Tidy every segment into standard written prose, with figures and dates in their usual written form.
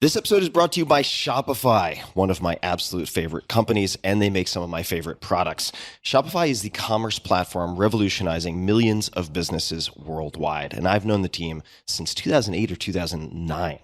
This episode is brought to you by Shopify, one of my absolute favorite companies, and they make some of my favorite products. Shopify is the commerce platform revolutionizing millions of businesses worldwide, and I've known the team since 2008 or 2009.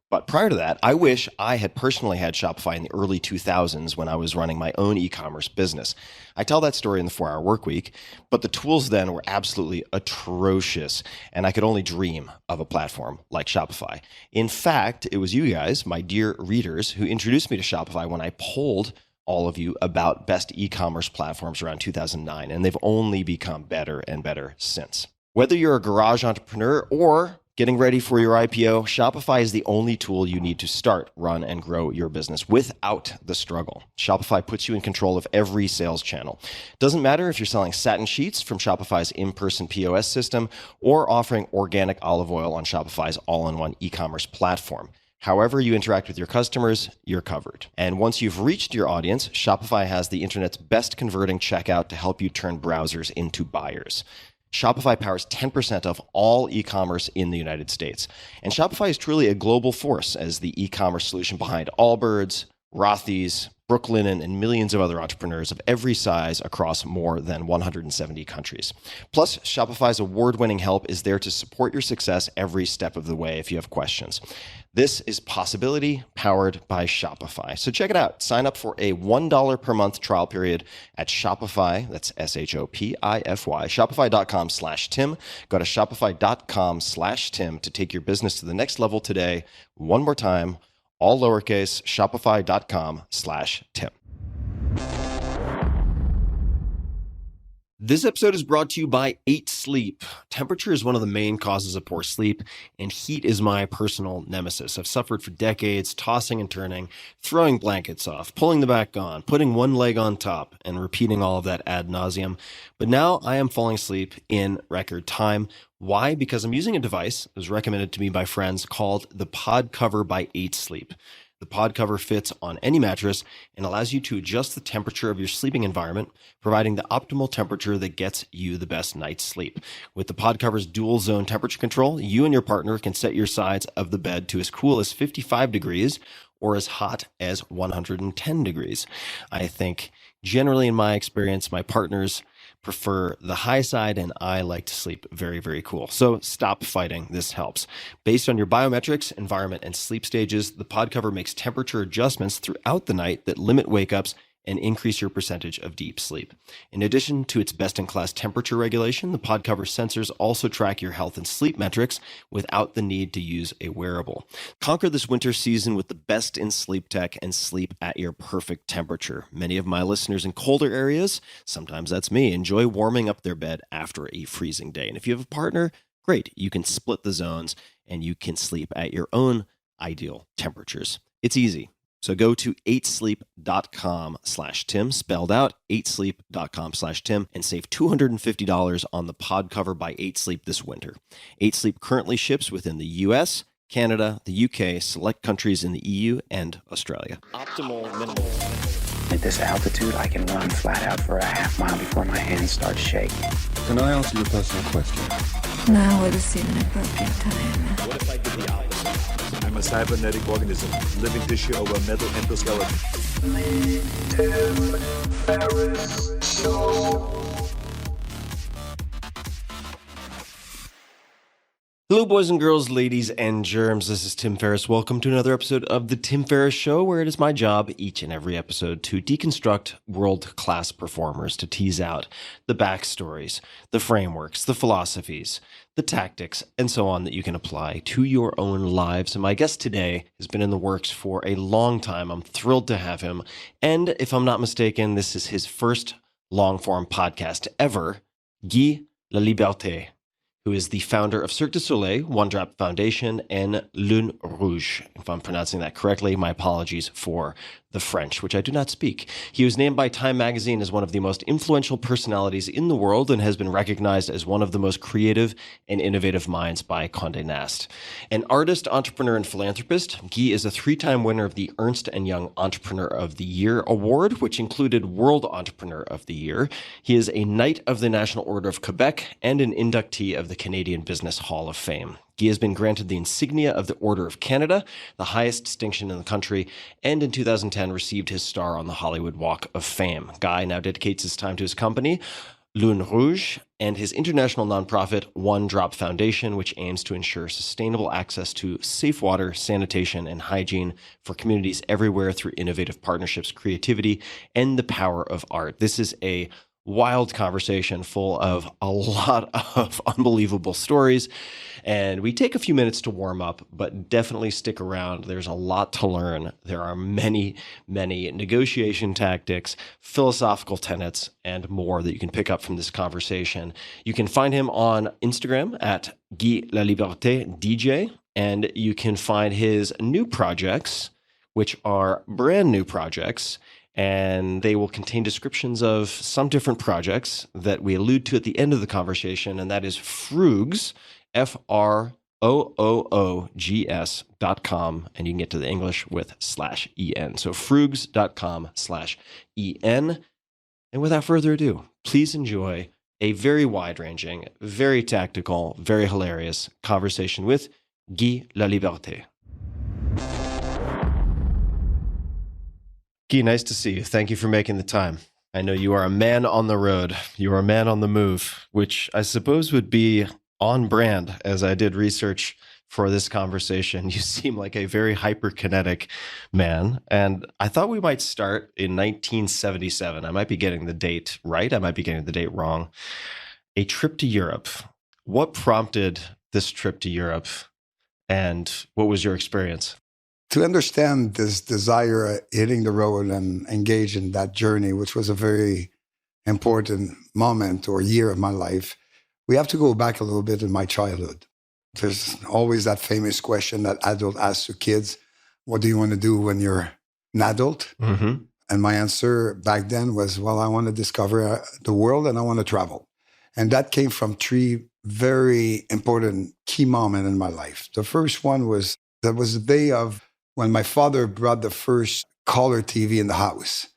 But prior to that, I wish I had personally had Shopify in the early 2000s when I was running my own e-commerce business. I tell that story in the 4-Hour Workweek, but the tools then were absolutely atrocious, and I could only dream of a platform like Shopify. In fact, it was you guys, my dear readers, who introduced me to Shopify when I polled all of you about best e-commerce platforms around 2009, and they've only become better and better since. Whether you're a garage entrepreneur or getting ready for your IPO, Shopify is the only tool you need to start, run, and grow your business without the struggle. Shopify puts you in control of every sales channel. Doesn't matter if you're selling satin sheets from Shopify's in-person POS system or offering organic olive oil on Shopify's all-in-one e-commerce platform. However you interact with your customers, you're covered. And once you've reached your audience, Shopify has the internet's best converting checkout to help you turn browsers into buyers. Shopify powers 10% of all e-commerce in the United States. And Shopify is truly a global force as the e-commerce solution behind Allbirds, Rothy's, Brooklinen, and millions of other entrepreneurs of every size across more than 170 countries. Plus, Shopify's award-winning help is there to support your success every step of the way if you have questions. This is Possibility powered by Shopify. So check it out. Sign up for a $1 per month trial period at Shopify. That's Shopify. Shopify.com/Tim. Go to Shopify.com/Tim to take your business to the next level today. One more time, all lowercase, Shopify.com/Tim. This episode is brought to you by 8 Sleep. Temperature is one of the main causes of poor sleep, and heat is my personal nemesis. I've suffered for decades, tossing and turning, throwing blankets off, pulling them back on, putting one leg on top, and repeating all of that ad nauseum. But now I am falling asleep in record time. Why? Because I'm using a device that was recommended to me by friends called the Pod Cover by 8 Sleep. The pod cover fits on any mattress and allows you to adjust the temperature of your sleeping environment, providing the optimal temperature that gets you the best night's sleep. With the pod cover's dual zone temperature control, you and your partner can set your sides of the bed to as cool as 55 degrees or as hot as 110 degrees. I think generally in my experience, my partners prefer the high side, and I like to sleep very, very cool. So stop fighting. This helps. Based on your biometrics, environment, and sleep stages, the pod cover makes temperature adjustments throughout the night that limit wake-ups and increase your percentage of deep sleep. In addition to its best-in-class temperature regulation, the pod cover sensors also track your health and sleep metrics without the need to use a wearable. Conquer this winter season with the best in sleep tech and sleep at your perfect temperature. Many of my listeners in colder areas, sometimes that's me, enjoy warming up their bed after a freezing day. And if you have a partner, great. You can split the zones and you can sleep at your own ideal temperatures. It's easy. So go to 8sleep.com/Tim, spelled out 8sleep.com/Tim, and save $250 on the pod cover by 8 Sleep this winter. 8 Sleep currently ships within the US, Canada, the UK, select countries in the EU, and Australia. Optimal minimal. At this altitude, I can run flat out for a half mile before my hands start shaking. Can I answer your personal question? Now would seem an appropriate time. What if I did the opposite? I'm a cybernetic organism, living tissue over metal endoskeleton. Ferriss Show. Hello, boys and girls, ladies and germs. This is Tim Ferriss. Welcome to another episode of The Tim Ferriss Show, where it is my job each and every episode to deconstruct world-class performers, to tease out the backstories, the frameworks, the philosophies, the tactics, and so on that you can apply to your own lives. And my guest today has been in the works for a long time. I'm thrilled to have him. And if I'm not mistaken, this is his first long-form podcast ever, Guy Laliberté, who is the founder of Cirque du Soleil, One Drop Foundation, and Lune Rouge. If I'm pronouncing that correctly, my apologies for the French, which I do not speak. He was named by Time magazine as one of the most influential personalities in the world and has been recognized as one of the most creative and innovative minds by Condé Nast. An artist, entrepreneur, and philanthropist, Guy is a 3-time winner of the Ernst Young Entrepreneur of the Year award, which included World Entrepreneur of the Year. He is a Knight of the National Order of Quebec and an inductee of the Canadian Business Hall of Fame. Guy has been granted the insignia of the Order of Canada, the highest distinction in the country, and in 2010 received his star on the Hollywood Walk of Fame. Guy now dedicates his time to his company, Lune Rouge, and his international nonprofit, One Drop Foundation, which aims to ensure sustainable access to safe water, sanitation, and hygiene for communities everywhere through innovative partnerships, creativity, and the power of art. This is a wild conversation full of a lot of unbelievable stories. And we take a few minutes to warm up, but definitely stick around. There's a lot to learn. There are many, many negotiation tactics, philosophical tenets, and more that you can pick up from this conversation. You can find him on Instagram at Guy Laliberté DJ, and you can find his new projects, which are brand new projects, and they will contain descriptions of some different projects that we allude to at the end of the conversation, and that is Froogs, FROOOGS.com, and you can get to the English with /EN. So froogs.com/EN. And without further ado, please enjoy a very wide-ranging, very tactical, very hilarious conversation with Guy Laliberté. Guy, nice to see you. Thank you for making the time. I know you are a man on the road. You are a man on the move, which I suppose would be on brand as I did research for this conversation. You seem like a very hyperkinetic man. And I thought we might start in 1977. I might be getting the date right. I might be getting the date wrong. A trip to Europe. What prompted this trip to Europe? And what was your experience? To understand this desire hitting the road and engage in that journey, which was a very important moment or year of my life, we have to go back a little bit in my childhood. There's always that famous question that adult asks to kids, what do you want to do when you're an adult? Mm-hmm. And my answer back then was, well, I want to discover the world and I want to travel. And that came from three very important key moments in my life. The first one was, that was the day of when my father brought the first color TV in the house.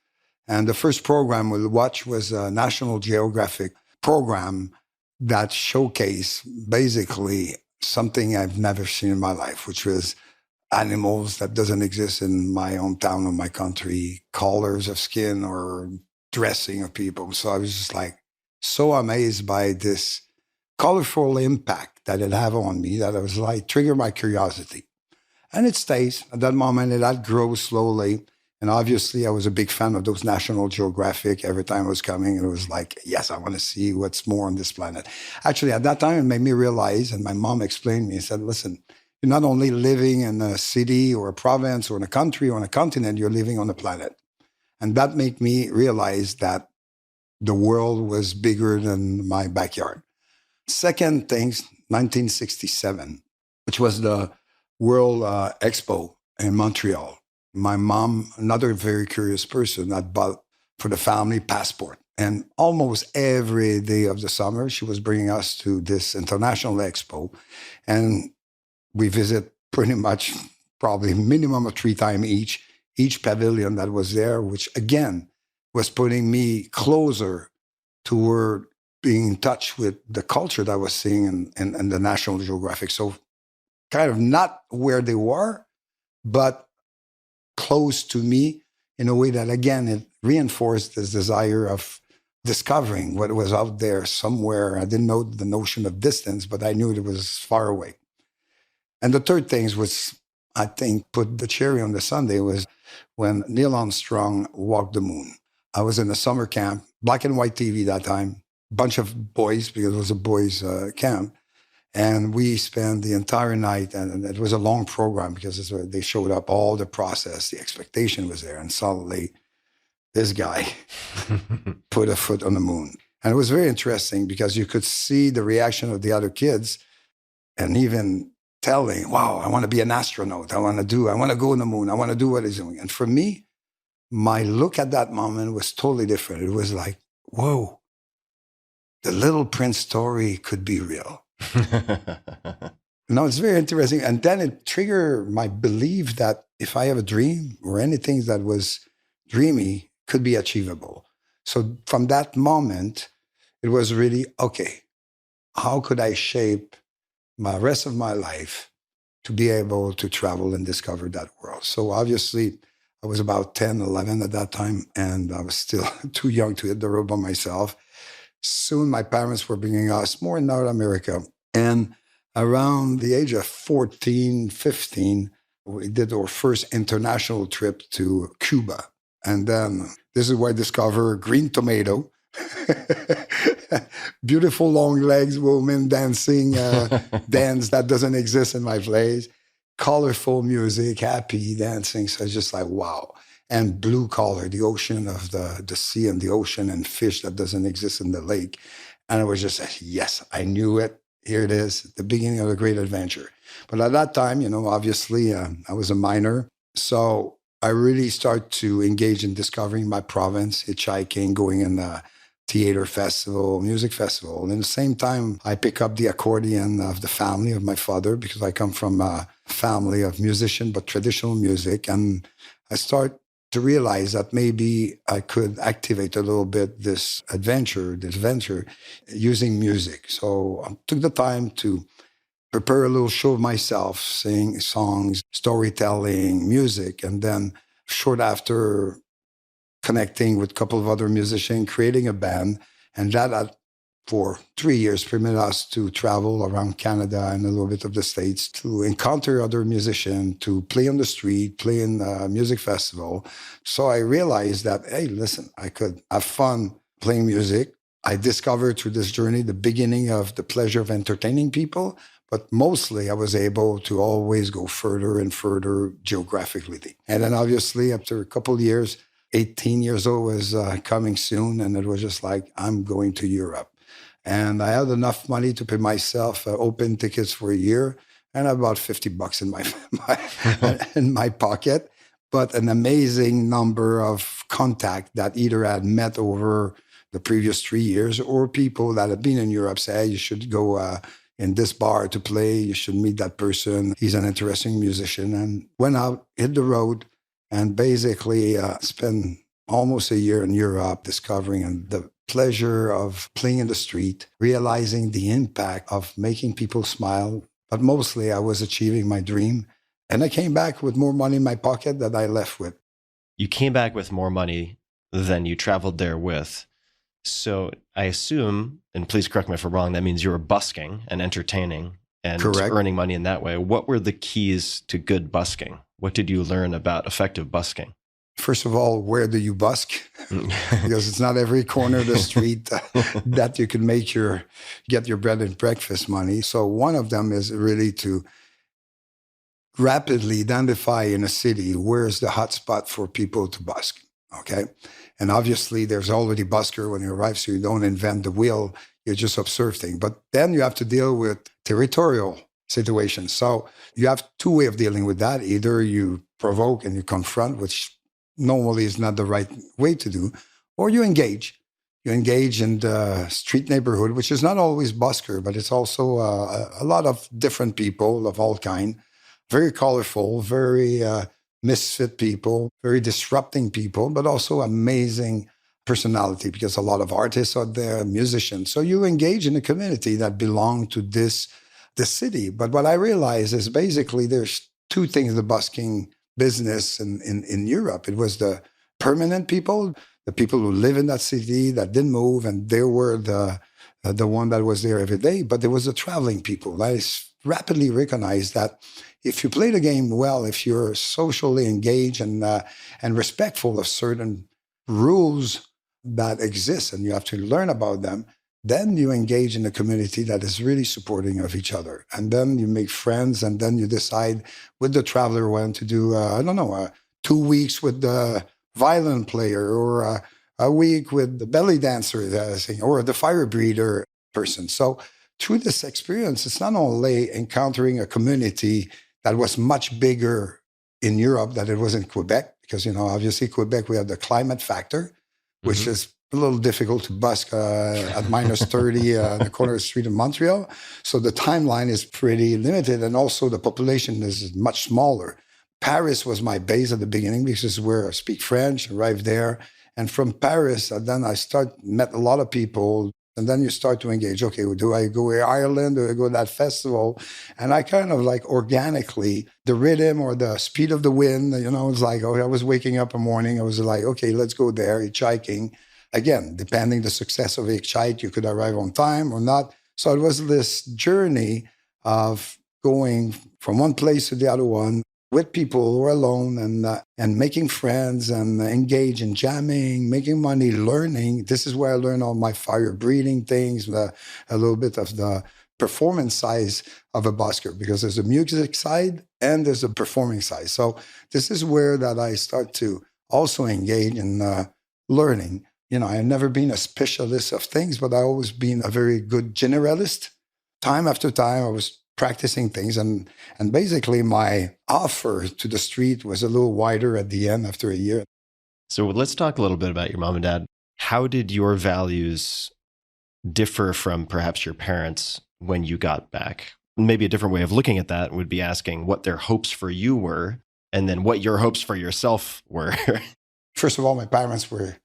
And the first program we'll watch was a National Geographic program that showcased basically something I've never seen in my life, which was animals that doesn't exist in my hometown or my country, colors of skin or dressing of people. So I was just like so amazed by this colorful impact that it had on me that I was like, triggered my curiosity. And it stays. At that moment, it had grown slowly. And obviously, I was a big fan of those National Geographic. Every time it was coming, it was like, yes, I want to see what's more on this planet. Actually, at that time, it made me realize, and my mom explained to me, said, listen, you're not only living in a city or a province or in a country or on a continent, you're living on a planet. And that made me realize that the world was bigger than my backyard. Second thing, 1967, which was the World Expo in Montreal. My mom, another very curious person, had bought for the family passport. And almost every day of the summer, she was bringing us to this international expo. And we visit pretty much probably minimum of 3 times each pavilion that was there, which again was putting me closer toward being in touch with the culture that I was seeing in the National Geographic. So kind of not where they were, but close to me in a way that, again, it reinforced this desire of discovering what was out there somewhere. I didn't know the notion of distance, but I knew it was far away. And the third thing was, I think, put the cherry on the sundae was when Neil Armstrong walked the moon. I was in a summer camp, black and white TV that time, bunch of boys, because it was a boys' camp. And we spent the entire night, and it was a long program because they showed up all the process, the expectation was there. And suddenly, this guy put a foot on the moon. And it was very interesting because you could see the reaction of the other kids and even telling, wow, I want to be an astronaut. I want to go on the moon. I want to do what he's doing. And for me, my look at that moment was totally different. It was like, whoa, the Little Prince story could be real. No, it's very interesting. And then it triggered my belief that if I have a dream or anything that was dreamy could be achievable. So from that moment, it was really, okay, how could I shape my rest of my life to be able to travel and discover that world? So obviously, I was about 10, 11 at that time, and I was still too young to hit the road by myself. Soon, my parents were bringing us more in North America. And around the age of 14, 15, we did our first international trip to Cuba. And then this is where I discovered green tomato. Beautiful long legs, women dancing, dance that doesn't exist in my place. Colorful music, happy dancing. So it's just like, wow. And blue color, the ocean of the sea and the ocean and fish that doesn't exist in the lake. And it was just, yes, I knew it. Here it is, the beginning of a great adventure. But at that time, obviously I was a minor. So I really started to engage in discovering my province, hitchhiking, going in a theater festival, music festival. And at the same time, I pick up the accordion of the family of my father, because I come from a family of musicians, but traditional music. And I start to realize that maybe I could activate a little bit this venture using music. So I took the time to prepare a little show of myself, sing songs, storytelling, music, and then short after connecting with a couple of other musicians, creating a band, and that for 3 years permitted us to travel around Canada and a little bit of the States to encounter other musicians, to play on the street, play in a music festival. So I realized that, hey, listen, I could have fun playing music. I discovered through this journey the beginning of the pleasure of entertaining people, but mostly I was able to always go further and further geographically. And then obviously after a couple of years, 18 years old was coming soon, and it was just like, I'm going to Europe. And I had enough money to pay myself open tickets for a year, and about $50 in in my pocket. But an amazing number of contacts that either had met over the previous 3 years, or people that had been in Europe say, hey, you should go in this bar to play. You should meet that person. He's an interesting musician. And went out, hit the road, and basically spent almost a year in Europe discovering the pleasure of playing in the street, realizing the impact of making people smile. But mostly I was achieving my dream. And I came back with more money in my pocket than I left with. You came back with more money than you traveled there with. So I assume, and please correct me if I'm wrong, that means you were busking and entertaining and Correct. Earning money in that way. What were the keys to good busking? What did you learn about effective busking? First of all, where do you busk? Because it's not every corner of the street that you can get your bread and breakfast money. So one of them is really to rapidly identify in a city where's the hot spot for people to busk. Okay. And obviously there's already busker when you arrive, so you don't invent the wheel, you just observe things. But then you have to deal with territorial situations. So you have two ways of dealing with that. Either you provoke and you confront, which normally is not the right way to do, or you engage. You engage in the street neighborhood, which is not always busker, but it's also a lot of different people of all kind, very colorful, very misfit people, very disrupting people, but also amazing personality, because a lot of artists are there, musicians. So you engage in a community that belong to this city. But what I realized is basically there's two things the busking business in Europe. It was the permanent people, the people who live in that city that didn't move, and they were the one that was there every day. But there was the traveling people. I rapidly recognized that if you play the game well, if you're socially engaged and respectful of certain rules that exist, and you have to learn about them, then you engage in a community that is really supporting of each other. And then you make friends, and then you decide with the traveler when to do, 2 weeks with the violin player, or a week with the belly dancer, or the fire breather person. So through this experience, it's not only encountering a community that was much bigger in Europe than it was in Quebec, because, obviously Quebec, we have the climate factor, which is a little difficult to busk at minus 30 on the corner of the street in Montreal. So the timeline is pretty limited. And also the population is much smaller. Paris was my base at the beginning, because this is where I speak French, arrived there. And from Paris, then I met a lot of people. And then you start to engage. Okay, do I go to Ireland? Do I go to that festival? And I kind of like organically, the rhythm or the speed of the wind, it's like, I was waking up in the morning. I was like, okay, let's go there, hitchhiking. Again, depending the success of hitchhike, you could arrive on time or not. So it was this journey of going from one place to the other one with people who are alone and making friends and engage in jamming, making money, learning. This is where I learned all my fire breathing things, a little bit of the performance side of a busker, because there's a music side and there's a performing side. So this is where that I start to also engage in learning. I've never been a specialist of things, but I've always been a very good generalist. Time after time, I was practicing things. And basically my offer to the street was a little wider at the end after a year. So let's talk a little bit about your mom and dad. How did your values differ from perhaps your parents when you got back? Maybe a different way of looking at that would be asking what their hopes for you were, and then what your hopes for yourself were. First of all, my parents were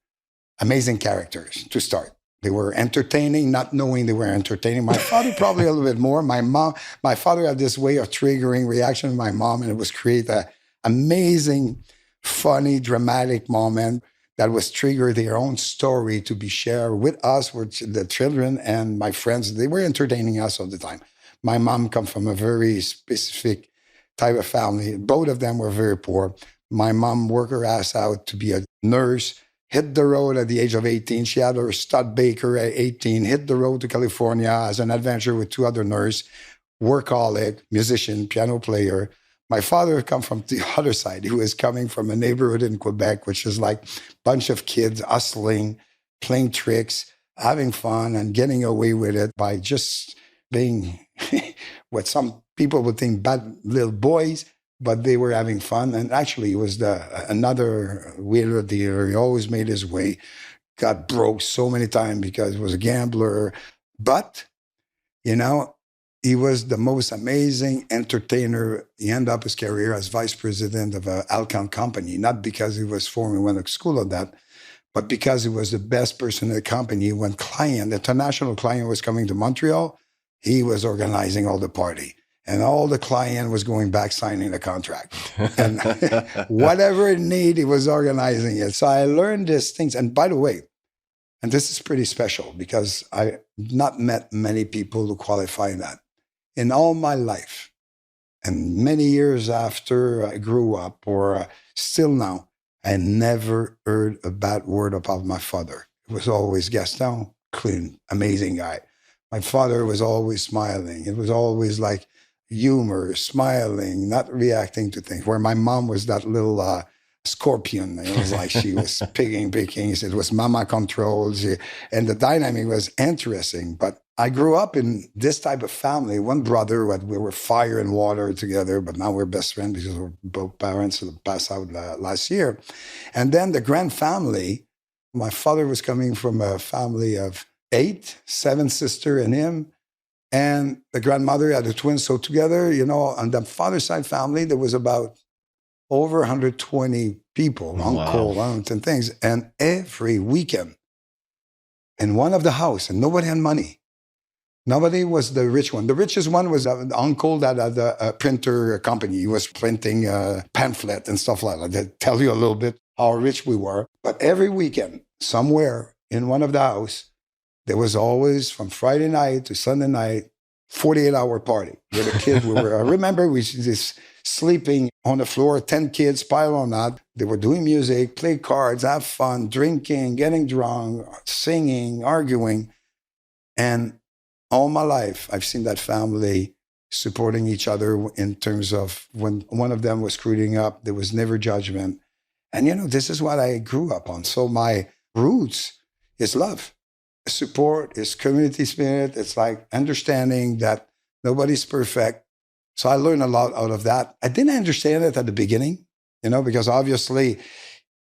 amazing characters to start. They were entertaining, not knowing they were entertaining. My father probably a little bit more. My father had this way of triggering reaction to my mom, and it was create an amazing, funny, dramatic moment that was trigger their own story to be shared with us, with the children and my friends. They were entertaining us all the time. My mom come from a very specific type of family. Both of them were very poor. My mom worked her ass out to be a nurse, hit the road at the age of 18. She had her stud baker at 18, hit the road to California as an adventurer with two other nurses, workaholic, musician, piano player. My father come from the other side. He was coming from a neighborhood in Quebec, which is like a bunch of kids hustling, playing tricks, having fun, and getting away with it by just being what some people would think bad little boys, but they were having fun. And actually, it was another wheeler dealer. He always made his way, got broke so many times because he was a gambler. But, he was the most amazing entertainer. He ended up his career as vice president of an Alcon company, not because he was forming one of school of that, but because he was the best person in the company. When the international client was coming to Montreal, he was organizing all the party. And all the client was going back signing the contract. And whatever it needed, he was organizing it. So I learned these things. And by the way, and this is pretty special because I've not met many people who qualify that. In all my life, and many years after I grew up, or still now, I never heard a bad word about my father. It was always Gaston, clean, amazing guy. My father was always smiling. It was always like humor, smiling, not reacting to things. Where my mom was that little scorpion. It was like she was picking. It was mama controls. And the dynamic was interesting. But I grew up in this type of family. One brother, we were fire and water together, but now we're best friends because we're both parents who passed out last year. And then the grand family, my father was coming from a family of 8, 7 sisters and him. And the grandmother had a twin. So together, on the father's side family, there was about over 120 people, uncle, aunt, and things. And every weekend, in one of the house, and nobody had money. Nobody was the rich one. The richest one was the uncle that had a printer company. He was printing pamphlet and stuff like that. That tell you a little bit how rich we were. But every weekend, somewhere in one of the house, there was always, from Friday night to Sunday night, 48-hour party with the kids. I remember we just sleeping on the floor, 10 kids piled on that. They were doing music, play cards, have fun, drinking, getting drunk, singing, arguing. And all my life, I've seen that family supporting each other in terms of when one of them was screwing up, there was never judgment. And, this is what I grew up on. So my roots is love. Support, is community spirit. It's like understanding that nobody's perfect. So I learned a lot out of that. I didn't understand it at the beginning, because obviously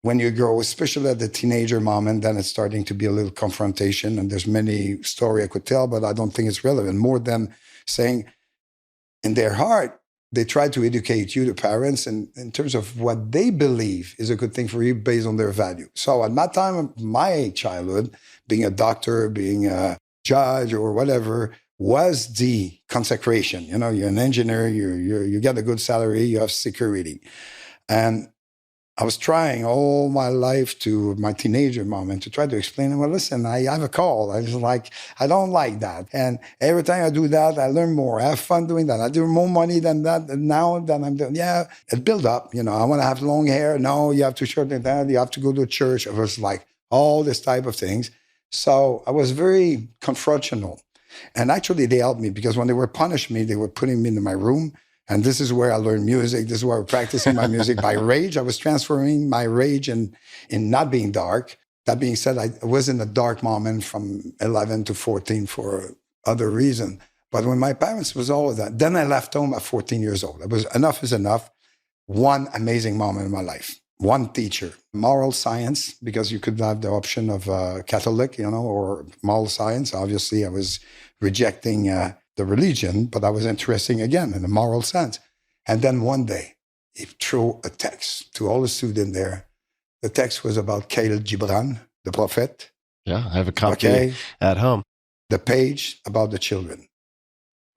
when you grow, especially at the teenager moment, then it's starting to be a little confrontation. And there's many stories I could tell, but I don't think it's relevant. More than saying in their heart, they try to educate you, the parents, in terms of what they believe is a good thing for you based on their value. So at that time of my childhood, being a doctor, being a judge or whatever was the consecration. You know, you're an engineer, you get a good salary, you have security. And I was trying all my life to my teenager moment to try to explain, well, listen, I have a call. I don't like that. And every time I do that, I learn more. I have fun doing that. I do more money than that now than I'm doing. Yeah, it built up. You know, I want to have long hair. No, you have to shorten that. You have to go to church. It was like all this type of things. So I was very confrontational. And actually, they helped me because when they were punishing me, they were putting me in my room. And this is where I learned music. This is where I was practicing my music by rage. I was transferring my rage in not being dark. That being said, I was in a dark moment from 11 to 14 for other reason. But when my parents was all of that, then I left home at 14 years old. It was enough is enough. One amazing moment in my life. One teacher, moral science, because you could have the option of Catholic, you know, or moral science. Obviously, I was rejecting the religion, but I was interested again in the moral sense. And then one day, he threw a text to all the students there. The text was about Khalil Gibran, the prophet. Yeah, I have a copy at home. The page about the children.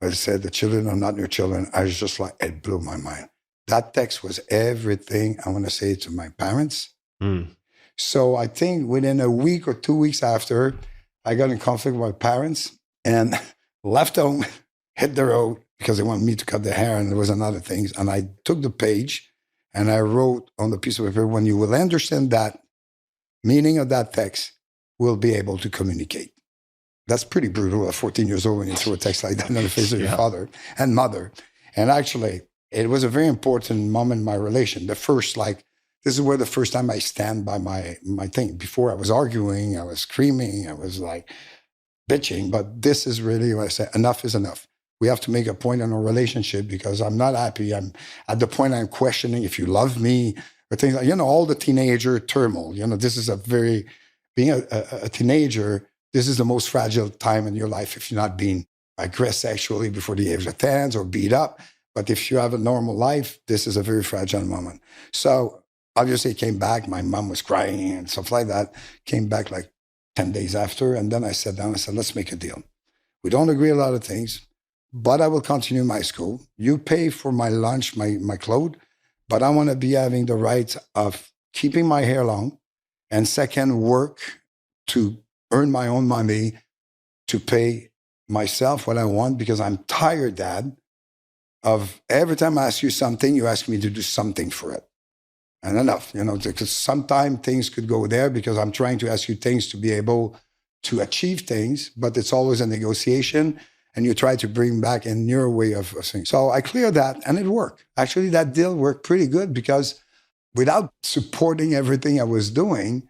It said, the children are not your children. I was just like, it blew my mind. That text was everything I want to say to my parents. So I think within a week or 2 weeks after, I got in conflict with my parents and left home, hit the road because they wanted me to cut their hair and there was another things. And I took the page and I wrote on the piece of paper, when you will understand that meaning of that text, we'll be able to communicate. That's pretty brutal at 14 years old when you throw a text like that on the face of your father and mother. And actually, it was a very important moment in my relation. The first, this is where the first time I stand by my thing. Before I was arguing, I was screaming, I was like bitching, but this is really what I say, enough is enough. We have to make a point in our relationship because I'm not happy. I'm at the point I'm questioning if you love me or things like, all the teenager turmoil. This is being a teenager, this is the most fragile time in your life if you're not being aggressed sexually before the age of 10 or beat up. But if you have a normal life, this is a very fragile moment. So obviously it came back. My mom was crying and stuff like that. Came back like 10 days after. And then I sat down and said, let's make a deal. We don't agree a lot of things, but I will continue my school. You pay for my lunch, my clothes, but I want to be having the right of keeping my hair long. And second, work to earn my own money to pay myself what I want because I'm tired, Dad, of every time I ask you something, you ask me to do something for it. And enough, because sometimes things could go there because I'm trying to ask you things to be able to achieve things, but it's always a negotiation and you try to bring back in your way of things. So I cleared that and it worked. Actually, that deal worked pretty good because without supporting everything I was doing,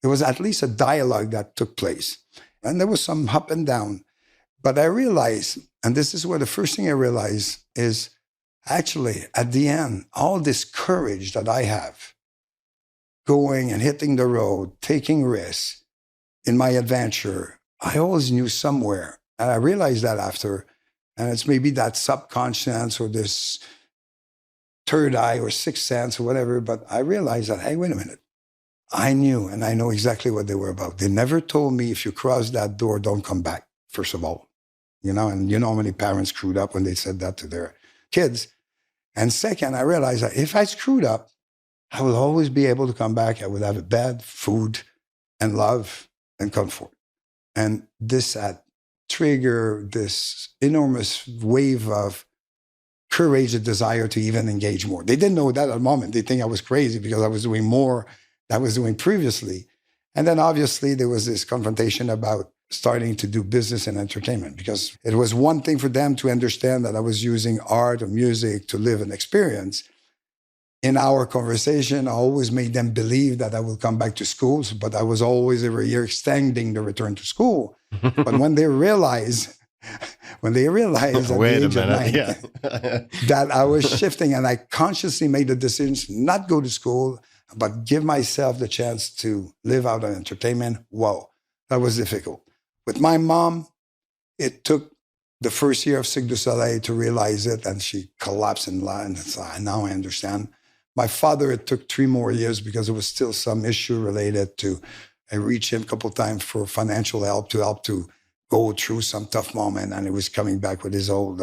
there was at least a dialogue that took place. And there was some up and down. But I realized, and this is where the first thing I realized is actually at the end, all this courage that I have, going and hitting the road, taking risks in my adventure, I always knew somewhere. And I realized that after, and it's maybe that subconscious or this third eye or sixth sense or whatever, but I realized that, hey, wait a minute. I knew, and I know exactly what they were about. They never told me if you cross that door, don't come back, first of all. And how many parents screwed up when they said that to their kids. And second, I realized that if I screwed up, I will always be able to come back. I would have a bed, food, and love and comfort. And this had triggered this enormous wave of courage and desire to even engage more. They didn't know that at the moment. They think I was crazy because I was doing more than I was doing previously. And then obviously there was this confrontation about starting to do business and entertainment because it was one thing for them to understand that I was using art or music to live an experience. In our conversation, I always made them believe that I will come back to schools, but I was always every year extending the return to school. But when they realized at the age of 9 that I was shifting and I consciously made the decision to not go to school, but give myself the chance to live out an entertainment, whoa, that was difficult. With my mom, it took the first year of Cirque du Soleil to realize it, and she collapsed in line. So now I understand. My father, it took 3 more years because there was still some issue related to, I reached him a couple of times for financial help to go through some tough moment, and he was coming back with his old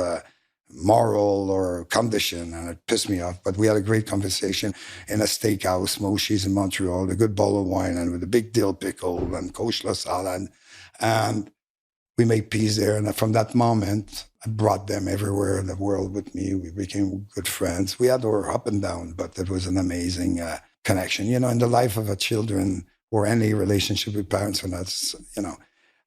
moral or condition, and it pissed me off. But we had a great conversation in a steakhouse, Moshi's in Montreal, a good bottle of wine, and with a big dill pickle and kosher salad. And we made peace there. And from that moment, I brought them everywhere in the world with me. We became good friends. We had our up and down, but it was an amazing connection. You know, in the life of a children or any relationship with parents, and that's, you know,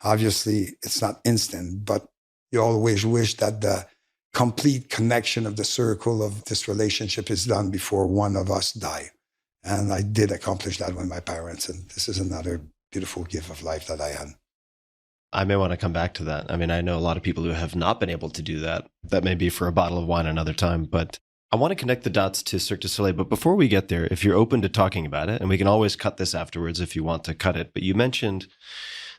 obviously it's not instant, but you always wish that the complete connection of the circle of this relationship is done before one of us die. And I did accomplish that with my parents. And this is another beautiful gift of life that I had. I may want to come back to that. I mean, I know a lot of people who have not been able to do that. That may be for a bottle of wine another time, but I want to connect the dots to Cirque du Soleil. But before we get there, if you're open to talking about it, and we can always cut this afterwards if you want to cut it, but you mentioned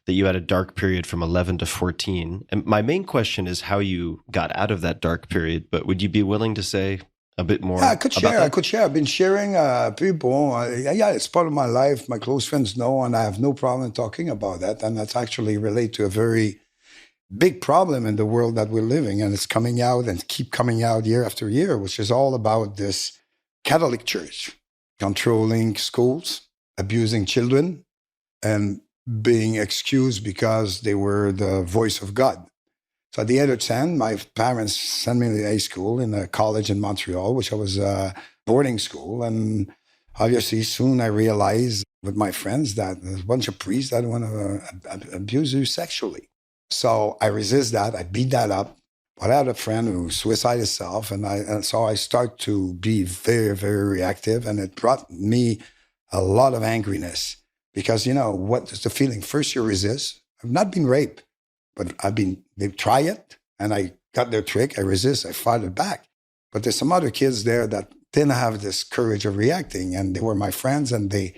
that you had a dark period from 11 to 14. And my main question is how you got out of that dark period, but would you be willing to say a bit more? Yeah, I could share. I've been sharing people. Yeah, it's part of my life. My close friends know, and I have no problem talking about that. And that's actually relate to a very big problem in the world that we're living. And it's coming out and keep coming out year after year, which is all about this Catholic Church controlling schools, abusing children, and being excused because they were the voice of God. So at the age of 10, my parents sent me to high school in a college in Montreal, which I was a boarding school. And obviously soon I realized with my friends that there's a bunch of priests that want to abuse you sexually. So I resist that. I beat that up. But I had a friend who suicided himself. And so I start to be very, very reactive. And it brought me a lot of angriness. Because, you know, what is the feeling? First you resist. I've not been raped, but they try it, and I got their trick. I resist, I fight it back. But there's some other kids there that didn't have this courage of reacting, and they were my friends, and they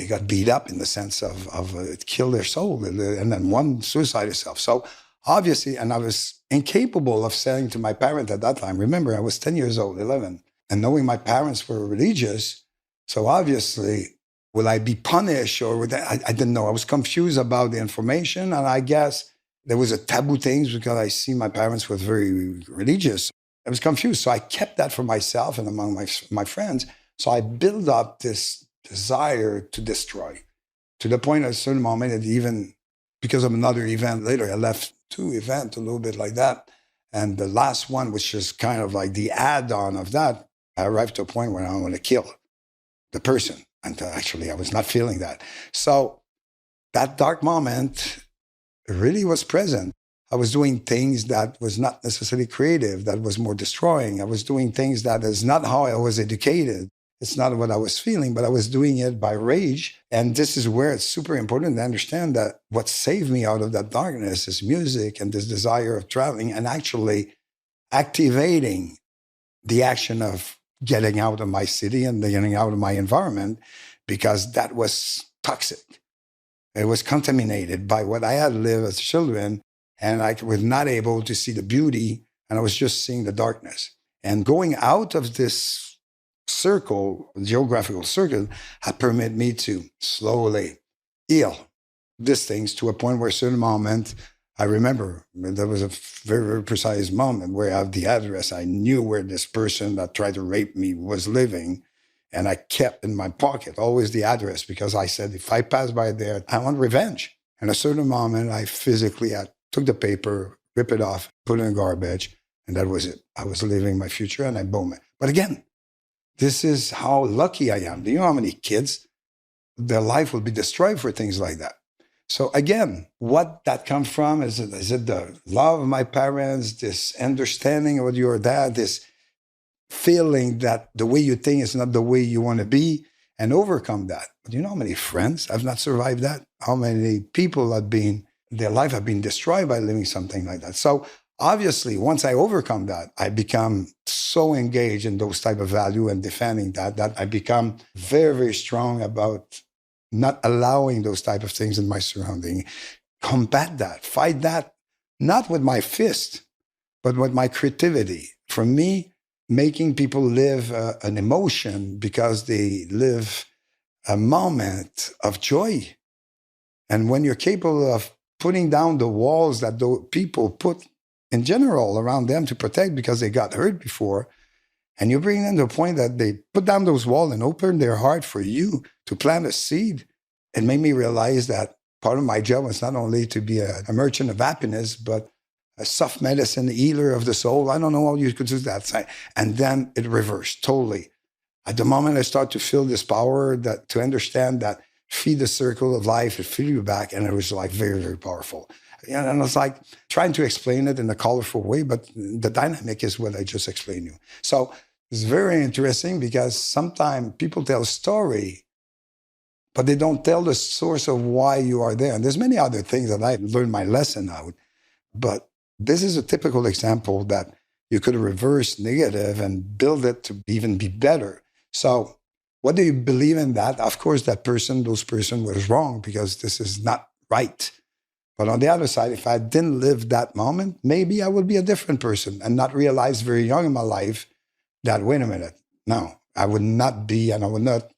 got beat up in the sense of it killed their soul, and then one suicided himself. So obviously, and I was incapable of saying to my parents at that time, remember, I was 10 years old, 11, and knowing my parents were religious, so obviously, will I be punished or would I didn't know. I was confused about the information. And I guess there was a taboo things because I see my parents were very religious. I was confused. So I kept that for myself and among my friends. So I built up this desire to destroy to the point at a certain moment that even because of another event later, I left 2 events a little bit like that. And the last one, which is kind of like the add-on of that, I arrived to a point where I want to kill the person. And actually, I was not feeling that. So that dark moment really was present. I was doing things that was not necessarily creative, that was more destroying. I was doing things that is not how I was educated. It's not what I was feeling, but I was doing it by rage. And this is where it's super important to understand that what saved me out of that darkness is music and this desire of traveling and actually activating the action of getting out of my city and getting out of my environment, because that was toxic. It was contaminated by what I had lived as children, and I was not able to see the beauty, and I was just seeing the darkness. And going out of this circle, geographical circle, had permitted me to slowly heal these things to a point where a certain moment, I remember there was a very, very precise moment where I have the address. I knew where this person that tried to rape me was living. And I kept in my pocket always the address because I said, if I pass by there, I want revenge. And a certain moment, I took the paper, ripped it off, put it in the garbage. And that was it. I was living my future and I boom it. But again, this is how lucky I am. Do you know how many kids, their life will be destroyed for things like that? So again, what that comes from is it the love of my parents, this understanding of your dad, this feeling that the way you think is not the way you want to be, and overcome that. But you know how many friends have not survived that? How many people their life have been destroyed by living something like that? So obviously, once I overcome that, I become so engaged in those type of value and defending that I become very, very strong about not allowing those type of things in my surrounding. Combat that, fight that, not with my fist, but with my creativity. For me, making people live an emotion because they live a moment of joy. And when you're capable of putting down the walls that the people put in general around them to protect because they got hurt before. And you bring them to a point that they put down those walls and open their heart for you to plant a seed. It made me realize that part of my job was not only to be a merchant of happiness, but a soft medicine healer of the soul. I don't know how you could do that. And then it reversed totally. At the moment I start to feel this power that to understand that feed the circle of life, it feed you back. And it was like very, very powerful. And I was like trying to explain it in a colorful way, but the dynamic is what I just explained to you. So it's very interesting because sometimes people tell a story, but they don't tell the source of why you are there. And there's many other things that I learned my lesson out. But this is a typical example that you could reverse negative and build it to even be better. So what do you believe in that? Of course, those person was wrong because this is not right. But on the other side, if I didn't live that moment, maybe I would be a different person and not realize very young in my life that, wait a minute, no, I would not be, and I would not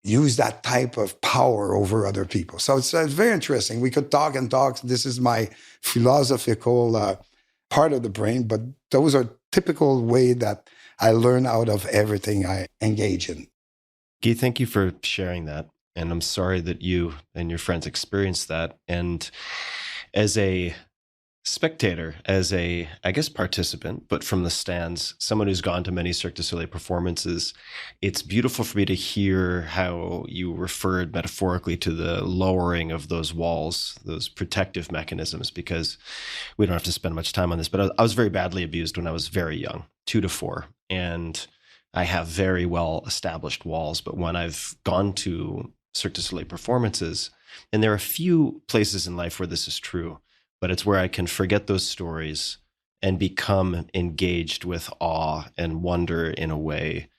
use that type of power over other people. So it's very interesting. We could talk and talk. This is my philosophical part of the brain, but those are typical way that I learn out of everything I engage in. Guy, thank you for sharing that. And I'm sorry that you and your friends experienced that. And as a spectator, as a, I guess, participant, but from the stands, someone who's gone to many Cirque du Soleil performances, it's beautiful for me to hear how you referred metaphorically to the lowering of those walls, those protective mechanisms, because we don't have to spend much time on this, but I was very badly abused when I was very young, 2 to 4. And I have very well established walls, but when I've gone to Cirque du Soleil performances, and there are a few places in life where this is true, but it's where I can forget those stories and become engaged with awe and wonder in a way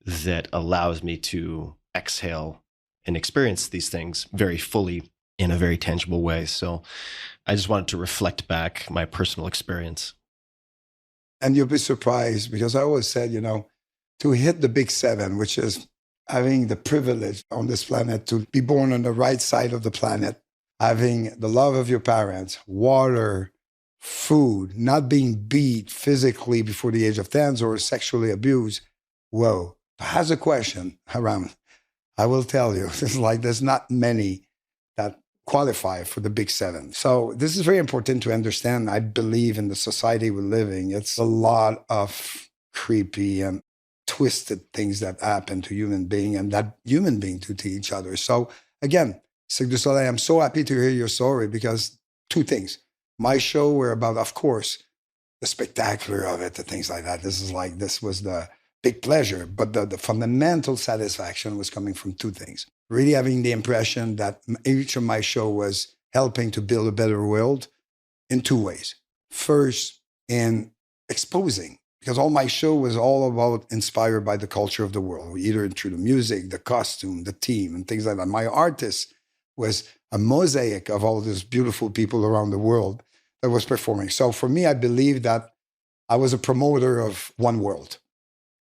that allows me to exhale and experience these things very fully in a very tangible way. So I just wanted to reflect back my personal experience. And you'll be surprised because I always said, to hit the big 7, which is having the privilege on this planet to be born on the right side of the planet, having the love of your parents, water, food, not being beat physically before the age of 10 or sexually abused. Whoa, has a question around. I will tell you, there's not many that qualify for the big 7. So this is very important to understand. I believe in the society we're living. It's a lot of creepy and twisted things that happen to human being and that human being to each other. So again, Cirque du Soleil, I'm so happy to hear your story because 2 things. My show were about, of course, the spectacular of it, the things like that. This was the big pleasure, but the fundamental satisfaction was coming from 2 things. Really having the impression that each of my show was helping to build a better world in 2 ways. First, in exposing, because all my show was all about inspired by the culture of the world, either through the music, the costume, the team, and things like that. My artist was a mosaic of all these beautiful people around the world that was performing. So for me, I believe that I was a promoter of one world.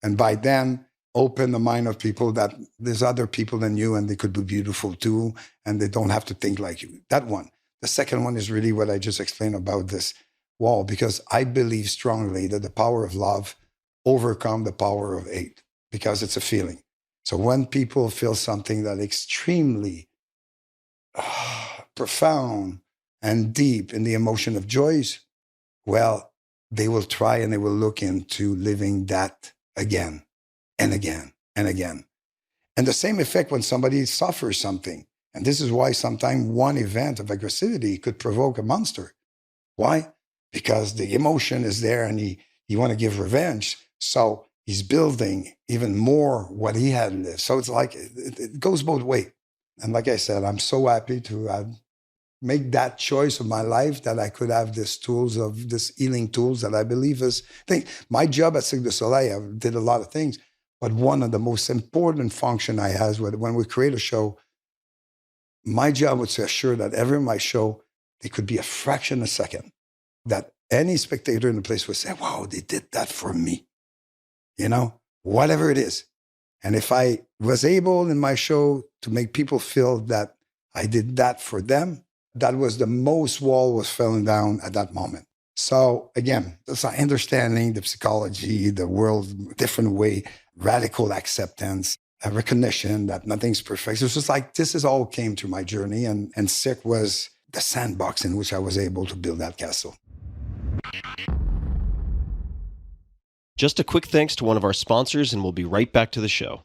And by then, open the mind of people that there's other people than you and they could be beautiful too, and they don't have to think like you. That one. The second one is really what I just explained about this wall, because I believe strongly that the power of love overcomes the power of hate, because it's a feeling. So when people feel something that extremely profound and deep in the emotion of joys, well, they will try and they will look into living that again and again and again. And the same effect when somebody suffers something. And this is why sometimes one event of aggressivity could provoke a monster. Why? Because the emotion is there and he want to give revenge. So he's building even more what he had lived. So it's like, it goes both ways. And like I said, I'm so happy to make that choice of my life, that I could have this healing tools that I believe is, my job at Cirque du Soleil, I did a lot of things, but one of the most important function I have when we create a show, my job was to assure that every my show, it could be a fraction of a second, that any spectator in the place would say, wow, they did that for me, whatever it is. And if I was able in my show to make people feel that I did that for them, that was the most wall was falling down at that moment. So again, it's understanding the psychology, the world, different way, radical acceptance, a recognition that nothing's perfect. It was just like, this is all came through my journey. And Cirque was the sandbox in which I was able to build that castle. Just a quick thanks to one of our sponsors, and we'll be right back to the show.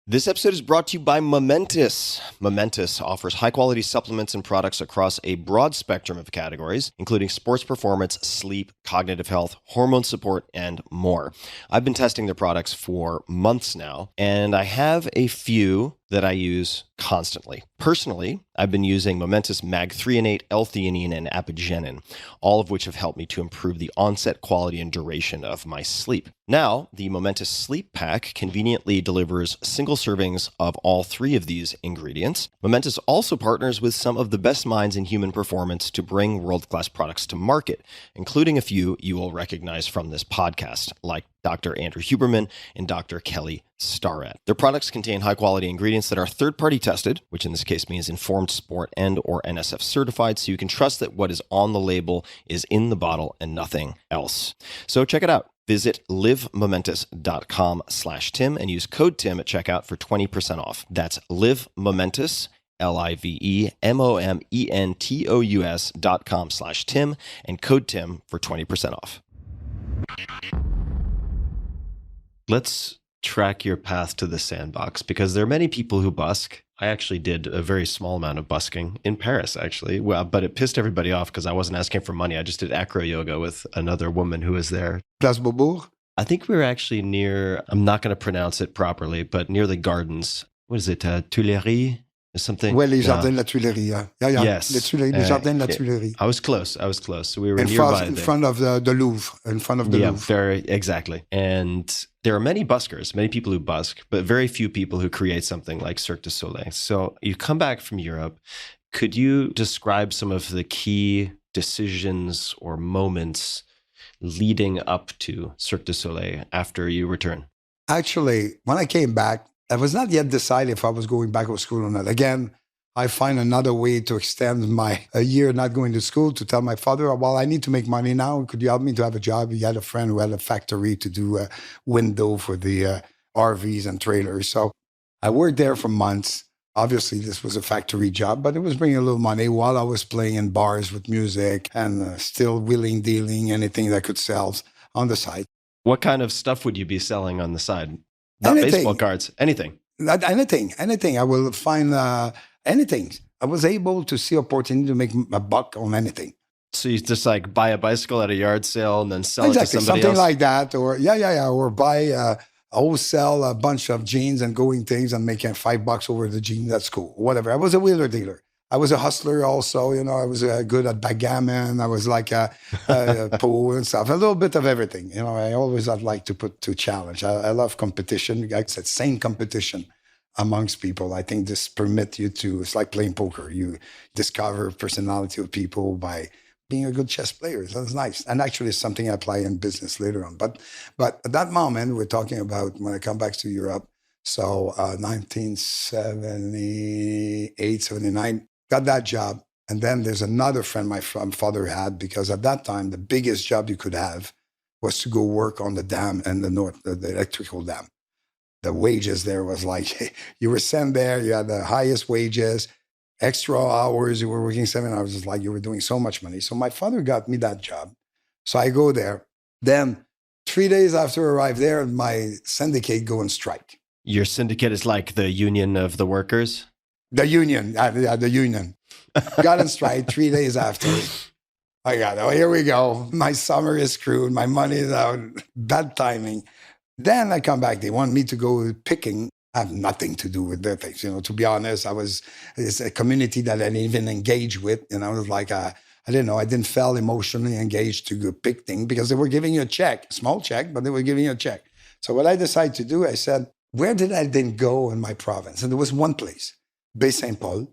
This episode is brought to you by Momentous. Momentous offers high-quality supplements and products across a broad spectrum of categories, including sports performance, sleep, cognitive health, hormone support, and more. I've been testing their products for months now, and I have a few that I use constantly. Personally, I've been using Momentous Mag-threonate, L-theanine, and Apigenin, all of which have helped me to improve the onset, quality, and duration of my sleep. Now, the Momentous Sleep Pack conveniently delivers single servings of all three of these ingredients. Momentous also partners with some of the best minds in human performance to bring world-class products to market, including a few you will recognize from this podcast, like Dr. Andrew Huberman and Dr. Kelly Starrett. Their products contain high-quality ingredients that are third-party tested, which in this case means informed sport and or NSF certified, so you can trust that what is on the label is in the bottle and nothing else. So check it out. Visit livemomentous.com/Tim and use code Tim at checkout for 20% off. That's livemomentous, livemomentous.com/Tim and code Tim for 20% off. Let's track your path to the sandbox, because there are many people who busk. I actually did a very small amount of busking in Paris, actually. Well, but it pissed everybody off because I wasn't asking for money. I just did acro yoga with another woman who was there. Place Beaubourg? I think we were actually near, I'm not going to pronounce it properly, but near the gardens. What is it? Tuileries? Something. Oui, les Jardins de la Tuileries. Yeah. Yes. Les Jardins de la Tuileries. I was close. So we were nearby in front of the Louvre. In front of the Louvre. Exactly. And there are many buskers, many people who busk, but very few people who create something like Cirque du Soleil. So you come back from Europe. Could you describe some of the key decisions or moments leading up to Cirque du Soleil after you return? Actually, when I came back, I was not yet decided if I was going back to school or not. Again, I find another way to extend a year not going to school, to tell my father, well, I need to make money now. Could you help me to have a job? He had a friend who had a factory to do a window for the RVs and trailers. So I worked there for months. Obviously, this was a factory job, but it was bringing a little money while I was playing in bars with music and still wheeling, dealing, anything that could sell on the side. What kind of stuff would you be selling on the side? Not anything. Baseball cards, anything. Anything. I will find anything. I was able to see opportunity to make a buck on anything. So you just like buy a bicycle at a yard sale and then sell it to somebody something else? Like that. Or or buy wholesale a bunch of jeans and going things and making $5 over the jeans at school. Whatever. I was a wheeler dealer. I was a hustler also, I was good at backgammon. I was like a pool and stuff, a little bit of everything. I always I'd like to challenge. I love competition. Like I said, same competition amongst people. I think this permits you to, it's like playing poker. You discover personality of people by being a good chess player. So that's nice. And actually it's something I apply in business later on. But at that moment, we're talking about when I come back to Europe. So 1978, 79, got that job. And then there's another friend my father had, because at that time, the biggest job you could have was to go work on the dam in the north, the electrical dam. The wages there was like, you were sent there, you had the highest wages, extra hours, you were working 7 hours. It's like you were doing so much money. So my father got me that job. So I go there. Then 3 days after I arrived there, my syndicate go on strike. Your syndicate is like the union of the workers? The union, the union. Got on strike 3 days after. Here we go. My summer is screwed. My money is out. Bad timing. Then I come back. They want me to go picking. I have nothing to do with their things. To be honest, it's a community that I didn't even engage with. It was like, I didn't know. I didn't feel emotionally engaged to go pick things because they were giving you a check, small check, but they were giving you a check. So what I decided to do, I said, where did I then go in my province? And there was one place, Baie-Saint-Paul,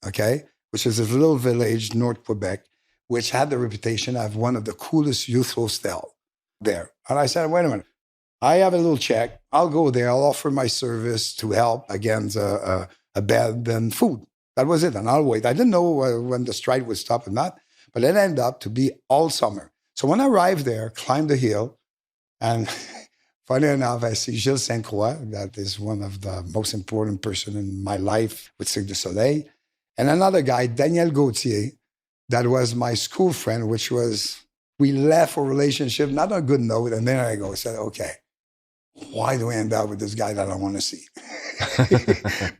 okay, which is a little village, North Quebec, which had the reputation of one of the coolest youth hostels there. And I said, wait a minute, I have a little check. I'll go there. I'll offer my service to help against a bed and food. That was it. And I'll wait. I didn't know when the strike would stop or not, but it ended up to be all summer. So when I arrived there, climbed the hill, and funny enough, I see Gilles St. Croix, that is one of the most important person in my life with Cirque du Soleil, and another guy, Daniel Gauthier, that was my school friend, which was, we left a relationship, not on a good note, and then I said, okay, why do I end up with this guy that I want to see?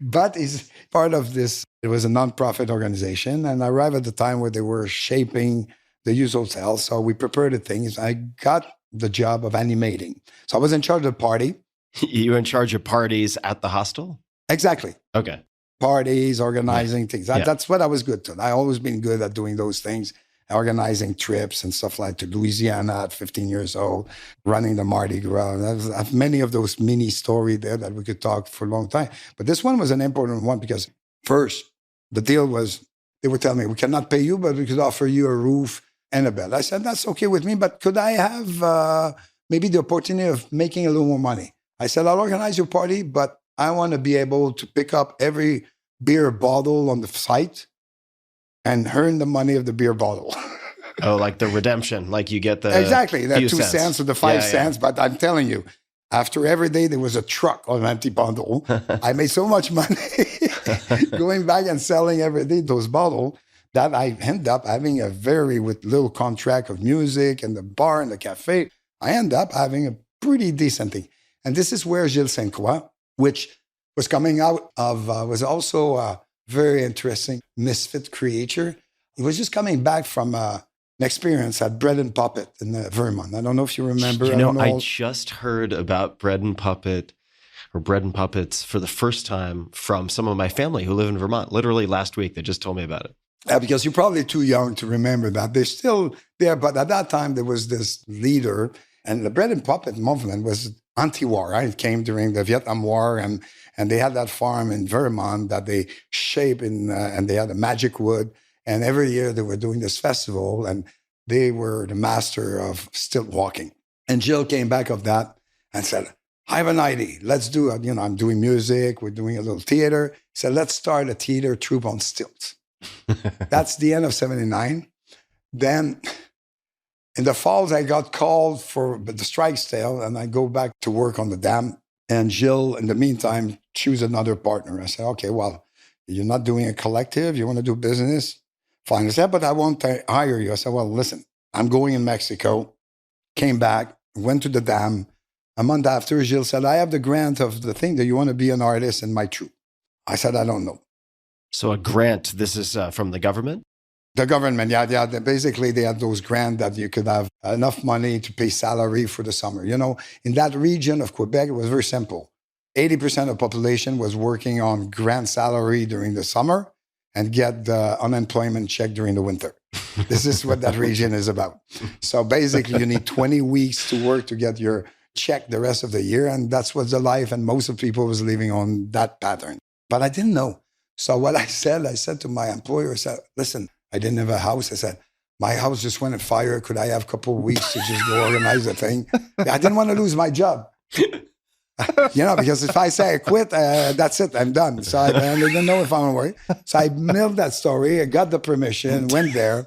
But he's part of this. It was a nonprofit organization, and I arrived at the time where they were shaping the used hotel. So we prepared the things. I got the job of animating. So I was in charge of the party. You were in charge of parties at the hostel? Exactly. Okay. Parties, organizing things. That's what I was good at. I always been good at doing those things, organizing trips and stuff like to Louisiana at 15 years old, running the Mardi Gras. I have many of those mini stories there that we could talk for a long time. But this one was an important one because first, the deal was, they would tell me, we cannot pay you, but we could offer you a roof and a bed. I said, that's okay with me, but could I have maybe the opportunity of making a little more money? I said, I'll organize your party, but I want to be able to pick up every beer bottle on the site and earn the money of the beer bottle. Oh, like the redemption, like you get the exactly, the 2 cents or the 5 cents. Yeah. But I'm telling you, after every day there was a truck of empty bottle. I made so much money going back and selling every day those bottles that I end up having with little contract of music and the bar and the cafe. I end up having a pretty decent thing. And this is where Gilles St. Croix, which was coming out of, was also a very interesting misfit creature. He was just coming back from an experience at Bread and Puppet in Vermont. I don't know if you remember. I just heard about Bread and Puppet or Bread and Puppets for the first time from some of my family who live in Vermont. Literally last week, they just told me about it. Because you're probably too young to remember that. They're still there, but at that time, there was this leader, and the Bread and Puppet movement was anti-war. Right? It came during the Vietnam War, and they had that farm in Vermont that they shaped and they had a magic wood. And every year they were doing this festival, and they were the master of stilt walking. And Jill came back of that and said, I have an idea. Let's do it. I'm doing music. We're doing a little theater. He said, let's start a theater troupe on stilts. That's the end of 79. Then in the falls, I got called for the strike sale, and I go back to work on the dam. And Jill, in the meantime, choose another partner. I said, okay, well, you're not doing a collective. You want to do business? Fine. I said, but I won't hire you. I said, well, listen, I'm going in Mexico. Came back, went to the dam. A month after, Jill said, I have the grant of the thing that you want to be an artist in my troupe. I said, I don't know. So a grant, this is from the government? The government, yeah. Basically, they had those grants that you could have enough money to pay salary for the summer. In that region of Quebec, it was very simple. 80% of the population was working on grant salary during the summer and get the unemployment check during the winter. This is what that region is about. So basically, you need 20 weeks to work to get your check the rest of the year. And that's what's the life. And most of people was living on that pattern. But I didn't know. So what I said to my employer, I said, listen, I didn't have a house. I said, my house just went on fire. Could I have a couple of weeks to just go organize the thing? I didn't want to lose my job. Because if I say I quit, that's it, I'm done. So I didn't know if I'm going to work. So I milled that story. I got the permission, went there.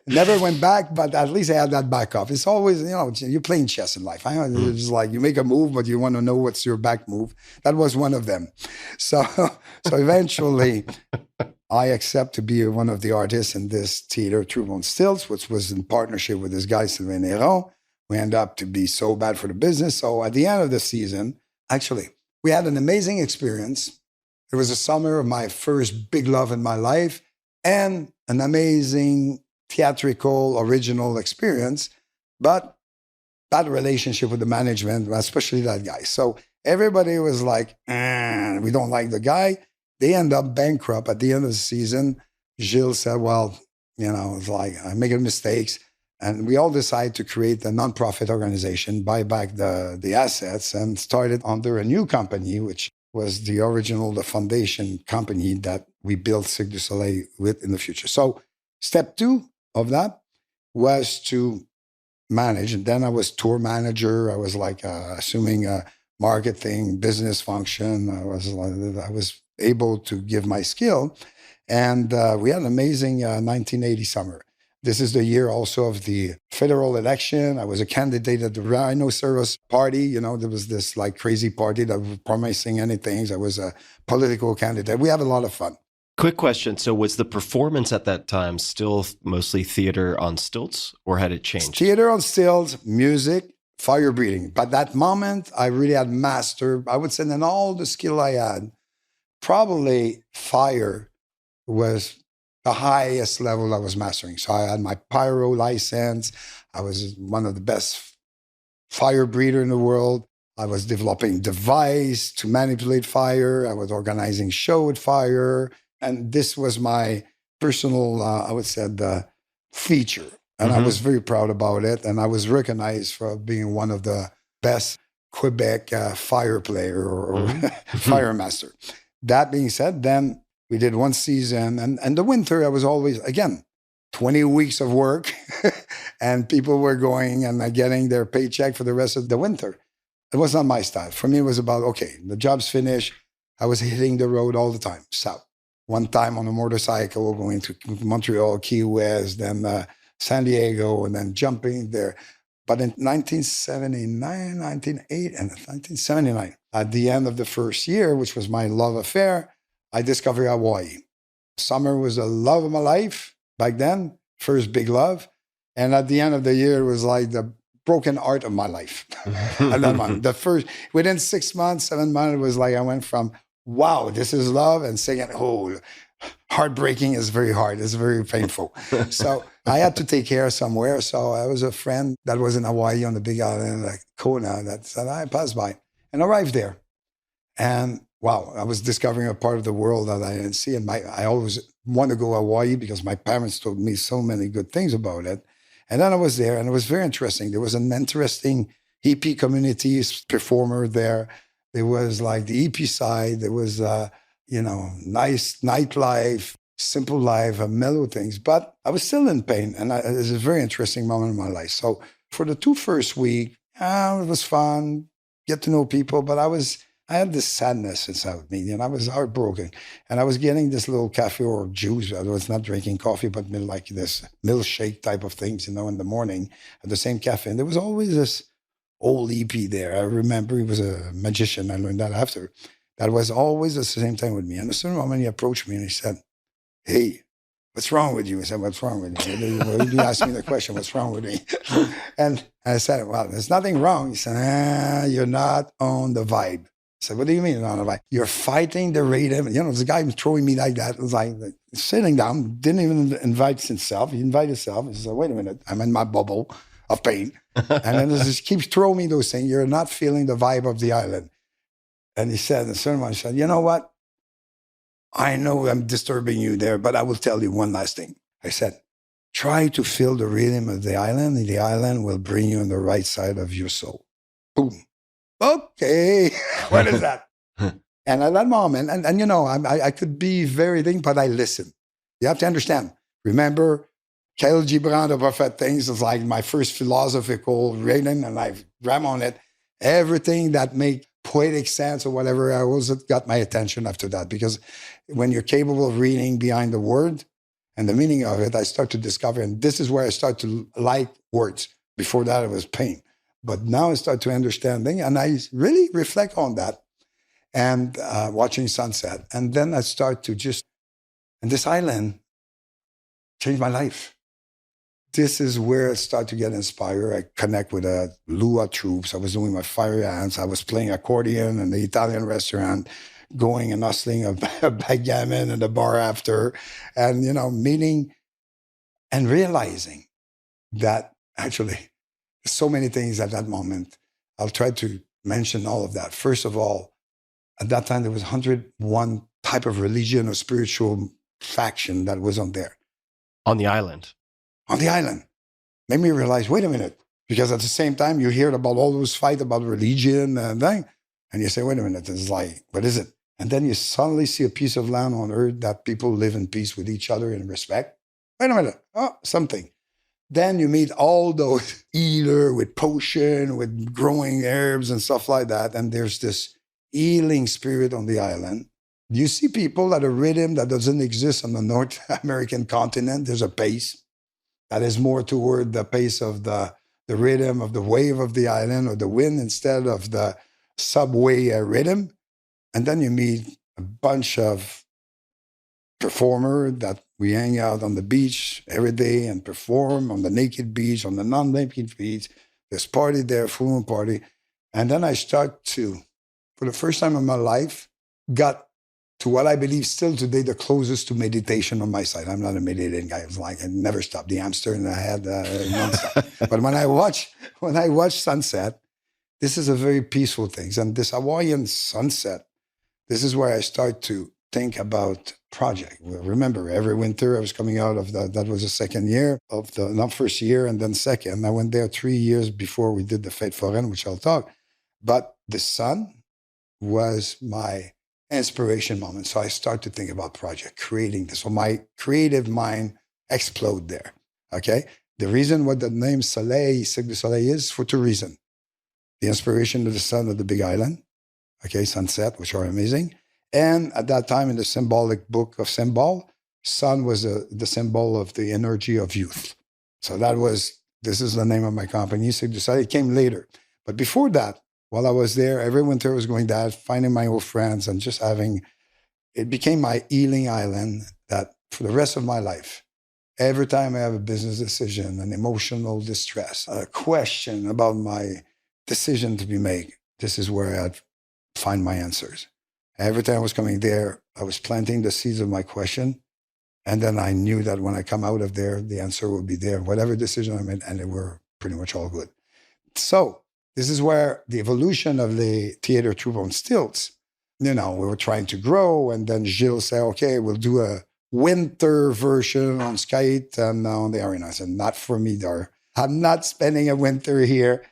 Never went back, but at least I had that backup. It's always, you're playing chess in life. It's like you make a move, but you want to know what's your back move. That was one of them. So eventually, I accept to be one of the artists in this theater troupe on stilts, which was in partnership with this guy, Sylvain Néron. We end up to be so bad for the business. So at the end of the season, actually, we had an amazing experience. It was the summer of my first big love in my life and an amazing theatrical, original experience, but bad relationship with the management, especially that guy. So everybody was like, we don't like the guy. They end up bankrupt at the end of the season. Gilles said, well, it's like I'm making mistakes. And we all decided to create a nonprofit organization, buy back the assets, and started under a new company, which was the foundation company that we built Cirque du Soleil with in the future. So step 2 of that was to manage. And then I was tour manager. I was like assuming marketing, business function. I was able to give my skill. And we had an amazing 1980 summer. This is the year also of the federal election. I was a candidate at the Rhinoceros Party. There was this like crazy party that was promising anything. I was a political candidate. We had a lot of fun. Quick question. So was the performance at that time still mostly theater on stilts, or had it changed? Theater on stilts, music, fire breathing. But that moment, I really had mastered, I would say, in all the skill I had, probably fire was the highest level I was mastering. So I had my pyro license. I was one of the best fire breather in the world. I was developing device to manipulate fire. I was organizing show with fire. And this was my personal, I would say, the feature. And I was very proud about it. And I was recognized for being one of the best Quebec fire player or fire master. That being said, then we did one season. And the winter, I was always, again, 20 weeks of work. And people were going and getting their paycheck for the rest of the winter. It was not my style. For me, it was about, okay, the job's finished. I was hitting the road all the time, south. One time on a motorcycle, going to Montreal, Key West, then San Diego, and then jumping there. But in 1979, 1980, and 1979, at the end of the first year, which was my love affair, I discovered Hawaii. Summer was the love of my life back then, first big love. And at the end of the year, it was like the broken heart of my life. At that moment, within 6 months, 7 months, it was like I went from, wow, this is love, and saying, oh, heartbreaking is very hard. It's very painful. So I had to take care somewhere. So I was a friend that was in Hawaii on the big island, like Kona, that said, I passed by and arrived there. And wow, I was discovering a part of the world that I didn't see. And I always wanted to go to Hawaii because my parents told me so many good things about it. And then I was there, and it was very interesting. There was an interesting EP community performer there. There was like the EP side. There was, nice nightlife, simple life, mellow things. But I was still in pain. And it was a very interesting moment in my life. So for the 2 first weeks, it was fun, get to know people. But I had this sadness inside me, and I was heartbroken. And I was getting this little cafe or juice. I was not drinking coffee, but like this milkshake type of things, in the morning at the same cafe. And there was always this old EP there. I remember he was a magician. I learned that after. That was always at the same time with me. And a certain moment he approached me and he said, hey, what's wrong with you? I said, what's wrong with you? You asked me the question, what's wrong with me? And I said, well, there's nothing wrong. He said, you're not on the vibe. I said, what do you mean you're not on the vibe? You're fighting the rhythm. The guy was throwing me like that. It was like sitting down, didn't even invite himself. He invited himself. He said, wait a minute, I'm in my bubble of pain. And then he just keeps throwing me those things. You're not feeling the vibe of the island. And he said, the certain one said, you know what? I know I'm disturbing you there, but I will tell you one last thing. I said, try to feel the rhythm of the island, and the island will bring you on the right side of your soul. Boom. Okay, what is that? And at that moment, and I could be very thin, but I listened. You have to understand. Remember, Kyle Gibran, the Buffett things, is like my first philosophical reading, and I ram on it. Everything that make poetic sense or whatever, I always got my attention after that. Because when you're capable of reading behind the word and the meaning of it, I start to discover, and this is where I start to like words. Before that, it was pain. But now I start to understand things, and I really reflect on that and watching sunset. And then I start to and this island changed my life. This is where I start to get inspired. I connect with the Lua troops. I was doing my fire ants. I was playing accordion in the Italian restaurant, going and hustling a backgammon in the bar after, and, meeting and realizing that actually so many things at that moment. I'll try to mention all of that. First of all, at that time, there was 101 type of religion or spiritual faction that was on there. On the island? On the island. Made me realize, wait a minute. Because at the same time, you hear about all those fights about religion and thing, and you say, wait a minute, it's like, what is it? And then you suddenly see a piece of land on earth that people live in peace with each other in respect. Wait a minute. Oh, something. Then you meet all those healer with potion, with growing herbs and stuff like that. And there's this healing spirit on the island. You see people at a rhythm that doesn't exist on the North American continent. There's a pace that is more toward the pace of the rhythm of the wave of the island or the wind instead of the subway rhythm. And then you meet a bunch of performer that we hang out on the beach every day and perform on the naked beach, on the non-naked beach. There's party there, full moon party. And then I start to, for the first time in my life, got to what I believe still today the closest to meditation on my side. I'm not a meditating guy. It's like I never stop. The hamster in the head nonstop. But when I watch sunset, this is a very peaceful thing. And this Hawaiian sunset, this is where I start to think about project. Well, remember, every winter I was coming out of that was the second year of the, not first year and then second. I went there 3 years before we did the Fête Foraine, which I'll talk. But the sun was my inspiration moment. So I start to think about project, creating this. So my creative mind explode there, okay? The reason what the name Soleil, Cirque du Soleil is for two reasons. The inspiration of the sun of the Big Island, okay, sunset, which are amazing. And at that time in the symbolic book of symbol, sun was the symbol of the energy of youth. So this is the name of my company, Cirque du Soleil. It came later. But before that, while I was there, every winter I was going there, finding my old friends and just it became my healing island that for the rest of my life, every time I have a business decision, an emotional distress, a question about my decision to be made, this is where I'd find my answers. Every time I was coming there, I was planting the seeds of my question. And then I knew that when I come out of there, the answer would be there, whatever decision I made, and they were pretty much all good. So this is where the evolution of the theater troupe on stilts, we were trying to grow. And then Gilles said, okay, we'll do a winter version on skate and on the arena. I said, not for me, Dar. I'm not spending a winter here.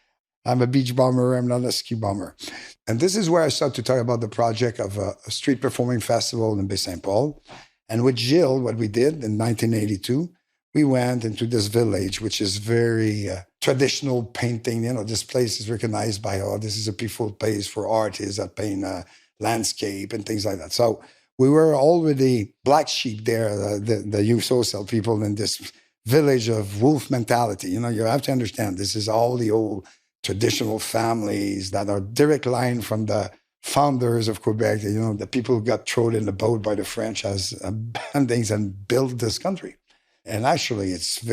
I'm a beach bummer. I'm not a ski bummer. And this is where I start to talk about the project of a street performing festival in Bay St. Paul. And with Gilles, what we did in 1982, we went into this village, which is very traditional painting. This place is recognized by, this is a peaceful place for artists that paint landscape and things like that. So we were already black sheep there, the youth social people in this village of wolf mentality. You have to understand, this is all the old traditional families that are direct line from the founders of Quebec, the people who got thrown in the boat by the French as bandings and built this country. And actually, it's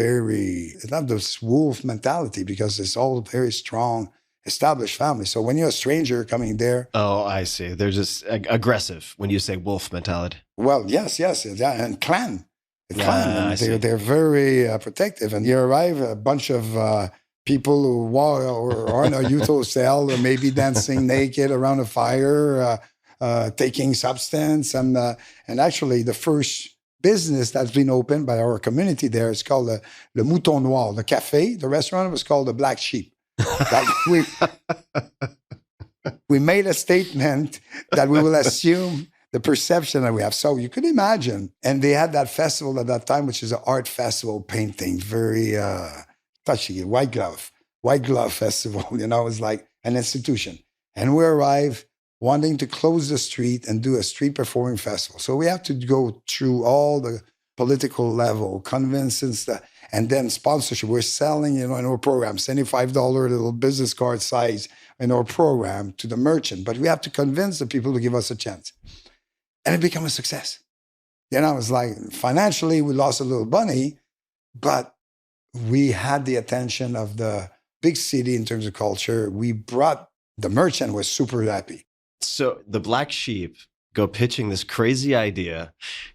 not this wolf mentality because it's all very strong, established families. So when you're a stranger coming there. Oh, I see. They're just aggressive when you say wolf mentality. Well, yes. Yeah, and clan. They're very protective. And you arrive, a bunch of people who walk or are in a youth hostel or maybe dancing naked around a fire, taking substance. And actually, the first business that's been opened by our community there is called Le Mouton Noir. The cafe, the restaurant was called the Black Sheep. We made a statement that we will assume the perception that we have. So you could imagine. And they had that festival at that time, which is an art festival, painting, very touchy, white glove festival. It's like an institution. And we arrived wanting to close the street and do a street performing festival. So we have to go through all the political level, convinces, and then sponsorship. We're selling, in our program, $75 little business card size in our program to the merchant. But we have to convince the people to give us a chance. And it became a success. It's like financially we lost a little money, but we had the attention of the big city in terms of culture. The merchant was super happy. So the Black Sheep go pitching this crazy idea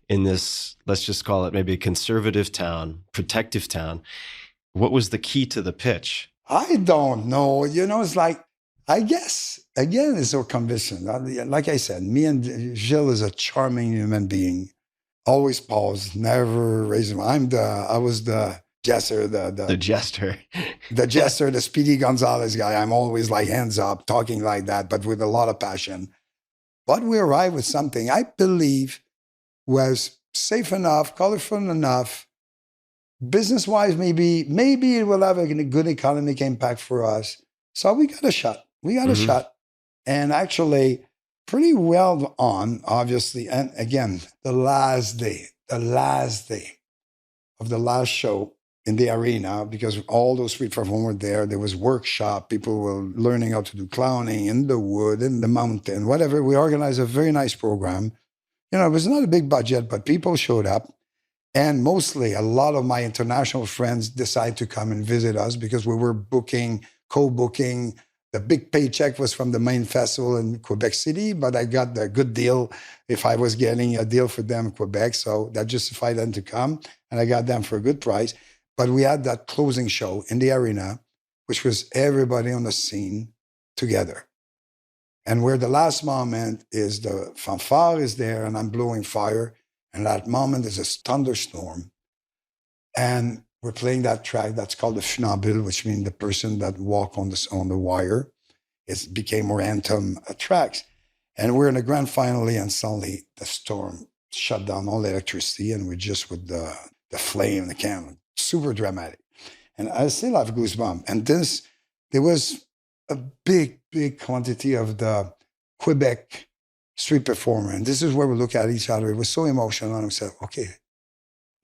in this, let's just call it maybe conservative town, protective town. What was the key to the pitch? I don't know. It's like, I guess, again, it's our conviction. Like I said, me and Gilles is a charming human being. Always pause, never raise him. I was the jester, the jester, the jester, the Speedy Gonzalez guy. I'm always like hands up, talking like that, but with a lot of passion. But we arrived with something I believe was safe enough, colorful enough, business-wise, maybe it will have a good economic impact for us. So we got a shot. A shot. And actually, pretty well on, obviously. And again, the last day of the last show in the arena, because all those street performers were there was workshop, people were learning how to do clowning in the wood, in the mountain, whatever. We organized a very nice program. It was not a big budget, but people showed up. And mostly a lot of my international friends decided to come and visit us because we were co-booking. The big paycheck was from the main festival in Quebec City, but I got the good deal if I was getting a deal for them in Quebec. So that justified them to come, and I got them for a good price. But we had that closing show in the arena, which was everybody on the scene together. And where the last moment is the fanfare is there, and I'm blowing fire, and that moment is a thunderstorm. And we're playing that track that's called the funambule, which means the person that walk on the wire. It became more anthem tracks. And we're in the grand finale, and suddenly the storm shut down all the electricity, and we're just with the flame, the candle. Super dramatic. And I still have goosebumps. And there was a big, big quantity of the Quebec street performer. And this is where we look at each other. It was so emotional. And we said, okay,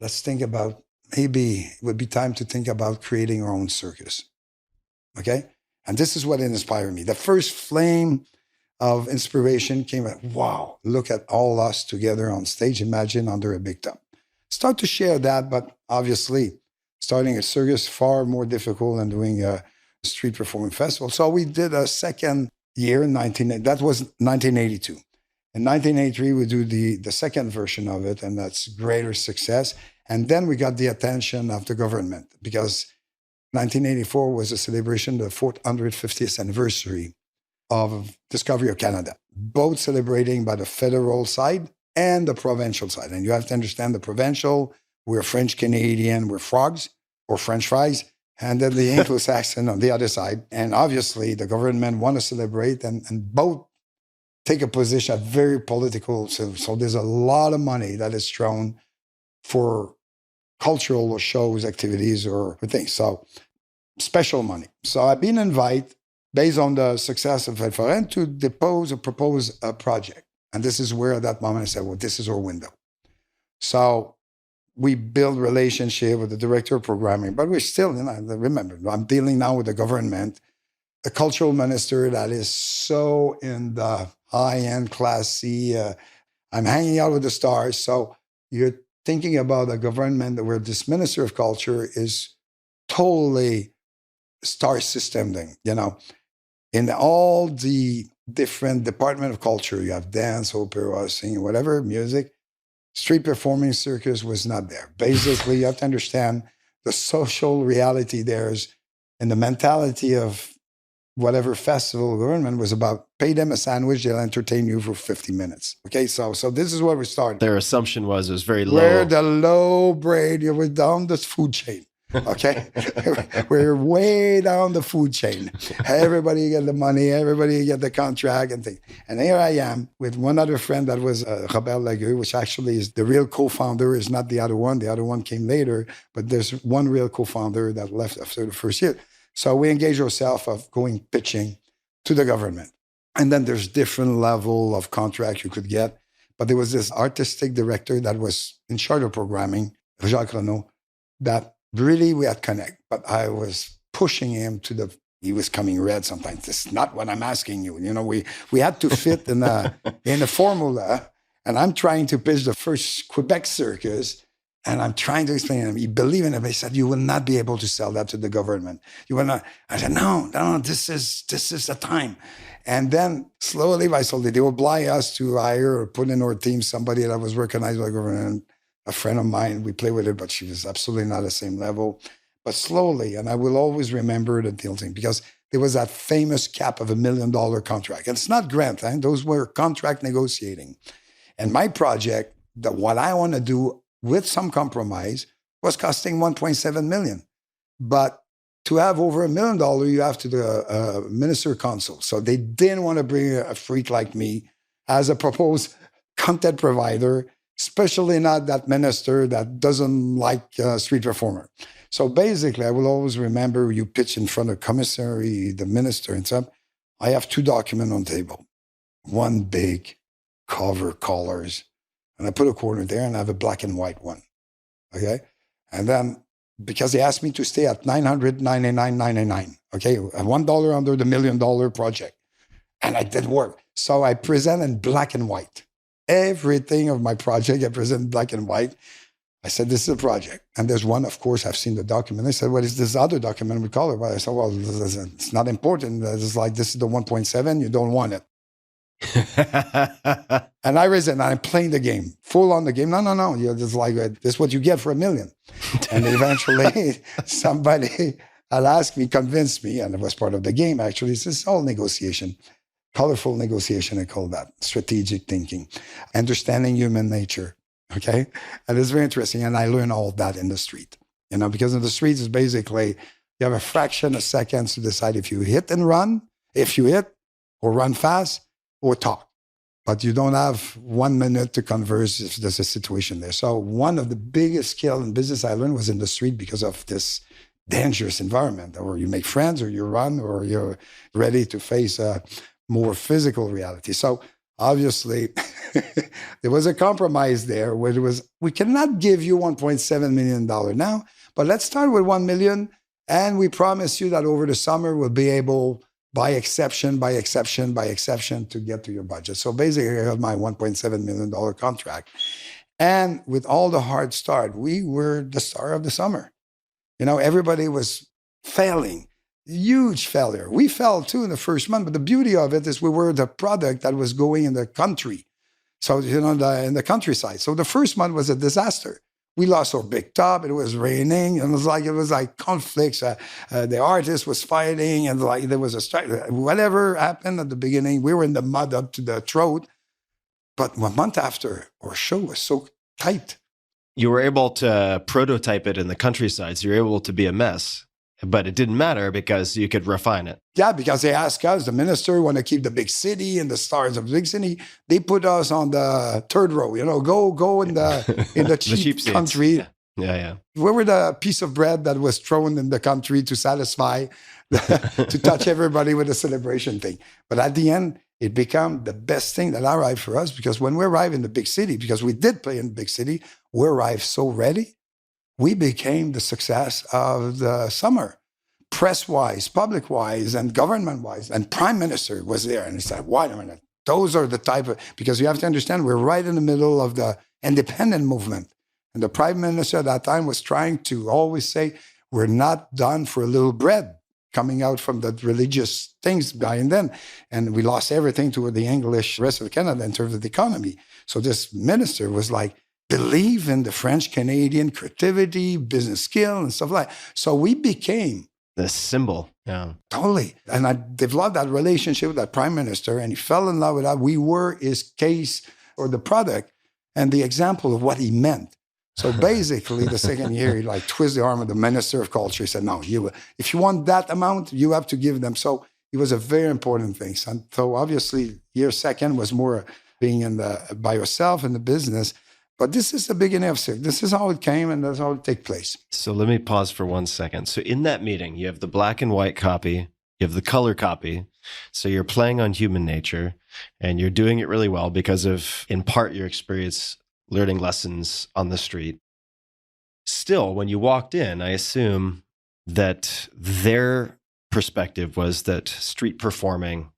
let's think about, maybe it would be time to think about creating our own circus. Okay? And this is what inspired me. The first flame of inspiration came at, wow, look at all us together on stage, imagine under a big top. Start to share that, but obviously starting a circus far more difficult than doing a street performing festival. So we did a second year in that was 1982. In 1983, we do the second version of it, and that's greater success. And then we got the attention of the government because 1984 was a celebration, the 450th anniversary of Discovery of Canada, both celebrating by the federal side and the provincial side. And you have to understand the provincial, we're French Canadian, we're frogs or French fries, and then the Anglo-Saxon on the other side. And obviously the government want to celebrate and both take a position at very political. So there's a lot of money that is thrown for cultural shows, activities, or things. So special money. So I've been invited, based on the success of Ferriss, to propose a project. And this is where at that moment I said, well, this is our window. So we build relationship with the director of programming, but we're still, remember, I'm dealing now with the government, a cultural minister that is so in the high-end, classy, I'm hanging out with the stars. So you're thinking about a government where this minister of culture is totally star system thing, In all the different department of culture, you have dance, opera, singing, whatever, music. Street performing circus was not there. Basically, you have to understand the social reality there is, and the mentality of whatever festival government was about, pay them a sandwich, they'll entertain you for 50 minutes. Okay, so this is where we started. Their assumption was it was very low. We're the low braid, we're down the food chain. Okay, we're way down the food chain. Everybody get the money, everybody get the contract and things. And here I am with one other friend that was Robert Lagueux, which actually is the real co-founder, is not the other one. The other one came later, but there's one real co-founder that left after the first year. So we engage ourselves of going pitching to the government. And then there's different level of contract you could get. But there was this artistic director that was in charge of programming, Jacques Renaud, that really we had connect. But I was pushing him he was coming red sometimes. This is not what I'm asking you. We had to fit in a formula. And I'm trying to pitch the first Quebec circus. And I'm trying to explain to him, he believed in it. He said, you will not be able to sell that to the government. You will not. I said, no, this is the time. And then slowly by slowly, they will oblige us to hire or put in our team somebody that was recognized by the government. A friend of mine, we play with her, but she was absolutely not the same level. But slowly, and I will always remember the deal thing, because there was that famous cap of $1 million contract. And it's not grant, those were contract negotiating. And my project, what I want to do with some compromise, was costing $1.7 million. But to have over $1 million, you have to do a minister council. So they didn't want to bring a freak like me as a proposed content provider, especially not that minister that doesn't like street performer. So basically, I will always remember you pitch in front of commissary, the minister and stuff. I have 2 documents on the table. one big cover colors. And I put a corner there and I have a black and white one. Okay. And then because they asked me to stay at $999.99. Okay. $1 under the $1 million project. And I did work. So I present in black and white. Everything of my project, I present in black and white. I said, this is a project. And there's one, of course, I've seen the document. They said, what is this other document with color? Well, I said, well, it's not important. It's like, this is the 1.7, you don't want it. And I raised it, and I'm playing the game, full on the game. No. You're just like, this is what you get for $1 million. And eventually somebody had asked me, convinced me, and it was part of the game, actually. It's this all negotiation, colorful negotiation, I call that, strategic thinking, understanding human nature. Okay. And it's very interesting. And I learned all that in the street, because in the streets is basically, you have a fraction of seconds to decide if you hit and run, if you hit or run fast or talk. But you don't have 1 minute to converse if there's a situation there. So one of the biggest skills in business I learned was in the street because of this dangerous environment, or you make friends, or you run, or you're ready to face a more physical reality. So obviously, there was a compromise there where it was, we cannot give you $1.7 million now, but let's start with $1 million. And we promise you that over the summer, we'll be able, by exception, to get to your budget. So basically, I got my $1.7 million contract. And with all the hard start, we were the star of the summer. Everybody was failing. Huge failure. We fell too in the first month, but the beauty of it is we were the product that was going in the country. So, in the countryside. So the first month was a disaster. We lost our big top. It was raining. And it was like conflicts. The artist was fighting, and there was a strike. Whatever happened at the beginning, we were in the mud up to the throat. But 1 month after, our show was so tight. You were able to prototype it in the countryside, so you're able to be a mess. But it didn't matter because you could refine it. Yeah, because they asked us, the minister want to keep the big city and the stars of the big city. They put us on the third row, go in the cheap country. Yeah. We were the piece of bread that was thrown in the country to satisfy, to touch everybody with a celebration thing. But at the end, it became the best thing that arrived for us, because when we arrived in the big city, because we did play in the big city, we arrived so ready. We became the success of the summer, press-wise, public-wise, and government-wise. And Prime Minister was there, and he said, wait a minute, those are the type of, because you have to understand, we're right in the middle of the independent movement. And the Prime Minister at that time was trying to always say, we're not done for a little bread, coming out from the religious things behind then. And we lost everything to the English, rest of Canada in terms of the economy. So this minister was like, believe in the French-Canadian creativity, business skill, and stuff like that. So we became the symbol. Yeah. Totally. And I developed that relationship with that Prime Minister, and he fell in love with that. We were his case, or the product, and the example of what he meant. So basically, the second year, he twisted the arm of the Minister of Culture. He said, no, if you want that amount, you have to give them. So it was a very important thing. So obviously, year second was more being by yourself in the business. But this is the beginning of Cirque. This is how it came, and that's how it take place. So let me pause for 1 second. So in that meeting, you have the black and white copy, you have the color copy. So you're playing on human nature, and you're doing it really well because of, in part, your experience learning lessons on the street. Still, when you walked in, I assume that their perspective was that street performing,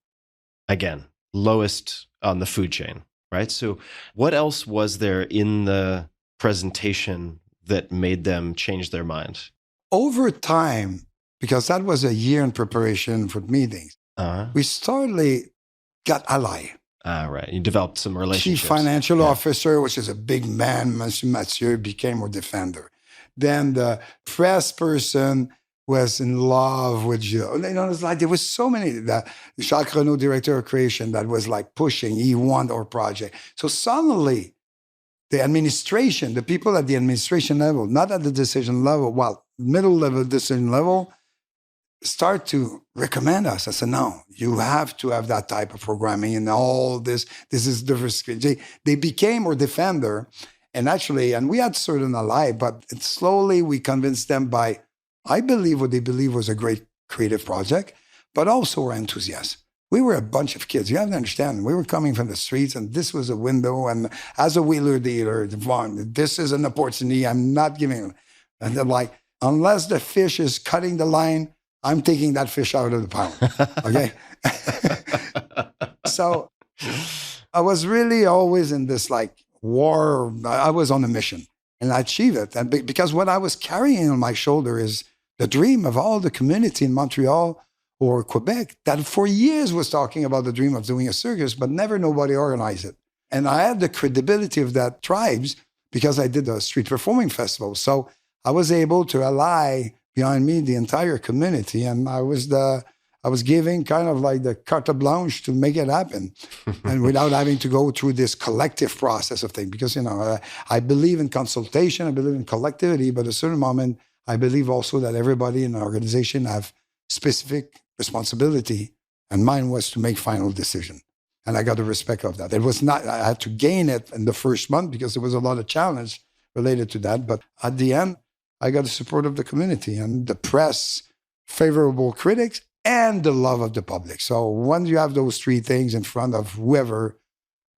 again, lowest on the food chain. Right. So what else was there in the presentation that made them change their mind? Over time, because that was a year in preparation for meetings, we suddenly got ally. Right. You developed some relationships. Chief financial officer, which is a big man, Monsieur Mathieu, became our defender. Then the press person was in love with Gilles. It's like there was so many. Jacques Renaud, director of creation, that was pushing. He wanted our project. So suddenly, the administration, the people at the administration level, not at the decision level, middle level decision level, start to recommend us. I said, no, you have to have that type of programming and all this. This is diversity. They became our defender. And actually, we had certain ally, but slowly we convinced them I believe what they believe was a great creative project, but also we're enthusiasts. We were a bunch of kids. You have to understand, we were coming from the streets, and this was a window. And as a wheeler dealer, this is an opportunity. I'm not giving. And they're like, unless the fish is cutting the line, I'm taking that fish out of the pound. Okay. So I was really always in this like war. I was on a mission, and I achieved it. And because what I was carrying on my shoulder is the dream of all the community in Montreal or Quebec that for years was talking about the dream of doing a circus, but never nobody organized it. And I had the credibility of that tribes because I did a street performing festival. So I was able to ally behind me the entire community, and I was giving kind of like the carte blanche to make it happen, and without having to go through this collective process of things. Because, I believe in consultation, I believe in collectivity, but at a certain moment, I believe also that everybody in the organization have specific responsibility, and mine was to make final decision. And I got the respect of that. It was not, I had to gain it in the first month because there was a lot of challenge related to that. But at the end, I got the support of the community and the press, favorable critics, and the love of the public. So once you have those three things in front of whoever,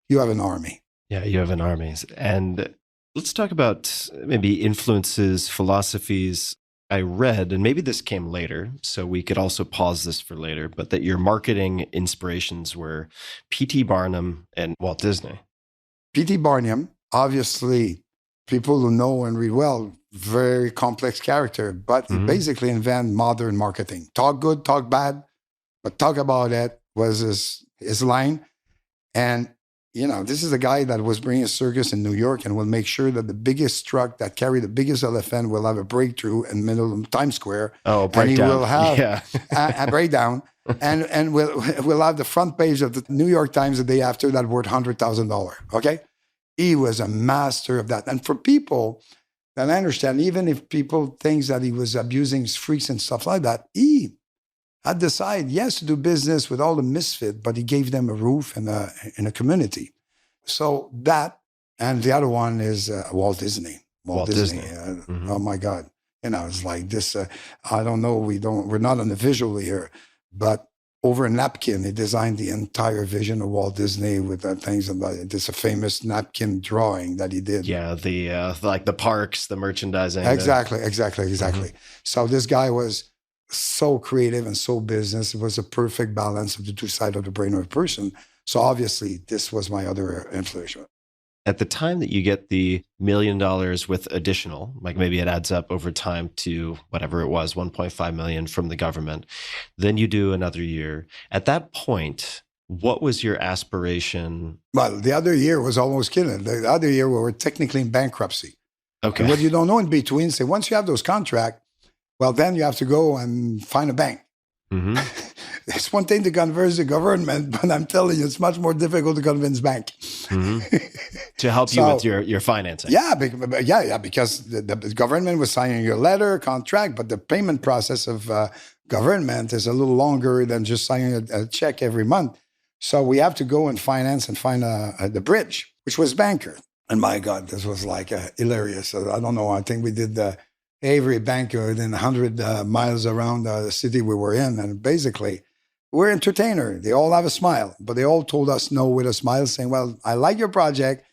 you have an army. Yeah, you have an army. And let's talk about maybe influences, philosophies. I read, and maybe this came later, so we could also pause this for later, but that your marketing inspirations were P.T. Barnum and Walt Disney. P.T. Barnum, obviously, people who know and read well, very complex character, but he basically invented modern marketing. Talk good, talk bad, but talk about it was his line. And, this is a guy that was bringing a circus in New York and will make sure that the biggest truck that carried the biggest elephant will have a breakthrough in middle of Times Square. Oh, breakdown. And he will have a breakdown. And we'll have the front page of the New York Times the day after that worth $100,000. Okay? He was a master of that. And for people that understand, even if people think that he was abusing freaks and stuff like that, he had decided, yes, to do business with all the misfit, but he gave them a roof and a community. So that, and the other one is Walt Disney. Walt Disney. Oh my God. It's like this, I don't know, we're not on the visual here, but over a napkin, he designed the entire vision of Walt Disney with things about this a famous napkin drawing that he did. Yeah, the like the parks, the merchandising. Exactly. So this guy was so creative and so business. It was a perfect balance of the two sides of the brain of a person. So obviously, this was my other influence. At the time that you get the $1 million with additional, like maybe it adds up over time to whatever it was, 1.5 million from the government, then you do another year. At that point, what was your aspiration? Well, the other year was almost killing. The other year we were technically in bankruptcy. Okay. And what you don't know in between, say once you have those contracts, well, then you have to go and find a bank. It's one thing to convince the government, but I'm telling you, it's much more difficult to convince bank. To help you with your financing. Yeah, because the government was signing your letter, contract, but the payment process of government is a little longer than just signing a check every month. So we have to go and finance and find the bridge, which was banker. And my God, this was like hilarious. I don't know. I think we did every banker within 100 miles around the city we were in. And basically, we're entertainer. They all have a smile, but they all told us no with a smile, saying, well, I like your project,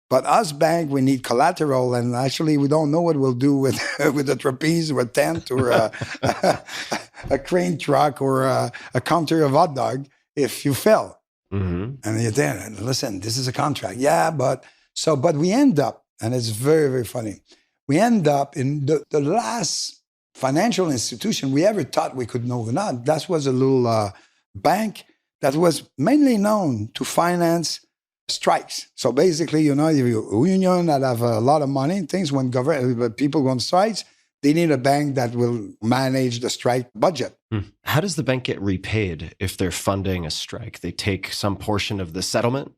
but us bank, we need collateral. And actually, we don't know what we'll do with with a trapeze or a tent or a crane truck or a counter of hot dog if you fail. And you're there, listen, this is a contract. Yeah, but we end up, and it's very, very funny. We end up in the last financial institution we ever thought we could know or not. That was a little bank that was mainly known to finance strikes. So basically, you have a union that have a lot of money, things when people go on strikes, they need a bank that will manage the strike budget. How does the bank get repaid if they're funding a strike? They take some portion of the settlement?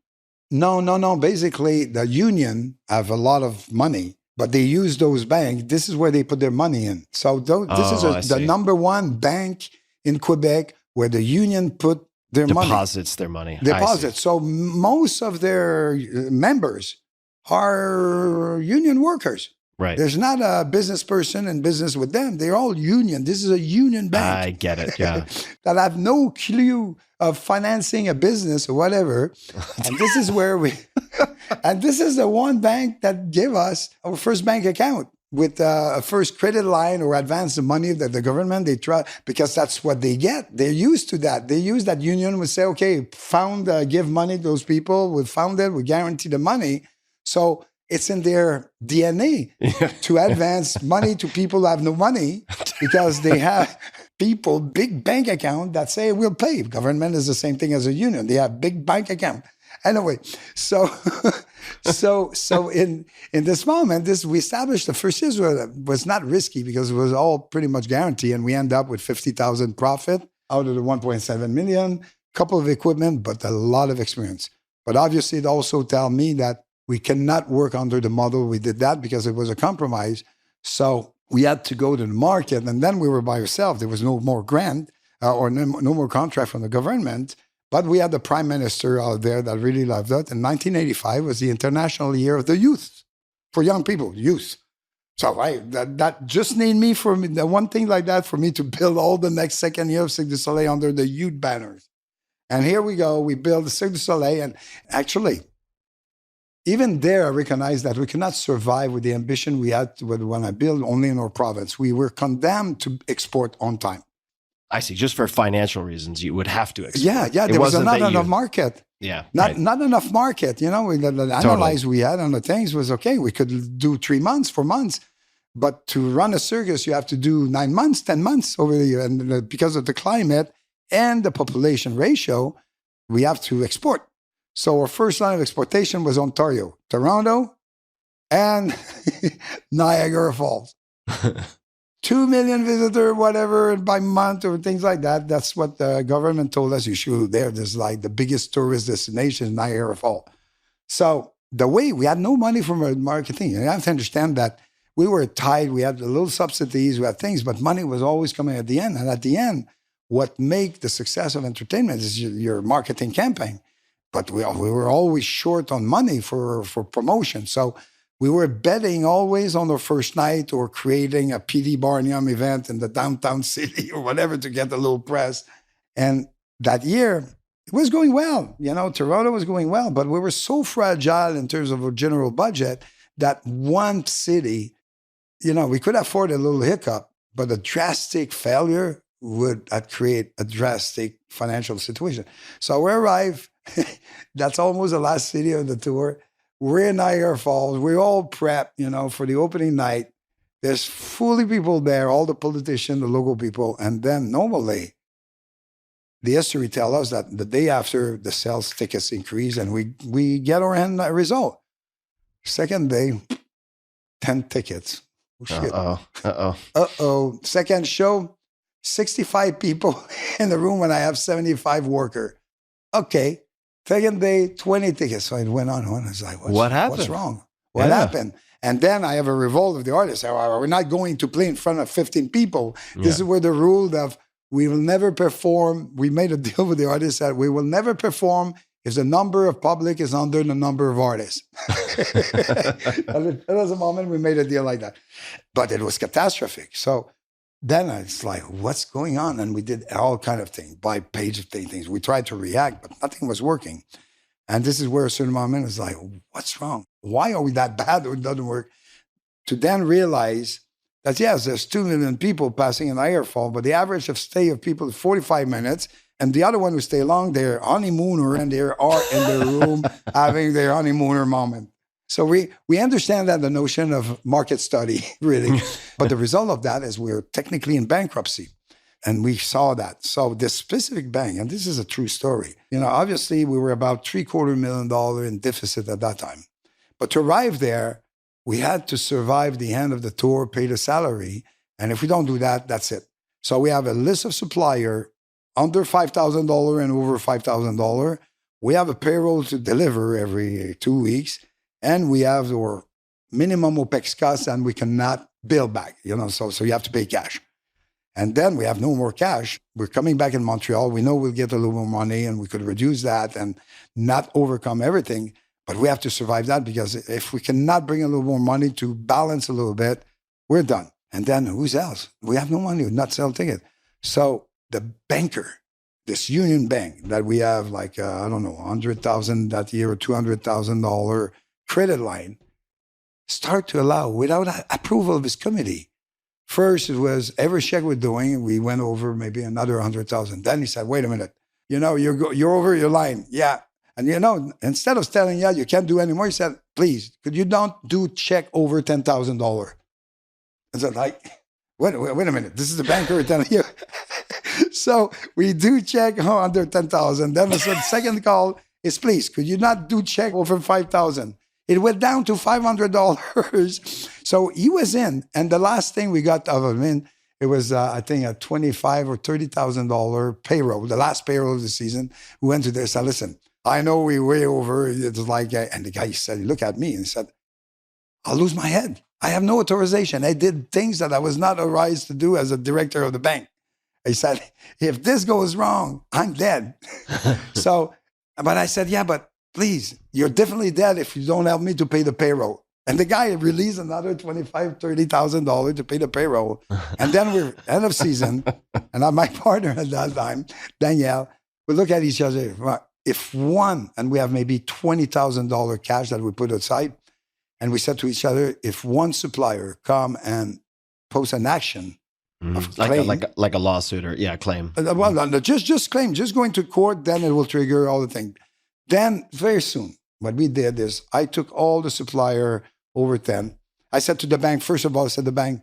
No. Basically, the union have a lot of money, but they use those banks. This is where they put their money in. So this is the number one bank in Quebec where the union put their Deposits their money. Deposits. So most of their members are union workers. Right. There's not a business person in business with them. They're all union. This is a union bank. I get it. Yeah. That have no clue of financing a business or whatever. And this is where and this is the one bank that gave us our first bank account with a first credit line or advance the money that the government, they try, because that's what they get. They're used to that. They use that union would say, okay, give money to those people. We found it. We guarantee the money. So it's in their DNA to advance money to people who have no money because they have people, big bank account that say, we'll pay. Government is the same thing as a union. They have big bank account. Anyway, so in this moment, we established the first Israel was not risky because it was all pretty much guaranteed. And we end up with 50,000 profit out of the 1.7 million, couple of equipment, but a lot of experience. But obviously it also tell me that we cannot work under the model we did that because it was a compromise. So we had to go to the market, and then we were by ourselves. There was no more grant or no more contract from the government. But we had the prime minister out there that really loved it. And 1985 was the International Year of the Youth, for young people, youth. So that just need me for the one thing like that for me to build all the next second year of Cirque du Soleil under the youth banners. And here we go. We build the Cirque du Soleil, and actually, even there, I recognized that we cannot survive with the ambition we had when I built only in our province. We were condemned to export on time. I see. Just for financial reasons, you would have to export. Yeah. There was not enough market. Yeah. Not enough market. You know, the analyze we had on the things was okay. We could do 3 months, 4 months. But to run a circus, you have to do 9 months, 10 months over the year. And because of the climate and the population ratio, we have to export. So our first line of exportation was Ontario, Toronto, and Niagara Falls. 2 million visitors, whatever, by month or things like that. That's what the government told us you should there. There's like the biggest tourist destination, Niagara Falls. So the way we had no money from marketing. You have to understand that we were tied. We had the little subsidies, we had things, but money was always coming at the end. And at the end, what make the success of entertainment is your marketing campaign. But we were always short on money for promotion. So we were betting always on the first night or creating a P.D. Barnum event in the downtown city or whatever to get a little press. And that year, it was going well. You know, Toronto was going well, but we were so fragile in terms of our general budget that one city, you know, we could afford a little hiccup, but a drastic failure would create a drastic financial situation. So we arrived, that's almost the last city of the tour. We're in Niagara Falls. We're all prepped, you know, for the opening night. There's fully people there, all the politicians, the local people. And then normally, the history tells us that the day after, the sales tickets increase and we get our end result. Second day, 10 tickets. Oh, shit. Uh-oh. Second show, 65 people in the room when I have 75 workers. Okay. Second day, 20 tickets. So it went on. I was like, what happened? What's wrong? What happened? And then I have a revolt of the artists. We're not going to play in front of 15 people. This is where the rule of we will never perform. We made a deal with the artists that we will never perform if the number of public is under the number of artists. That was a moment we made a deal like that. But it was catastrophic. So then it's like, what's going on? And we did all kind of things, by page of things. We tried to react, but nothing was working. And this is where a certain moment is like, what's wrong? Why are we that bad or it doesn't work? To then realize that, yes, there's 2 million people passing in Niagara Falls, but the average of stay of people is 45 minutes. And the other one who stay long, they're honeymooner and they are in their room having their honeymooner moment. So we understand that the notion of market study, really. But the result of that is we're technically in bankruptcy. And we saw that. So this specific bank, and this is a true story, you know, obviously we were about $750,000 in deficit at that time. But to arrive there, we had to survive the end of the tour, pay the salary. And if we don't do that, that's it. So we have a list of suppliers under $5,000 and over $5,000. We have a payroll to deliver every 2 weeks. And we have our minimum OPEX costs and we cannot bill back, you know, so you have to pay cash. And then we have no more cash. We're coming back in Montreal. We know we'll get a little more money and we could reduce that and not overcome everything. But we have to survive that, because if we cannot bring a little more money to balance a little bit, we're done. And then who's else? We have no money, we not sell ticket. So the banker, this Union Bank that we have like, I don't know, 100,000 that year or $200,000 credit line, start to allow, without approval of his committee. First, it was every check we're doing, we went over maybe another 100,000. Then he said, wait a minute, you're over your line. Yeah. And instead of telling, you can't do anymore, he said, please, could you don't do check over $10,000? I said, like, wait a minute, this is the banker telling you. So we do check under 10,000. Then the second call is, please, could you not do check over 5,000? It went down to $500. So he was in. And the last thing we got out of him, it was, I think, a $25,000 or $30,000 payroll, the last payroll of the season. We went to there and said, listen, I know we're way over. It's like, and the guy said, he looked at me and said, I'll lose my head. I have no authorization. I did things that I was not authorized to do as a director of the bank. He said, if this goes wrong, I'm dead. But I said, but please, you're definitely dead if you don't help me to pay the payroll. And the guy released another $25,000, $30,000 to pay the payroll. And then we're end of season. And my partner at that time, Danielle, we look at each other. If one, and we have maybe $20,000 cash that we put aside, and we said to each other, if one supplier come and post an action of claim, like a lawsuit or claim. Just claim, just going to court, then it will trigger all the things. Then very soon, what we did is I took all the supplier over 10. I said to the bank, first of all, I said to the bank,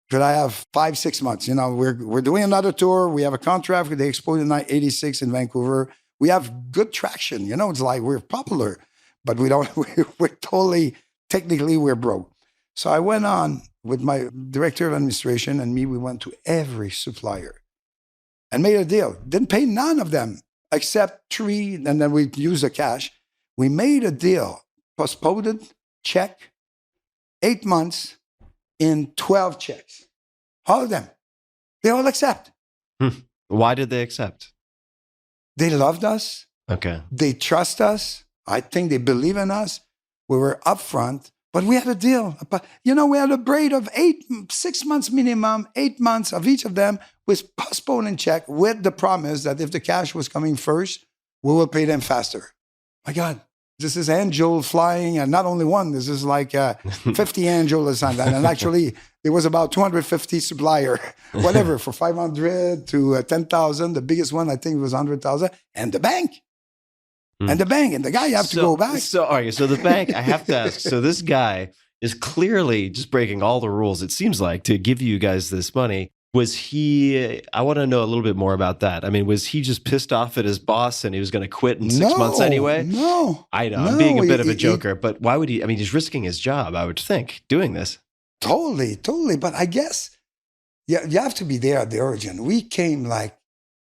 could I have 5-6 months? We're doing another tour. We have a contract with the Expo in 86 in Vancouver. We have good traction. It's like we're popular, but we're totally, technically we're broke. So I went on with my director of administration and me, we went to every supplier and made a deal. Didn't pay none of them except 3, and then we used the cash. We made a deal, postponed check, 8 months in 12 checks. All of them. They all accept. Why did they accept? They loved us. Okay. They trust us. I think they believe in us. We were upfront, but we had a deal. But, we had a braid of 6 months minimum, 8 months of each of them was postponed in check with the promise that if the cash was coming first, we will pay them faster. My God, this is angel flying, and not only one, this is like 50 angel assigned. And actually, there was about 250 supplier, whatever, for 500 to 10,000. The biggest one, I think, was 100,000. And the bank. And the bank, and the guy, you have to go back. So the bank, I have to ask, so this guy is clearly just breaking all the rules, it seems like, to give you guys this money. I want to know a little bit more about that. I mean, was he just pissed off at his boss and he was going to quit in 6 months anyway? No. I know, I'm being a bit of a joker, but why would he? I mean, he's risking his job, I would think, doing this. Totally. But I guess you have to be there at the origin. We came like,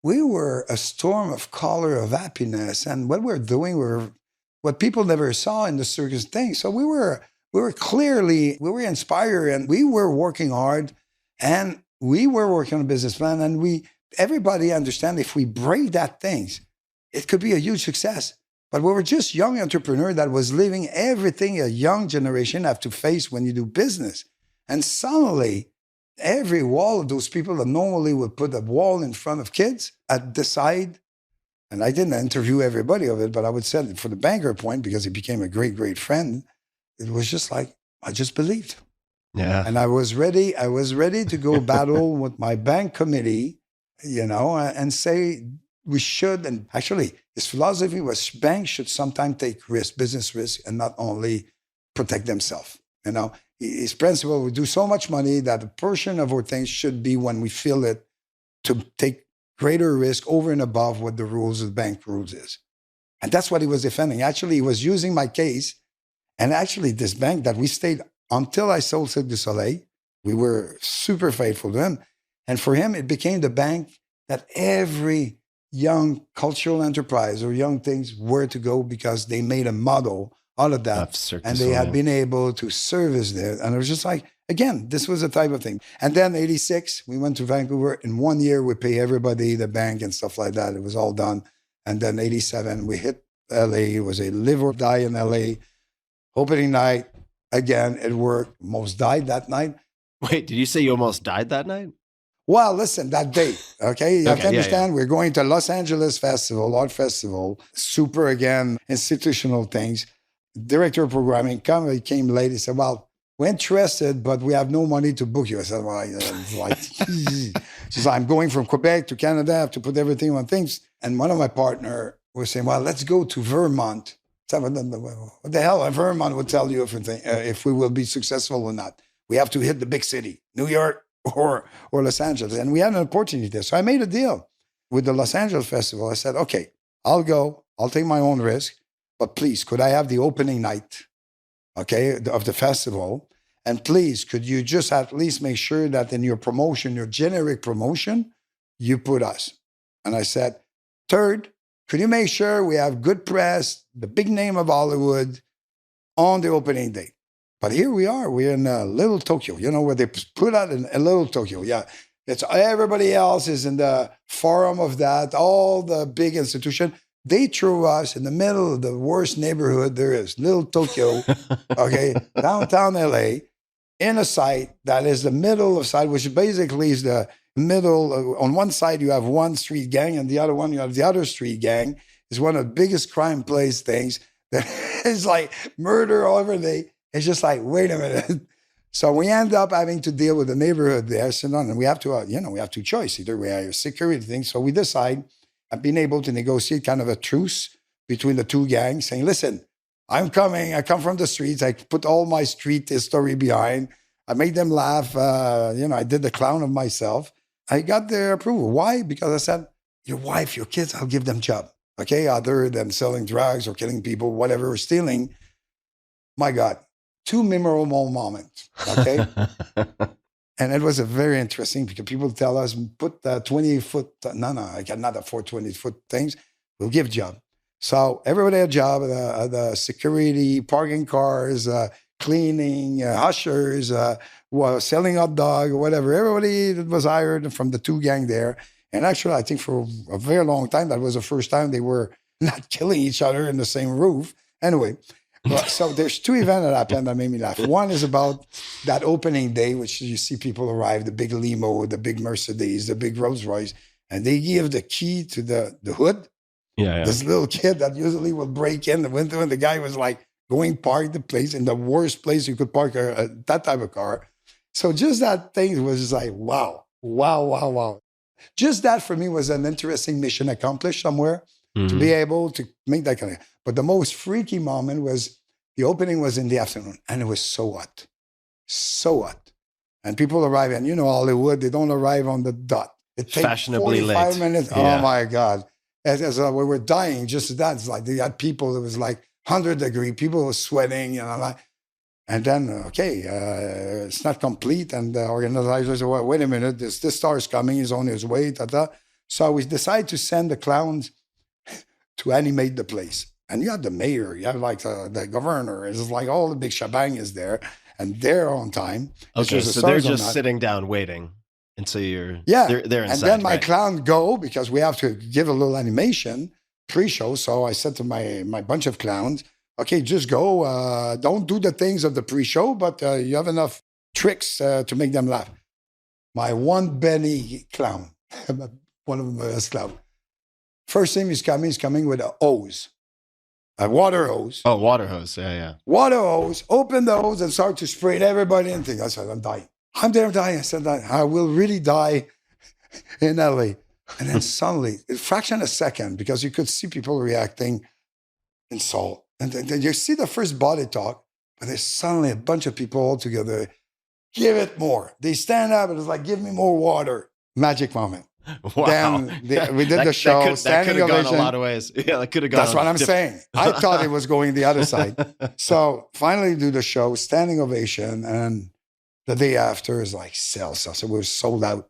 we were a storm of color of happiness. And what we're doing, what people never saw in the circus thing. So we were inspired, and we were working hard, and we were working on a business plan, and everybody understand if we break that things, it could be a huge success. But we were just young entrepreneur that was living everything a young generation have to face when you do business. And suddenly, every wall of those people that normally would put a wall in front of kids at the side, and I didn't interview everybody of it, but I would say for the banker point, because he became a great, great friend, it was just like, I just believed. Yeah. And I was ready to go battle with my bank committee, and say we should. And actually, his philosophy was banks should sometimes take business risk, and not only protect themselves. His principle, we do so much money that a portion of our things should be, when we feel it, to take greater risk over and above what the rules of the bank rules is. And that's what he was defending. Actually, he was using my case. And actually, this bank that we stayed until I sold Cirque du Soleil, we were super faithful to him. And for him, it became the bank that every young cultural enterprise or young things were to go, because they made a model out of that. And they had been able to service there. And it was just like, again, this was a type of thing. And then 86, we went to Vancouver. In 1 year, we pay everybody, the bank and stuff like that. It was all done. And then 87, we hit LA. It was a live or die in LA. Opening night, again, it worked. Almost died that night. Wait, did you say you almost died that night? Well, listen, that day, okay? You have to Okay, yeah, understand, we're going to Los Angeles Festival, Art Festival, super, again, institutional things. Director of programming he came late. He said, well, we're interested, but we have no money to book you. I said, well, like, she said, I'm going from Quebec to Canada. I have to put everything on things. And one of my partner was saying, well, let's go to Vermont. I said, what the hell? Vermont would tell you if we will be successful or not. We have to hit the big city, New York or Los Angeles. And we had an opportunity there. So I made a deal with the Los Angeles Festival. I said, okay, I'll go. I'll take my own risk. But please, could I have the opening night, okay, of the festival? And please, could you just at least make sure that in your promotion, your generic promotion, you put us? And I said, third, could you make sure we have good press, the big name of Hollywood on the opening day? But here we are. We're in Little Tokyo, you know, where they put out in Little Tokyo. Yeah, it's everybody else is in the forum of that, all the big institution. They threw us in the middle of the worst neighborhood there is, Little Tokyo, okay, downtown LA, in a site that is the middle of site, which basically is the middle. On one side, you have one street gang, and the other one, you have the other street gang. It's one of the biggest crime place things. It's like murder all over day. It's just like, wait a minute. So we end up having to deal with the neighborhood there. So and we have to, we have two choices. Either we have security things. So we decide, I've been able to negotiate kind of a truce between the two gangs, saying, listen, I'm coming. I come from the streets. I put all my street history behind. I made them laugh. I did the clown of myself. I got their approval. Why? Because I said, your wife, your kids, I'll give them job. Okay, other than selling drugs or killing people, whatever, or stealing. My God, two memorable moments. Okay. And it was a very interesting because people tell us, put 20-foot, I cannot afford 20-foot things. We'll give job. So everybody had a job, the security, parking cars, cleaning, ushers, selling hot dog, whatever. Everybody that was hired from the two gang there. And actually, I think for a very long time, that was the first time they were not killing each other in the same roof. Anyway, so there's two events that happened that made me laugh. One is about that opening day, which you see people arrive, the big limo, the big Mercedes, the big Rolls Royce, and they give the key to the hood. Yeah. This little kid that usually will break in the window, and the guy was like going park the place in the worst place you could park that type of car. So just that thing was just like, wow. Just that for me was an interesting mission accomplished somewhere to be able to make that kind of. But the most freaky moment was the opening was in the afternoon, and it was so hot. And people arrive, and Hollywood, they don't arrive on the dot. It takes fashionably 45 late. minutes. Yeah. Oh my God. As we were dying, just that. It's like they had people, it was like 100 degrees, people were sweating, and then, it's not complete. And the organizers said, well, wait a minute, this star is coming, he's on his way, So we decided to send the clowns to animate the place. And you have the mayor, you have like the governor, it's like all the big shebang is there, and they're on time. Okay, so they're just sitting down waiting until you're, they're inside. And then my clown go, because we have to give a little animation pre-show. So I said to my bunch of clowns, okay, just go. Don't do the things of the pre-show, but you have enough tricks to make them laugh. My one Benny clown, one of my best clowns. First thing he's coming with a hose, a water hose. Oh, water hose, yeah. Water hose, open the hose and start to spray everybody and think. I said, I'm dying. I said, I will really die in LA. And then suddenly, a fraction of a second, because you could see people reacting in Seoul. And then you see the first body talk, but there's suddenly a bunch of people all together. Give it more. They stand up and it's like, give me more water. Magic moment. Wow. Then we did the show. That could have gone a lot of ways. Yeah, that could have gone. That's what I'm saying. I thought it was going the other side. So finally do the show, standing ovation. And the day after is like sales. So we were sold out.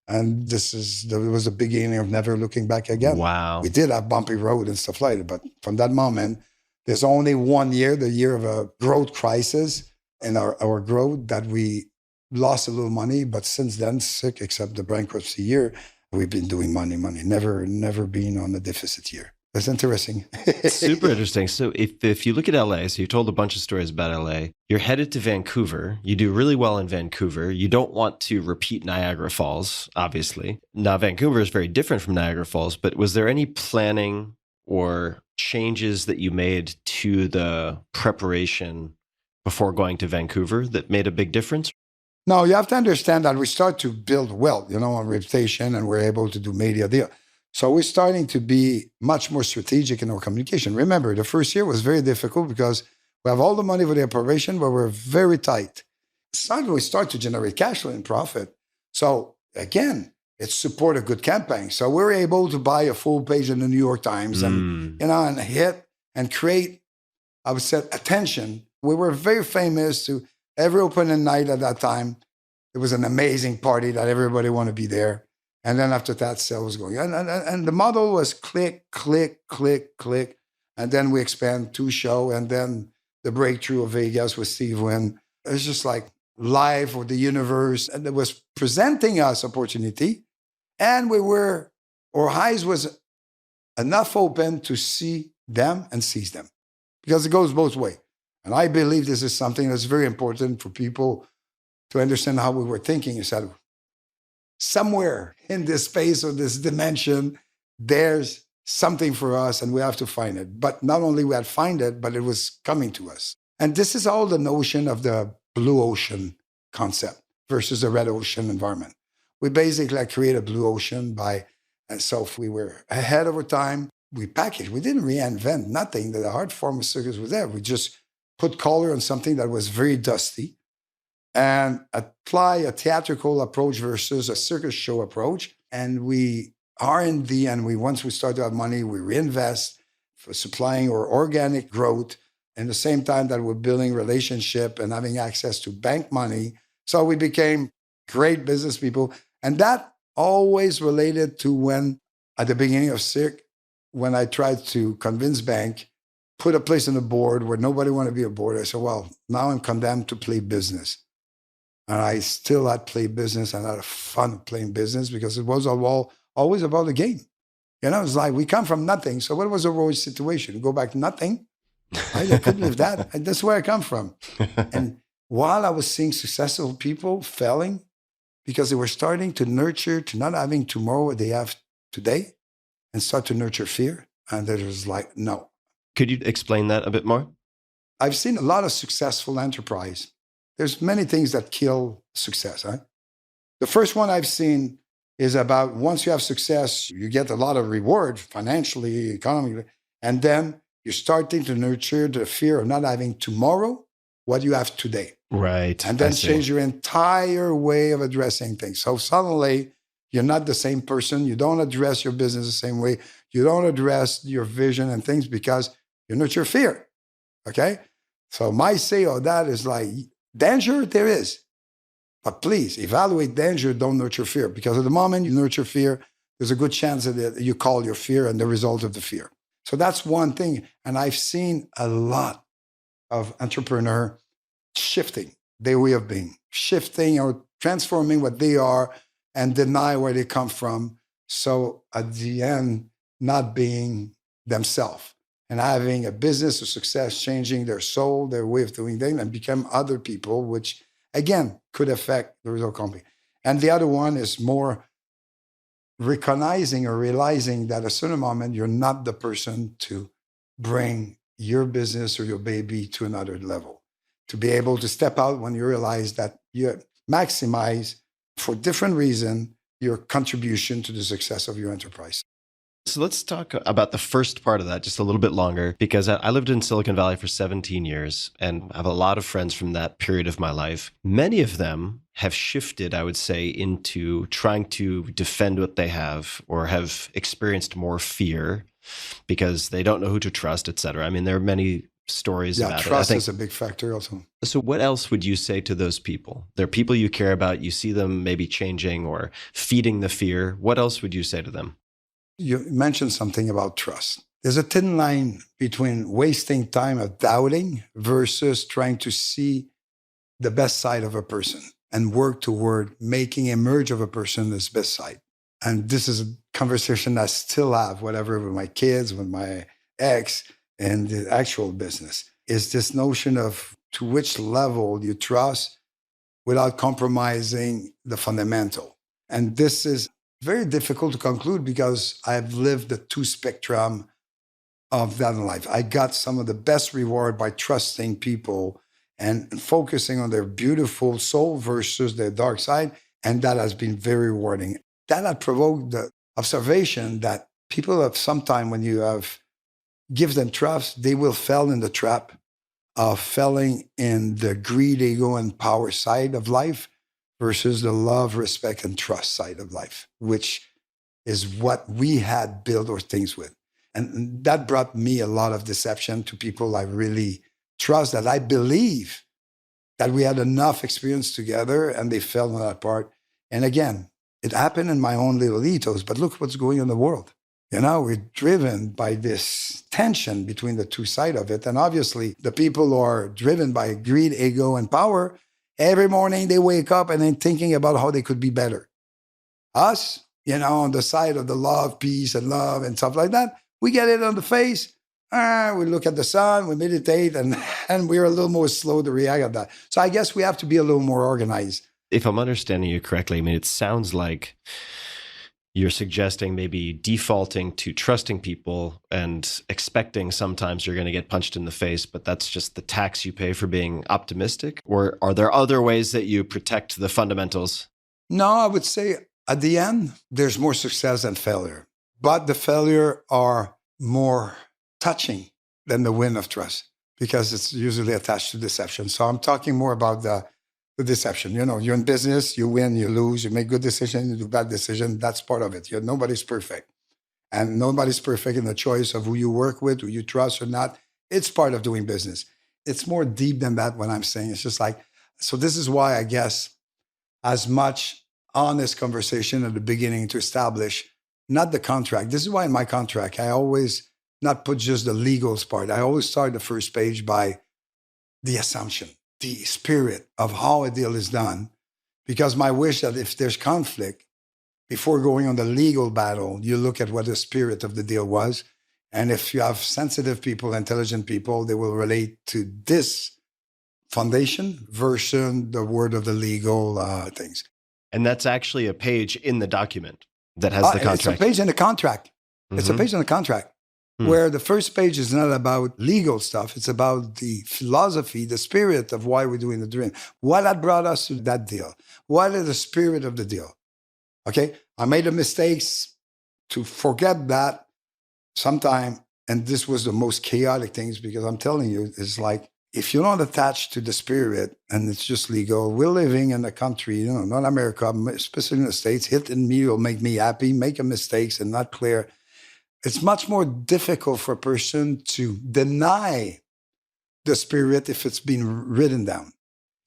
And it was the beginning of never looking back again. Wow. We did have bumpy road and stuff like that. But from that moment, there's only 1 year, the year of a growth crisis in our growth, that we lost a little money. But since then, except the bankruptcy year, we've been doing money, never been on a deficit year. It's interesting. Super interesting. So if you look at LA, so you told a bunch of stories about LA, you're headed to Vancouver. You do really well in Vancouver. You don't want to repeat Niagara Falls, obviously. Now, Vancouver is very different from Niagara Falls, but was there any planning or changes that you made to the preparation before going to Vancouver that made a big difference? No, you have to understand that we start to build wealth, on reputation, and we're able to do media deal. So we're starting to be much more strategic in our communication. Remember, the first year was very difficult because we have all the money for the operation, but we're very tight. Suddenly we start to generate cash flow and profit. So again, it's support a good campaign. So we're able to buy a full page in the New York Times and hit and create, I would say, attention. We were very famous to every opening night at that time. It was an amazing party that everybody wanted to be there. And then after that, sales was going. And the model was click, click, click, click. And then we expand 2 shows. And then the breakthrough of Vegas with Steve Wynn. It was just like life or the universe. And it was presenting us opportunity. And our eyes was enough open to see them and seize them. Because it goes both ways. And I believe this is something that's very important for people to understand how we were thinking. Is that somewhere in this space or this dimension, there's something for us and we have to find it. But not only we had to find it, but it was coming to us. And this is all the notion of the blue ocean concept versus the red ocean environment. We basically create a blue ocean and so if we were ahead of our time, we packaged. We didn't reinvent nothing. The art form of circus was there. We just put color on something that was very dusty and apply a theatrical approach versus a circus show approach. And we R&D, and once we start to have money, we reinvest for supplying our organic growth and the same time that we're building relationship and having access to bank money. So we became great business people. And that always related to when, at the beginning of Cirque, when I tried to convince bank, put a place on the board where nobody wanted to be a board. I said, well, now I'm condemned to play business. And I still had played business and had fun playing business because it was always about the game. It's like we come from nothing. So what was the worst situation? Go back to nothing? I couldn't live that. And that's where I come from. And while I was seeing successful people failing because they were starting to nurture to not having tomorrow what they have today and start to nurture fear. And it was like, no. Could you explain that a bit more? I've seen a lot of successful enterprise. There's many things that kill success. Huh? The first one I've seen is about once you have success, you get a lot of reward financially, economically, and then you're starting to nurture the fear of not having tomorrow what you have today. Right. And then change your entire way of addressing things. So suddenly you're not the same person. You don't address your business the same way. You don't address your vision and things because you nurture fear. Okay? So my say of that is like, danger, there is. But please, evaluate danger, don't nurture fear. Because at the moment you nurture fear, there's a good chance that you call your fear and the result of the fear. So that's one thing. And I've seen a lot of entrepreneurs shifting their way of being, shifting or transforming what they are and deny where they come from. So at the end, not being themselves. And having a business of success, changing their soul, their way of doing things, and become other people, which, again, could affect the result company. And the other one is more recognizing or realizing that at a certain moment, you're not the person to bring your business or your baby to another level. To be able to step out when you realize that you maximize, for different reasons, your contribution to the success of your enterprise. So let's talk about the first part of that just a little bit longer, because I lived in Silicon Valley for 17 years and I have a lot of friends from that period of my life. Many of them have shifted, I would say, into trying to defend what they have or have experienced more fear because they don't know who to trust, et cetera. I mean, there are many stories about it. Trust is a big factor also. So what else would you say to those people? They're people you care about. You see them maybe changing or feeding the fear. What else would you say to them? You mentioned something about trust. There's a thin line between wasting time of doubting versus trying to see the best side of a person and work toward making emerge of a person this best side. And this is a conversation I still have, whatever, with my kids, with my ex, and the actual business, is this notion of to which level you trust without compromising the fundamental. And this is very difficult to conclude because I've lived the two spectrum of that in life. I got some of the best reward by trusting people and focusing on their beautiful soul versus their dark side. And that has been very rewarding. That had provoked the observation that people have sometime when you have give them trust, they will fall in the trap of falling in the greed, ego, and power side of life versus the love, respect, and trust side of life, which is what we had built our things with. And that brought me a lot of deception to people I really trust, that I believe that we had enough experience together and they fell on that part. And again, it happened in my own little ethos, but look what's going on in the world. You know, we're driven by this tension between the two sides of it. And obviously, the people who are driven by greed, ego, and power, every morning they wake up and they're thinking about how they could be better. Us, you know, on the side of the love, peace, and love and stuff like that, we get it on the face. We look at the sun, we meditate, and we're a little more slow to react on that. So I guess we have to be a little more organized. If I'm understanding you correctly, I mean, it sounds like you're suggesting maybe defaulting to trusting people and expecting sometimes you're going to get punched in the face, but that's just the tax you pay for being optimistic? Or are there other ways that you protect the fundamentals? No, I would say at the end, there's more success than failure. But the failure are more touching than the win of trust because it's usually attached to deception. So I'm talking more about the deception. You know, you're in business, you win, you lose, you make good decisions, you do bad decisions. That's part of it. Nobody's perfect. And nobody's perfect in the choice of who you work with, who you trust or not. It's part of doing business. It's more deep than that, what I'm saying. It's just like, so this is why I guess as much honest conversation at the beginning to establish not the contract. This is why in my contract, I always not put just the legals part. I always start the first page by the assumption, the spirit of how a deal is done, because my wish that if there's conflict, before going on the legal battle, you look at what the spirit of the deal was. And if you have sensitive people, intelligent people, they will relate to this foundation versus the word of the legal things. And that's actually a page in the document that has the contract. It's a page in the contract. Mm-hmm. It's a page in the contract. Where the first page is not about legal stuff. It's about the philosophy, the spirit of why we're doing the dream. What had brought us to that deal? What is the spirit of the deal? Okay, I made the mistakes to forget that sometime. And this was the most chaotic things because I'm telling you, it's like, if you're not attached to the spirit and it's just legal, we're living in a country, you know, not America, especially in the States, hitting me will make me happy, making mistakes and not clear. It's much more difficult for a person to deny the spirit if it's been written down.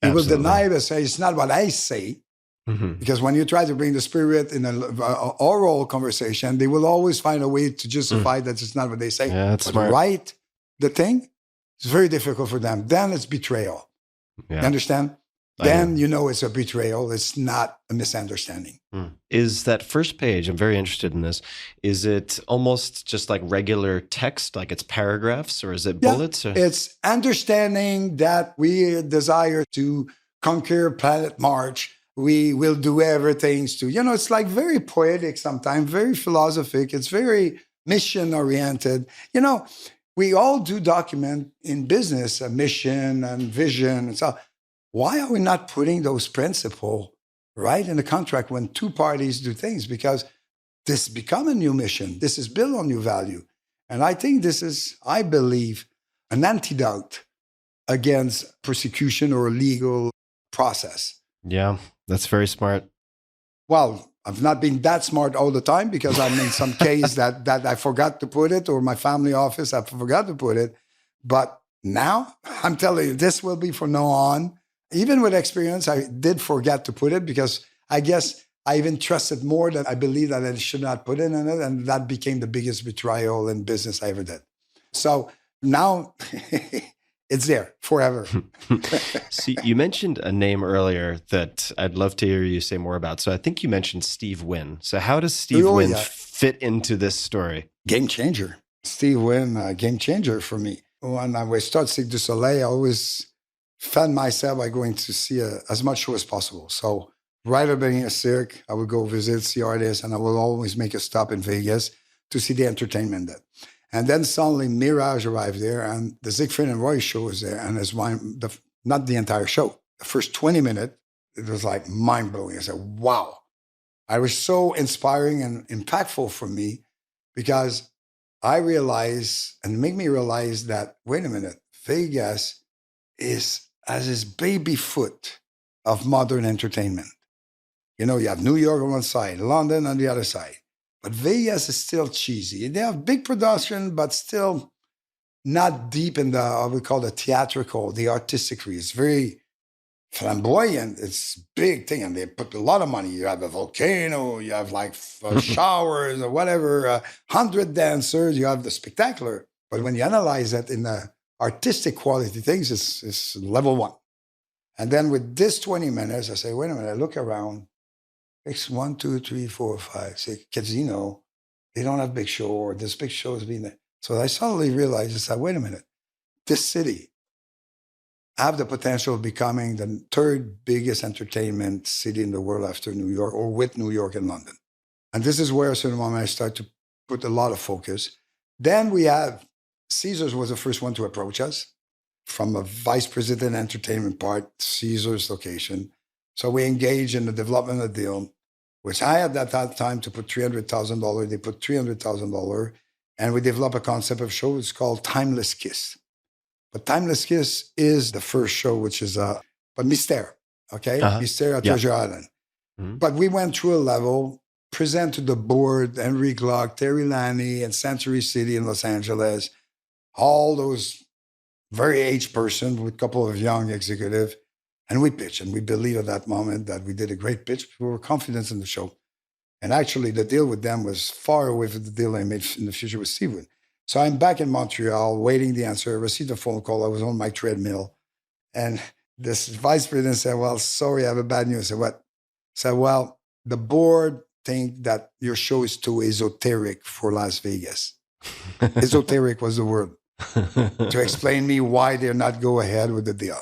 He will deny it and say, it's not what I say. Mm-hmm. Because when you try to bring the spirit in an oral conversation, they will always find a way to justify that it's not what they say. Yeah, that's smart. Right, the thing, it's very difficult for them. Then it's betrayal. Yeah. You understand? Then you know it's a betrayal. It's not a misunderstanding. Is that first page, I'm very interested in this, is it almost just like regular text, like it's paragraphs, or is it bullets? Or? It's understanding that we desire to conquer planet Mars. We will do everything to, you know, it's like very poetic sometimes, very philosophic. It's very mission-oriented. You know, we all do document in business a mission and vision and so. Why are we not putting those principles right in the contract when two parties do things? Because this become a new mission. This is built on new value. And I think this is, I believe, an antidote against persecution or legal process. Yeah, that's very smart. Well, I've not been that smart all the time because I'm in some case that I forgot to put it, or my family office, I forgot to put it. But now, I'm telling you, this will be from now on. Even with experience, I did forget to put it because I guess I even trusted more that I believe that I should not put it in it. And that became the biggest betrayal in business I ever did. So now It's there forever. So you mentioned a name earlier that I'd love to hear you say more about. So I think you mentioned Steve Wynn. So how does Steve Wynn fit into this story? Game changer. Steve Wynn, game changer for me. When I started Cirque du Soleil, I always fed myself by going to see as much show as possible. So right at the beginning of Cirque, I would go visit, see artists, and I would always make a stop in Vegas to see the entertainment there. And then suddenly Mirage arrived there, and the Siegfried and Roy show was there. And it's not the entire show. The first 20 minutes, it was like mind-blowing. I said, wow. I was so inspiring and impactful for me because I realized, and make me realize that, wait a minute, Vegas has this baby foot of modern entertainment. You know, you have New York on one side, London on the other side. But Vegas is still cheesy. They have big production, but still not deep in what we call the theatrical, the artistry. It's very flamboyant. It's big thing. And they put a lot of money. You have a volcano, you have like showers or whatever, 100 dancers, you have the spectacular. But when you analyze that in the artistic quality things, it's level one. And then with this 20 minutes, I say, wait a minute, I look around. It's 1, 2, 3, 4, 5, 6 casino. They don't have big show, or this big show is being there. So I suddenly realized, I said, wait a minute, this city have the potential of becoming the third biggest entertainment city in the world after New York, or with New York and London. And this is where, at a certain moment, I start to put a lot of focus. Then we have, Caesars was the first one to approach us from a vice president entertainment part, Caesars location. So we engage in the development of the deal, which I had at that time to put $300,000. They put $300,000, and we developed a concept of show. It's called Timeless Kiss. But Timeless Kiss is the first show, which is but Mystère, okay? Mystère at Treasure Island. Mm-hmm. But we went through a level, present to the board, Henry Gluck, Terry Lanny, and Century City in Los Angeles, all those very aged person with a couple of young executives. And we pitched, and we believe at that moment that we did a great pitch. We were confident in the show. And actually, the deal with them was far away from the deal I made in the future with Steve Wynn. So I'm back in Montreal, waiting the answer. I received a phone call. I was on my treadmill. And this vice president said, well, sorry, I have a bad news. I said, what? I said, well, the board think that your show is too esoteric for Las Vegas. Esoteric was the word. To explain me why they're not go ahead with the deal.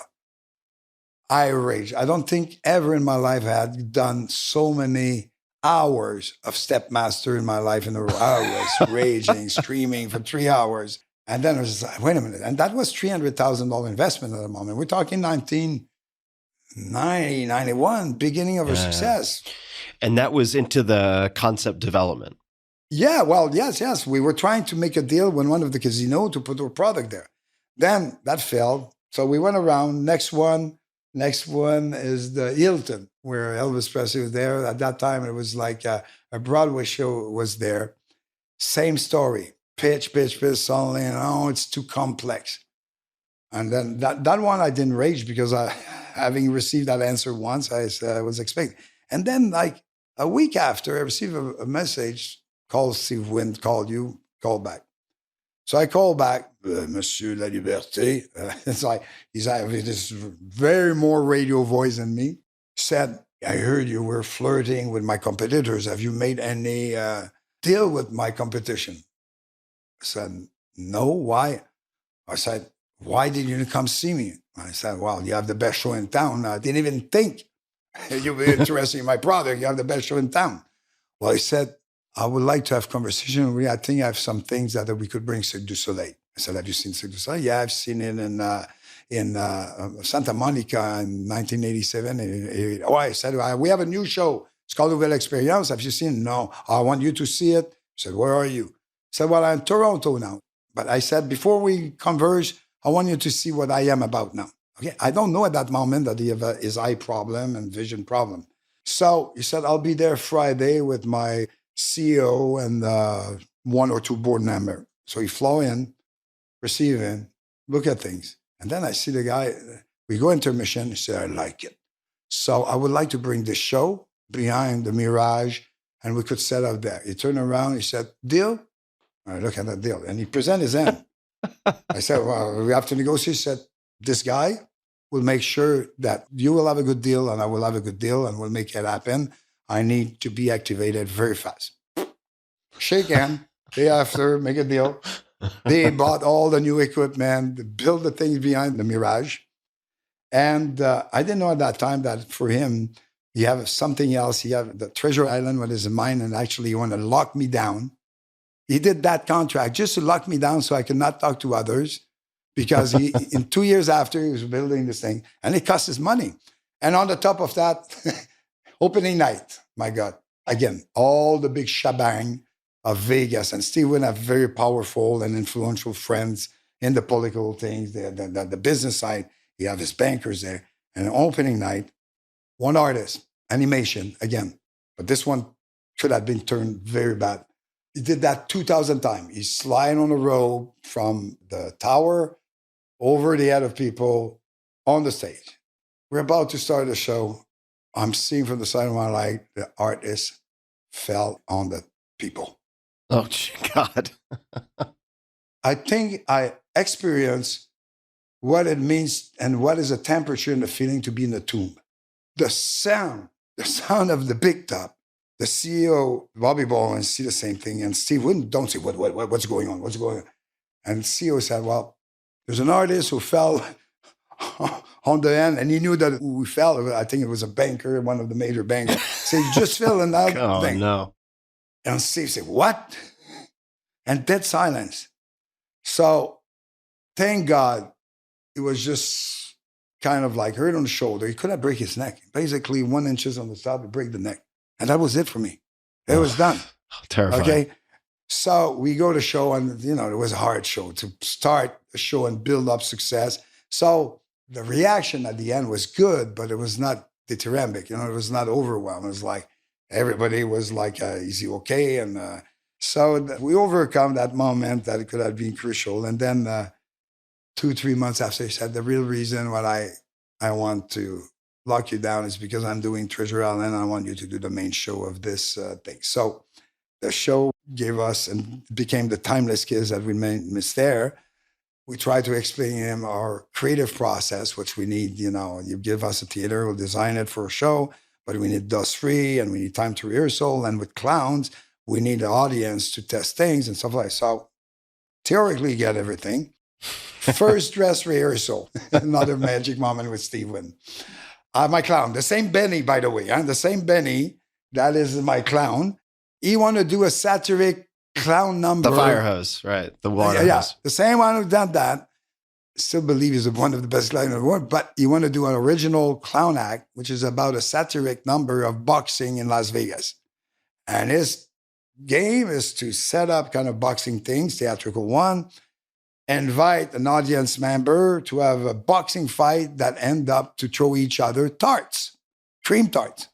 I raged. I don't think ever in my life I had done so many hours of Stepmaster in my life in a row. I was raging, screaming for 3 hours. And then I was like, wait a minute. And that was $300,000 investment at the moment. We're talking 1990, 91, beginning of a success. And that was into the concept development. Yeah, well, yes. We were trying to make a deal with one of the casinos to put our product there. Then that failed. So we went around. Next one is the Hilton, where Elvis Presley was there. At that time, it was like a Broadway show was there. Same story. Pitch, suddenly, it's too complex. And then that one I didn't rage because having received that answer once, I was expecting. And then like a week after, I received a message, call Steve Wynn, call back. So I called back, Monsieur Laliberté. It's like, he's having this very more radio voice than me. Said, I heard you were flirting with my competitors. Have you made any deal with my competition? I said, no, why? I said, why did you come see me? I said, well, you have the best show in town. I didn't even think you'd be interested in my product. You have the best show in town. Well, he said, I would like to have conversation with you. I think I have some things that we could bring Cirque du Soleil. I said, have you seen Cirque du Soleil? Yeah, I've seen it in Santa Monica in 1987. I said, we have a new show. It's called Nouvelle Expérience. Have you seen it? No. I want you to see it. I said, where are you? I said, well, I'm in Toronto now. But I said, before we converge, I want you to see what I am about now. Okay, I don't know at that moment that he have his eye problem and vision problem. So he said, I'll be there Friday with my CEO and 1 or 2 board members. So he flew in, receive in, look at things. And then I see the guy, we go intermission, he said, I like it. So I would like to bring this show behind the Mirage and we could set up there. He turned around, he said, deal? I look at that deal. And he presented his hand. I said, well, we have to negotiate. He said, this guy will make sure that you will have a good deal and I will have a good deal and we'll make it happen. I need to be activated very fast. Shake hand, day after, make a deal. They bought all the new equipment, built the things behind the Mirage. And I didn't know at that time that for him, he have something else. He have the Treasure Island, what is in mind, and actually he wanted to lock me down. He did that contract just to lock me down so I could not talk to others, because he, in 2 years after, he was building this thing, and it cost his money. And on the top of that, opening night, my God, again, all the big shebang of Vegas, and Steve Wynn have very powerful and influential friends in the political things, the business side. He have his bankers there. And opening night, one artist, animation, again. But this one could have been turned very bad. He did that 2,000 times. He's sliding on a rope from the tower over the head of people on the stage. We're about to start the show. I'm seeing from the side of my light, the artist fell on the people. Oh, God. I think I experienced what it means and what is the temperature and the feeling to be in the tomb. The sound of the big top. The CEO, Bobby Baldwin, see the same thing. And Steve Wynn don't say, what's going on? What's going on? And the CEO said, well, there's an artist who fell on the end, and he knew that who fell. I think it was a banker, one of the major bankers. So he just fell in that thing. Oh, no. And Steve said, what? And dead silence. So thank God it was just kind of like hurt on the shoulder. He couldn't break his neck. Basically 1 inch on the top, he break the neck. And that was it for me. It was done. Terrifying. Okay. So we go to show, and it was a hard show to start the show and build up success. So the reaction at the end was good, but it was not dithyrambic. It was not overwhelmed. It was like everybody was like, is he okay? And so we overcome that moment that it could have been crucial. And then 2-3 months after, he said, the real reason why I want to lock you down is because I'm doing Treasure Island. I want you to do the main show of this thing. So the show gave us and became the timeless kiss that we missed there. We tried to explain to him our creative process, which we need. You give us a theater, we'll design it for a show, but we need dust-free and we need time to rehearsal. And with clowns, we need the audience to test things and stuff like that. So theoretically, you get everything. First dress rehearsal, another magic moment with Steve Wynn. My clown, the same Benny, by the way, the same Benny, that is my clown. He wanted to do a satiric clown number. The fire hose, right? The water hose. The same one who done that. Still believe he's one of the best clowns in the world, but he wanted to do an original clown act, which is about a satiric number of boxing in Las Vegas. And his game is to set up kind of boxing things, theatrical one, invite an audience member to have a boxing fight that end up to throw each other tarts, cream tarts.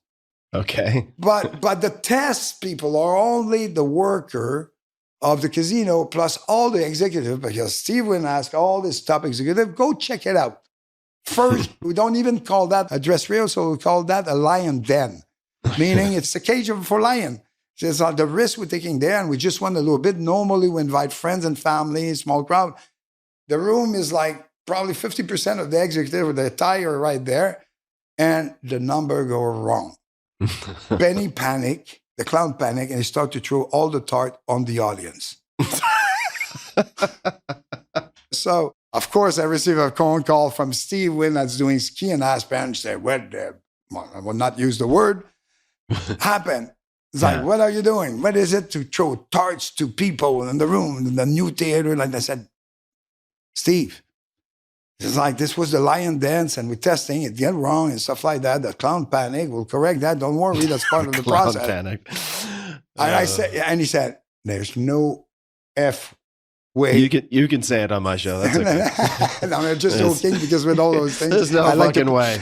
Okay. But the test people are only the worker of the casino plus all the executive, because Steve Wynn asked all this top executive, go check it out. First, we don't even call that a dress rehearsal, we call that a lion den, meaning it's a cage for lion. It's not the risk we're taking there, and we just want a little bit. Normally, we invite friends and family, small crowd. The room is like probably 50% of the executive with the attire right there, and the number go wrong. Benny panic, the clown panic, and he start to throw all the tart on the audience. So, of course, I received a phone call from Steve Wynn that's doing ski and Aspen. Said, I will not use the word, happened. It's like, what are you doing? What is it to throw tarts to people in the room, in the new theater? Like I said, Steve, it's like this was the lion dance and we're testing it, get wrong and stuff like that. The clown panic, we'll correct that. Don't worry, that's part of the process. Panic. And he said, there's no F way. You can say it on my show. That's okay. No, I'm just joking because with all those things. There's no fucking way.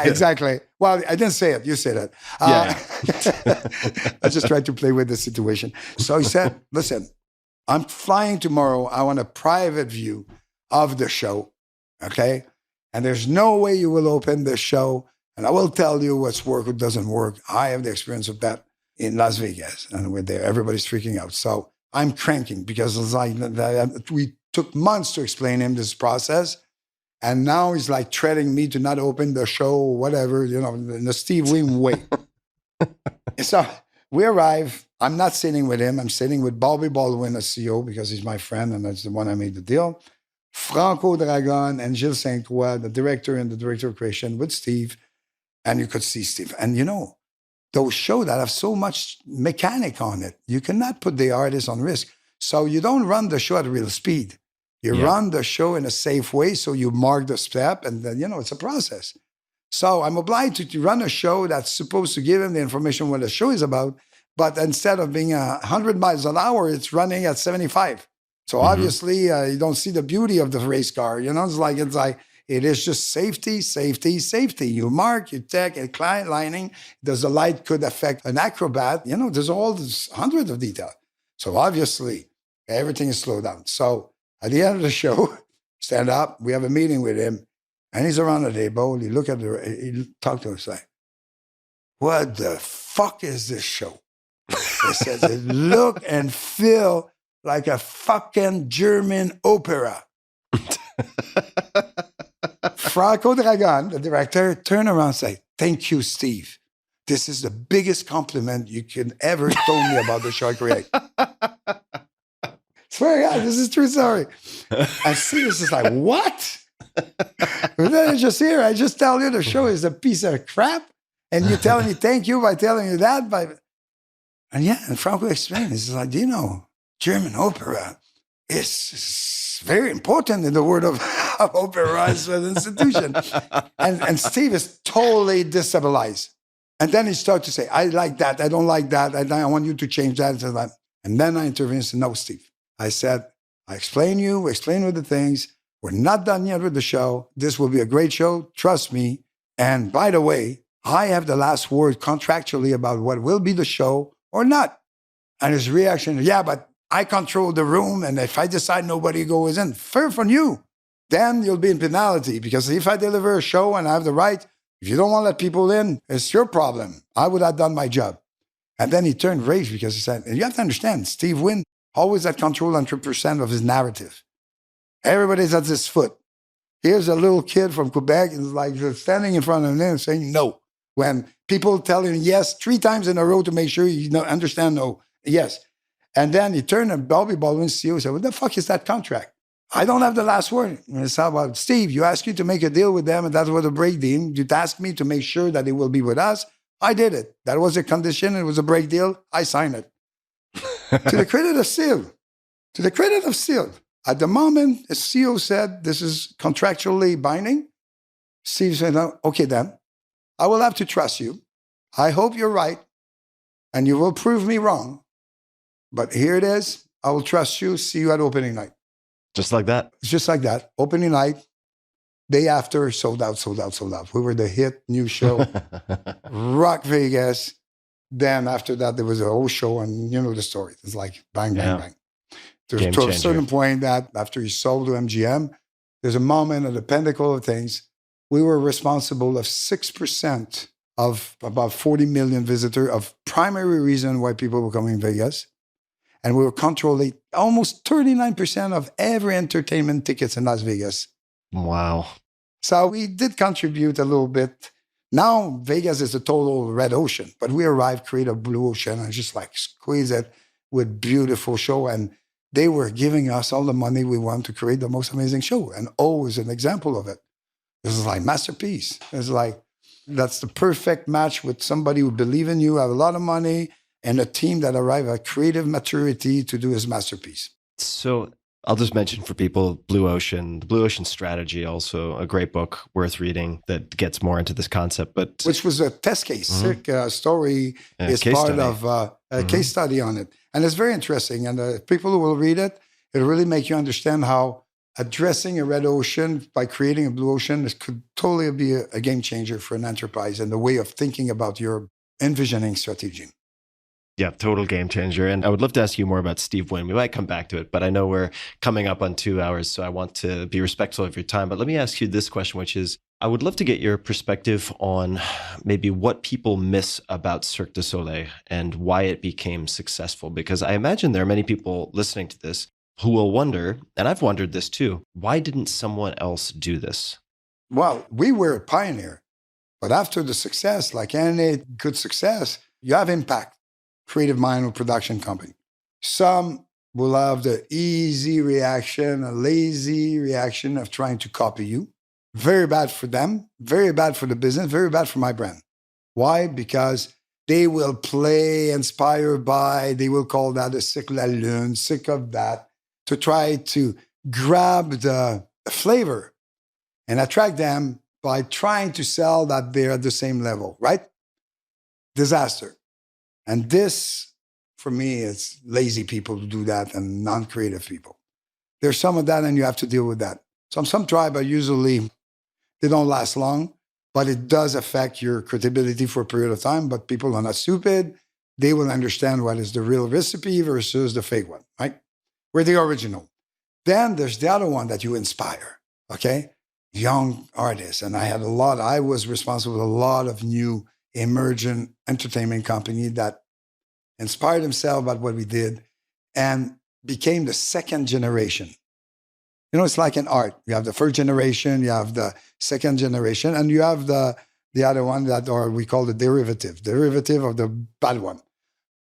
Exactly. Well, I didn't say it. You said it. I just tried to play with the situation. So he said, listen, I'm flying tomorrow. I want a private view of the show. Okay? And there's no way you will open the show. And I will tell you what's work, what doesn't work. I have the experience of that in Las Vegas. And we're there. Everybody's freaking out. So I'm cranking because it's like we took months to explain him this process. And now he's like threatening me to not open the show or whatever, in the Steve Wynn way. So we arrive. I'm not sitting with him. I'm sitting with Bobby Baldwin, the CEO, because he's my friend and that's the one I made the deal. Franco Dragon and Gilles Saint-Croix, the director and the director of creation with Steve. And you could see Steve. And those shows that have so much mechanic on it, you cannot put the artist on risk. So you don't run the show at real speed. You run the show in a safe way, so you mark the step, and then, it's a process. So I'm obliged to run a show that's supposed to give him the information what the show is about, but instead of being 100 miles an hour, it's running at 75. So obviously, you don't see the beauty of the race car. It's like it is just safety, safety, safety. You mark, you check, a client lining. Does the light could affect an acrobat? There's all this hundreds of details. So obviously, everything is slowed down. So at the end of the show, stand up, we have a meeting with him, and he's around the table. He talk to us like, what the fuck is this show? He says, it look and feel like a fucking German opera. Franco Dragon, the director, turned around and said, thank you, Steve. This is the biggest compliment you can ever told me about the show I create. Swear to God, this is a true story. And Steve is just like, what? And then I just tell you the show is a piece of crap, and you're telling me thank you by telling you that. And Franco explained, he's like, German opera is very important in the world of opera as an institution. And Steve is totally destabilized. And then he started to say, I like that, I don't like that, I want you to change that. And then I intervened and said, no, Steve. I said, we explain with the things. We're not done yet with the show. This will be a great show. Trust me. And by the way, I have the last word contractually about what will be the show or not. And his reaction, yeah, but I control the room. And if I decide nobody goes in, fair for you. Then you'll be in penalty. Because if I deliver a show and I have the right, if you don't want to let people in, it's your problem. I would have done my job. And then he turned rage because he said, and you have to understand, Steve Wynn always had control on 3% of his narrative. Everybody's at his foot. Here's a little kid from Quebec, and like standing in front of him and saying no. When people tell him yes 3 times in a row to make sure you understand no, yes. And then he turned to Bobby Baldwin, CEO, and said, what the fuck is that contract? I don't have the last word. And it's about, Steve, you asked you to make a deal with them, and that was a break deal. You tasked me to make sure that they will be with us. I did it. That was a condition. It was a break deal. I signed it. To the credit of Steve, at the moment, the CEO said this is contractually binding. Steve said, oh, okay, then. I will have to trust you. I hope you're right, and you will prove me wrong. But here it is. I will trust you. See you at opening night. Just like that. It's just like that. Opening night, day after, sold out. We were the hit new show, Rock Vegas. Then after that, there was a whole show, and you know the story. It's like bang, bang, bang. To a certain point that after he sold to MGM, there's a moment at the pinnacle of things. We were responsible of 6% of about 40 million visitors of primary reason why people were coming to Vegas. And we were controlling almost 39% of every entertainment tickets in Las Vegas. Wow. So we did contribute a little bit. Now Vegas is a total red ocean, but we arrived, create a blue ocean, and just like squeeze it with beautiful show. And they were giving us all the money we want to create the most amazing show. And O is an example of it. This is like masterpiece. It's like, that's the perfect match with somebody who believe in you, have a lot of money, and a team that arrive at creative maturity to do his masterpiece. So I'll just mention for people, Blue Ocean, the Blue Ocean Strategy, also a great book worth reading that gets more into this concept. But which was a test case. Cirque story is part of a case study on it. And it's very interesting. And people who will read it, it'll really make you understand how addressing a red ocean by creating a blue ocean could totally be a game changer for an enterprise and the way of thinking about your envisioning strategy. Yeah, total game changer. And I would love to ask you more about Steve Wynn. We might come back to it, but I know we're coming up on 2 hours, so I want to be respectful of your time. But let me ask you this question, which is, I would love to get your perspective on maybe what people miss about Cirque du Soleil and why it became successful. Because I imagine there are many people listening to this who will wonder, and I've wondered this too, why didn't someone else do this? Well, we were a pioneer, but after the success, like any good success, you have impact. Creative mind or production company. Some will have the easy reaction, a lazy reaction of trying to copy you. Very bad for them, very bad for the business, very bad for my brand. Why? Because they will play inspired by, they will call that a sick la lune, sick of that, to try to grab the flavor and attract them by trying to sell that they're at the same level, right? Disaster. And this, for me, is lazy people who do that and non-creative people. There's some of that and you have to deal with that. Some tribe are usually, they don't last long, but it does affect your credibility for a period of time. But people are not stupid. They will understand what is the real recipe versus the fake one, right? We're the original. Then there's the other one that you inspire, okay? Young artists. And I was responsible for a lot of new emergent entertainment company that inspired themselves about what we did and became the second generation. You know, it's like in art. You have the first generation, you have the second generation, and you have the other one that we call the derivative of the bad one,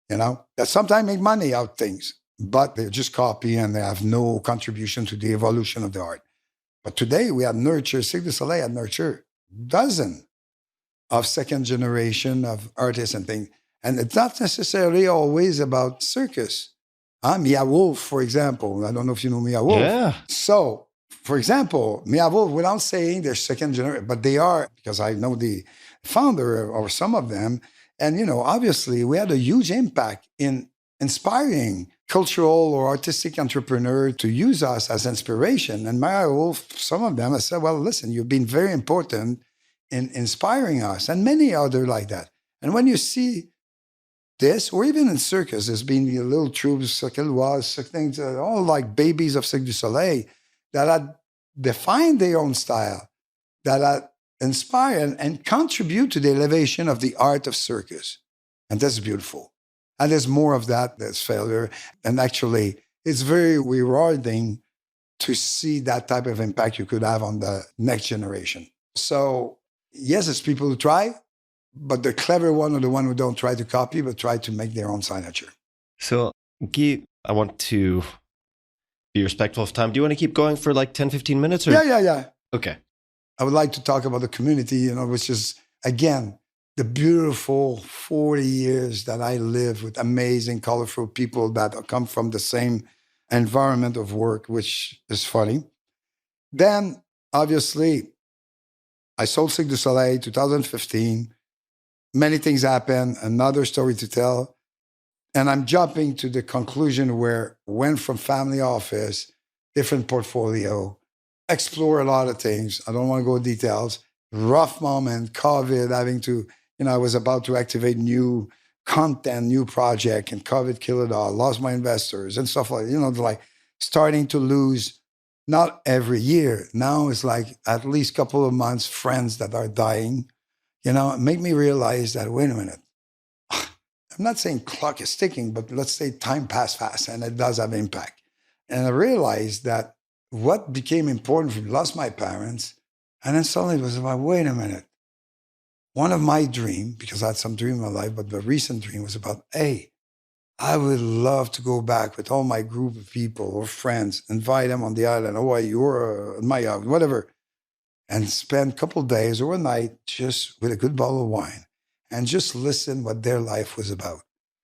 you know, that sometimes make money out of things, but they just copy and they have no contribution to the evolution of the art. But today we have Cirque du Soleil had nurture dozens of second generation of artists and things. And it's not necessarily always about circus. Mia Wolf, for example. I don't know if you know Mia Wolf. Yeah. So, for example, Mia Wolf, without saying they're second generation, but they are, because I know the founder or some of them. And, you know, obviously we had a huge impact in inspiring cultural or artistic entrepreneur to use us as inspiration. And Mia Wolf, some of them, I said, well, listen, you've been very important in inspiring us and many other like that. And when you see this, or even in circus, there's been little troupes, things, all like babies of Cirque du Soleil that had defined their own style, that had inspired and contribute to the elevation of the art of circus. And that's beautiful. And there's more of that, there's failure. And actually, it's very rewarding to see that type of impact you could have on the next generation. So, yes, it's people who try, but the clever one are the one who don't try to copy, but try to make their own signature. So, Guy, I want to be respectful of time. Do you want to keep going for like 10, 15 minutes? Or? Yeah. Okay. I would like to talk about the community, you know, which is, again, the beautiful 40 years that I live with amazing, colorful people that come from the same environment of work, which is funny. Then, obviously, I sold Cirque du Soleil 2015. Many things happen, another story to tell. And I'm jumping to the conclusion where went from family office, different portfolio, explore a lot of things. I don't want to go into details. Rough moment, COVID, having to, you know, I was about to activate new content, new project, and COVID killed it all. Lost my investors and stuff like, you know, like starting to lose, not every year. Now it's like at least a couple of months, friends that are dying. You know, it made me realize that, wait a minute, I'm not saying clock is ticking, but let's say time passed fast and it does have impact. And I realized that what became important for me, lost my parents, and then suddenly it was about, wait a minute. One of my dreams, because I had some dream in my life, but the recent dream was about, hey, I would love to go back with all my group of people or friends, invite them on the island, Hawaii or my island, whatever, and spend a couple of days or a night just with a good bottle of wine and just listen what their life was about.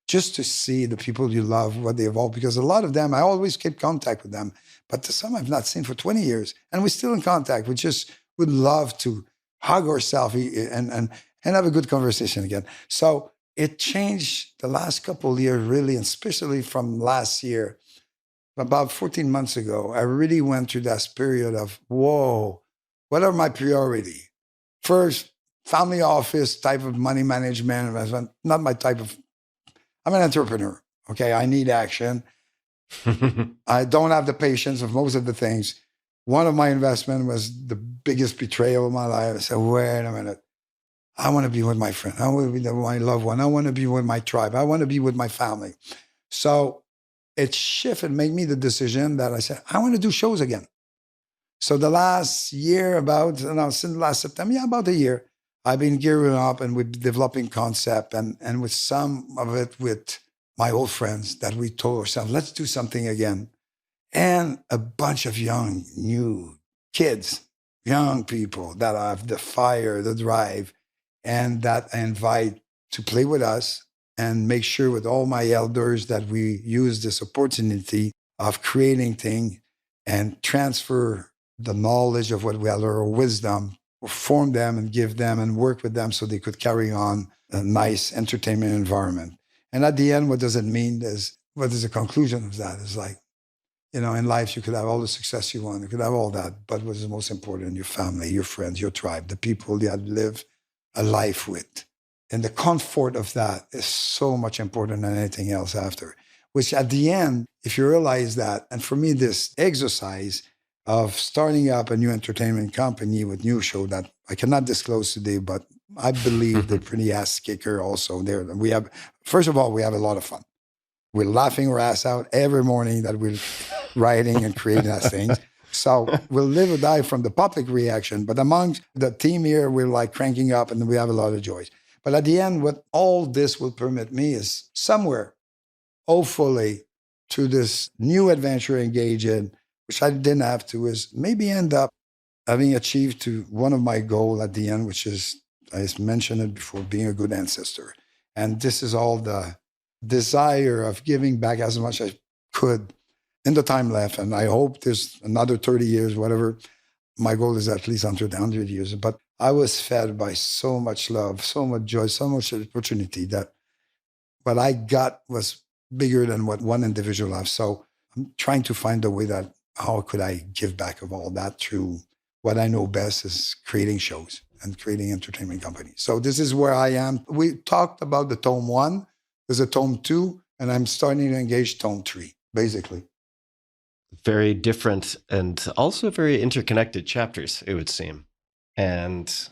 Just to see the people you love, what they evolved. Because a lot of them, I always keep contact with them, but some I've not seen for 20 years. And we're still in contact. We just would love to hug ourselves and have a good conversation again. So it changed the last couple of years, really, and especially from last year. About 14 months ago, I really went through that period of, whoa, what are my priorities? First, family office type of money management, not my type of, I'm an entrepreneur, okay? I need action. I don't have the patience of most of the things. One of my investment was the biggest betrayal of my life. I said, wait a minute. I want to be with my friend. I want to be with my loved one. I want to be with my tribe. I want to be with my family. So it shifted, made me the decision that I said, I want to do shows again. So the last year, since last September, about a year, I've been gearing up and we're developing concept and with some of it with my old friends that we told ourselves, let's do something again. And a bunch of young, new kids, young people that have the fire, the drive, and that I invite to play with us and make sure with all my elders that we use this opportunity of creating things and transfer the knowledge of what we have, or wisdom, or form them and give them and work with them so they could carry on a nice entertainment environment. And at the end, what does it mean? What is the conclusion of that? It's like, in life, you could have all the success you want. You could have all that. But what is the most important? Your family, your friends, your tribe, the people you have live a life with. And the comfort of that is so much important than anything else after. Which at the end, if you realize that, and for me, this exercise of starting up a new entertainment company with new show that I cannot disclose today, but I believe they're pretty ass kicker also there. First of all, we have a lot of fun. We're laughing our ass out every morning that we're writing and creating those things. So we'll live or die from the public reaction. But among the team here, we're like cranking up and we have a lot of joy. But at the end, what all this will permit me is somewhere, hopefully, through this new adventure engaged in, which I didn't have to, is maybe end up having achieved to one of my goals at the end, which is, I mentioned it before, being a good ancestor. And this is all the desire of giving back as much as I could in the time left. And I hope there's another 30 years, whatever. My goal is at least 100 years. But I was fed by so much love, so much joy, so much opportunity that what I got was bigger than what one individual has. So I'm trying to find a way that how could I give back of all that through what I know best is creating shows and creating entertainment companies. So this is where I am. We talked about the tome 1. There's a tome 2, and I'm starting to engage tome 3, basically. Very different and also very interconnected chapters, it would seem. And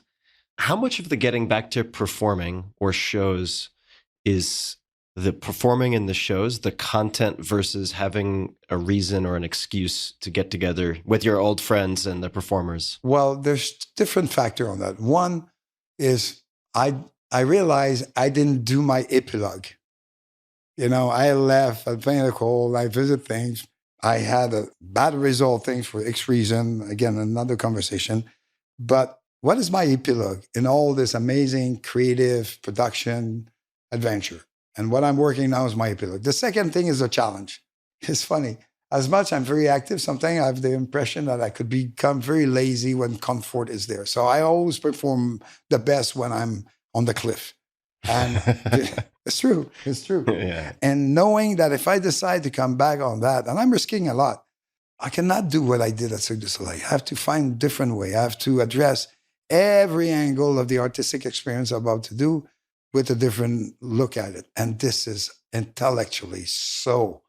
how much of the getting back to performing or shows is the performing in the shows, the content versus having a reason or an excuse to get together with your old friends and the performers? Well, there's different factor on that. One is I realized I didn't do my epilogue. I left, I played a call, I visit things. I had a bad result, things for X reason. Again, another conversation. But what is my epilogue in all this amazing creative production adventure? And what I'm working now is my epilogue. The second thing is a challenge. It's funny. As much I'm very active, sometimes I have the impression that I could become very lazy when comfort is there. So I always perform the best when I'm on the cliff. And it's true. It's true. Yeah. And knowing that if I decide to come back on that, and I'm risking a lot, I cannot do what I did at Cirque du Soleil. I have to find a different way. I have to address every angle of the artistic experience I'm about to do with a different look at it. And this is intellectually so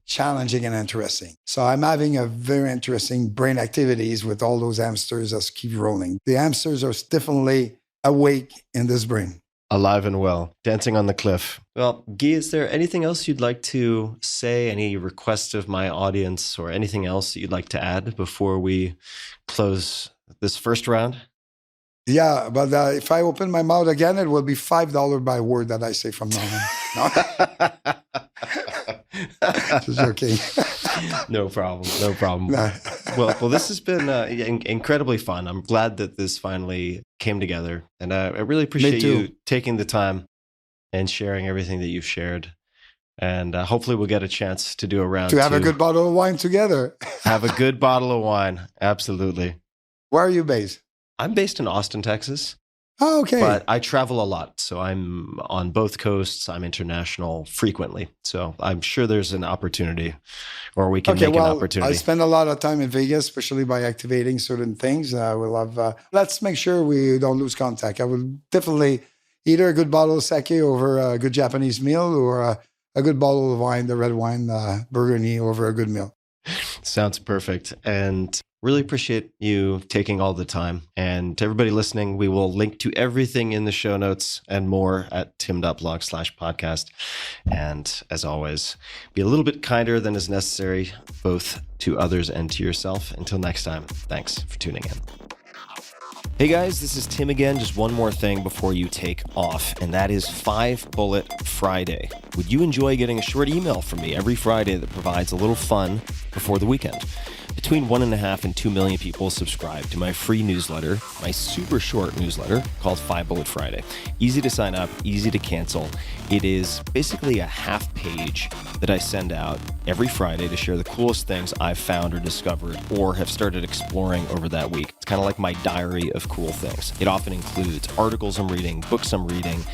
challenging and interesting. So I'm having a very interesting brain activities with all those hamsters that keep rolling. The hamsters are definitely awake in this brain. Alive and well, dancing on the cliff. Well, Guy, is there anything else you'd like to say? Any request of my audience or anything else that you'd like to add before we close this first round? Yeah, but if I open my mouth again, it will be $5 by word that I say from now on. Just joking. No problem. Well, this has been incredibly fun. I'm glad that this finally came together, and I really appreciate you taking the time and sharing everything that you've shared. And hopefully we'll get a chance to do a round to have a good bottle of wine together. Have a good bottle of wine. Absolutely. Where are you based? I'm based in Austin, Texas. Oh, okay. But I travel a lot. So I'm on both coasts. I'm international frequently. So I'm sure there's an opportunity, or we can make an opportunity. I spend a lot of time in Vegas, especially by activating certain things. Let's make sure we don't lose contact. I will definitely either a good bottle of sake over a good Japanese meal, or a good bottle of wine, the red wine, Burgundy, over a good meal. Sounds perfect. And Really appreciate you taking all the time. And to everybody listening, we will link to everything in the show notes and more at tim.blog/podcast. And as always, be a little bit kinder than is necessary, both to others and to yourself. Until next time, thanks for tuning in. Hey guys, this is Tim again. Just one more thing before you take off, and that is 5 Bullet Friday. Would you enjoy getting a short email from me every Friday that provides a little fun before the weekend? Between 1.5 and 2 million people subscribe to my free newsletter, my super short newsletter called 5 Bullet Friday. Easy to sign up, easy to cancel. It is basically a half page that I send out every Friday to share the coolest things I've found or discovered or have started exploring over that week. It's kind of like my diary of cool things. It often includes articles I'm reading, books I'm reading,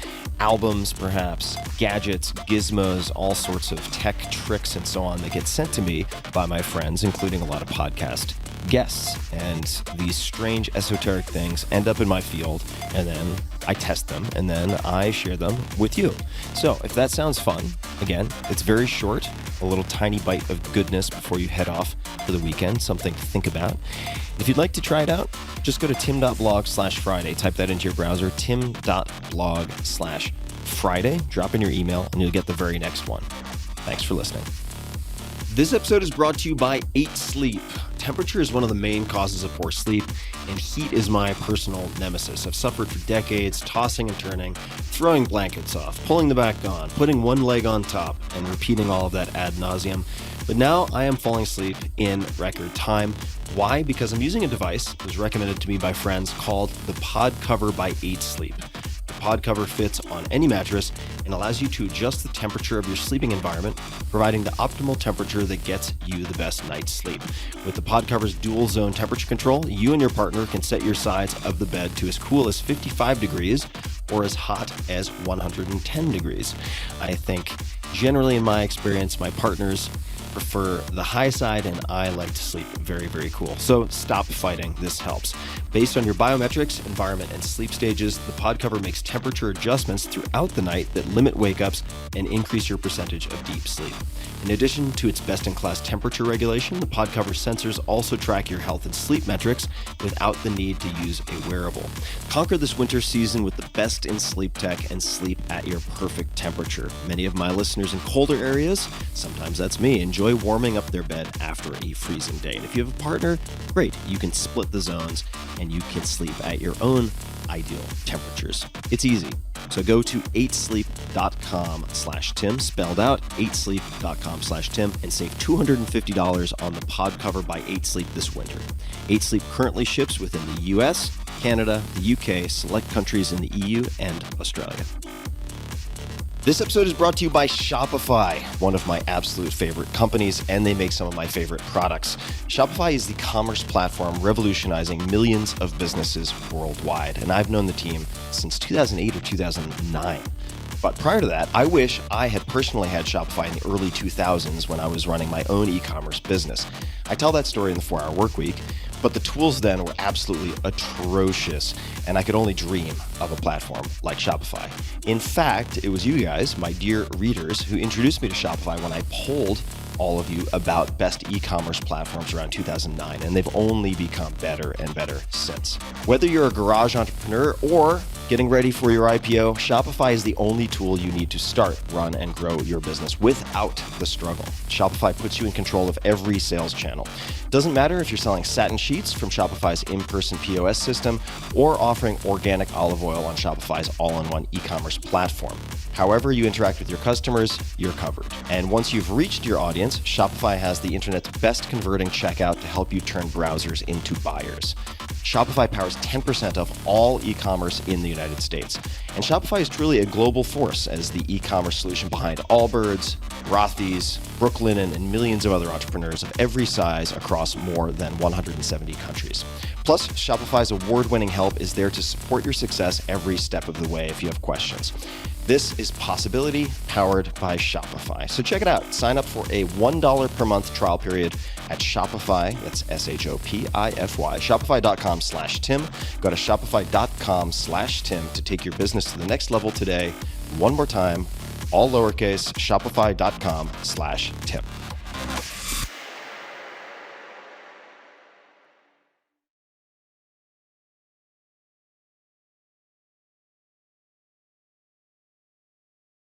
albums perhaps, gadgets, gizmos, all sorts of tech tricks and so on that get sent to me by my friends, including a lot of podcast guests. And these strange esoteric things end up in my field, and then I test them, and then I share them with you. So if that sounds fun, again, it's very short, a little tiny bite of goodness before you head off for the weekend, something to think about. If you'd like to try it out, just go to tim.blog/Friday. Type that into your browser, tim.blog/Friday. Drop in your email, and you'll get the very next one. Thanks for listening. This episode is brought to you by 8 Sleep. Temperature is one of the main causes of poor sleep, and heat is my personal nemesis. I've suffered for decades, tossing and turning, throwing blankets off, pulling the back on, putting one leg on top, and repeating all of that ad nauseum. But now I am falling asleep in record time. Why? Because I'm using a device that was recommended to me by friends called the Pod Cover by 8 Sleep. The Pod Cover fits on any mattress and allows you to adjust the temperature of your sleeping environment, providing the optimal temperature that gets you the best night's sleep. With the Pod Cover's dual zone temperature control, you and your partner can set your sides of the bed to as cool as 55 degrees or as hot as 110 degrees. I think generally in my experience, my partners prefer the high side, and I like to sleep very, very cool. So stop fighting. This helps. Based on your biometrics, environment, and sleep stages, the Pod Cover makes temperature adjustments throughout the night that limit wake-ups and increase your percentage of deep sleep. In addition to its best-in-class temperature regulation, the Pod Cover sensors also track your health and sleep metrics without the need to use a wearable. Conquer this winter season with the best in sleep tech and sleep at your perfect temperature. Many of my listeners in colder areas, sometimes that's me, enjoy warming up their bed after a freezing day. And if you have a partner, great. You can split the zones and you can sleep at your own ideal temperatures. It's easy. So go to 8sleep.com/Tim, spelled out 8sleep.com/Tim, and save $250 on the Pod Cover by 8 Sleep this winter. 8 Sleep currently ships within the US, Canada, the UK, select countries in the EU, and Australia. This episode is brought to you by Shopify, one of my absolute favorite companies, and they make some of my favorite products. Shopify is the commerce platform revolutionizing millions of businesses worldwide, and I've known the team since 2008 or 2009. But prior to that, I wish I had personally had Shopify in the early 2000s when I was running my own e-commerce business. I tell that story in the 4-Hour Workweek, but the tools then were absolutely atrocious, and I could only dream of a platform like Shopify. In fact, it was you guys, my dear readers, who introduced me to Shopify when I polled all of you about best e-commerce platforms around 2009, and they've only become better and better since. Whether you're a garage entrepreneur or getting ready for your IPO, Shopify is the only tool you need to start, run, and grow your business without the struggle. Shopify puts you in control of every sales channel. Doesn't matter if you're selling satin sheets from Shopify's in-person POS system or offering organic olive oil on Shopify's all-in-one e-commerce platform. However you interact with your customers, you're covered. And once you've reached your audience, Shopify has the internet's best converting checkout to help you turn browsers into buyers. Shopify powers 10% of all e-commerce in the United States. And Shopify is truly a global force as the e-commerce solution behind Allbirds, Rothy's, Brooklinen, and millions of other entrepreneurs of every size across more than 170 countries. Plus, Shopify's award-winning help is there to support your success every step of the way if you have questions. This is Possibility powered by Shopify. So check it out. Sign up for a $1 per month trial period at Shopify. That's Shopify. Shopify.com/Tim. Go to Shopify.com/Tim to take your business to the next level today. One more time, all lowercase, Shopify.com/Tim.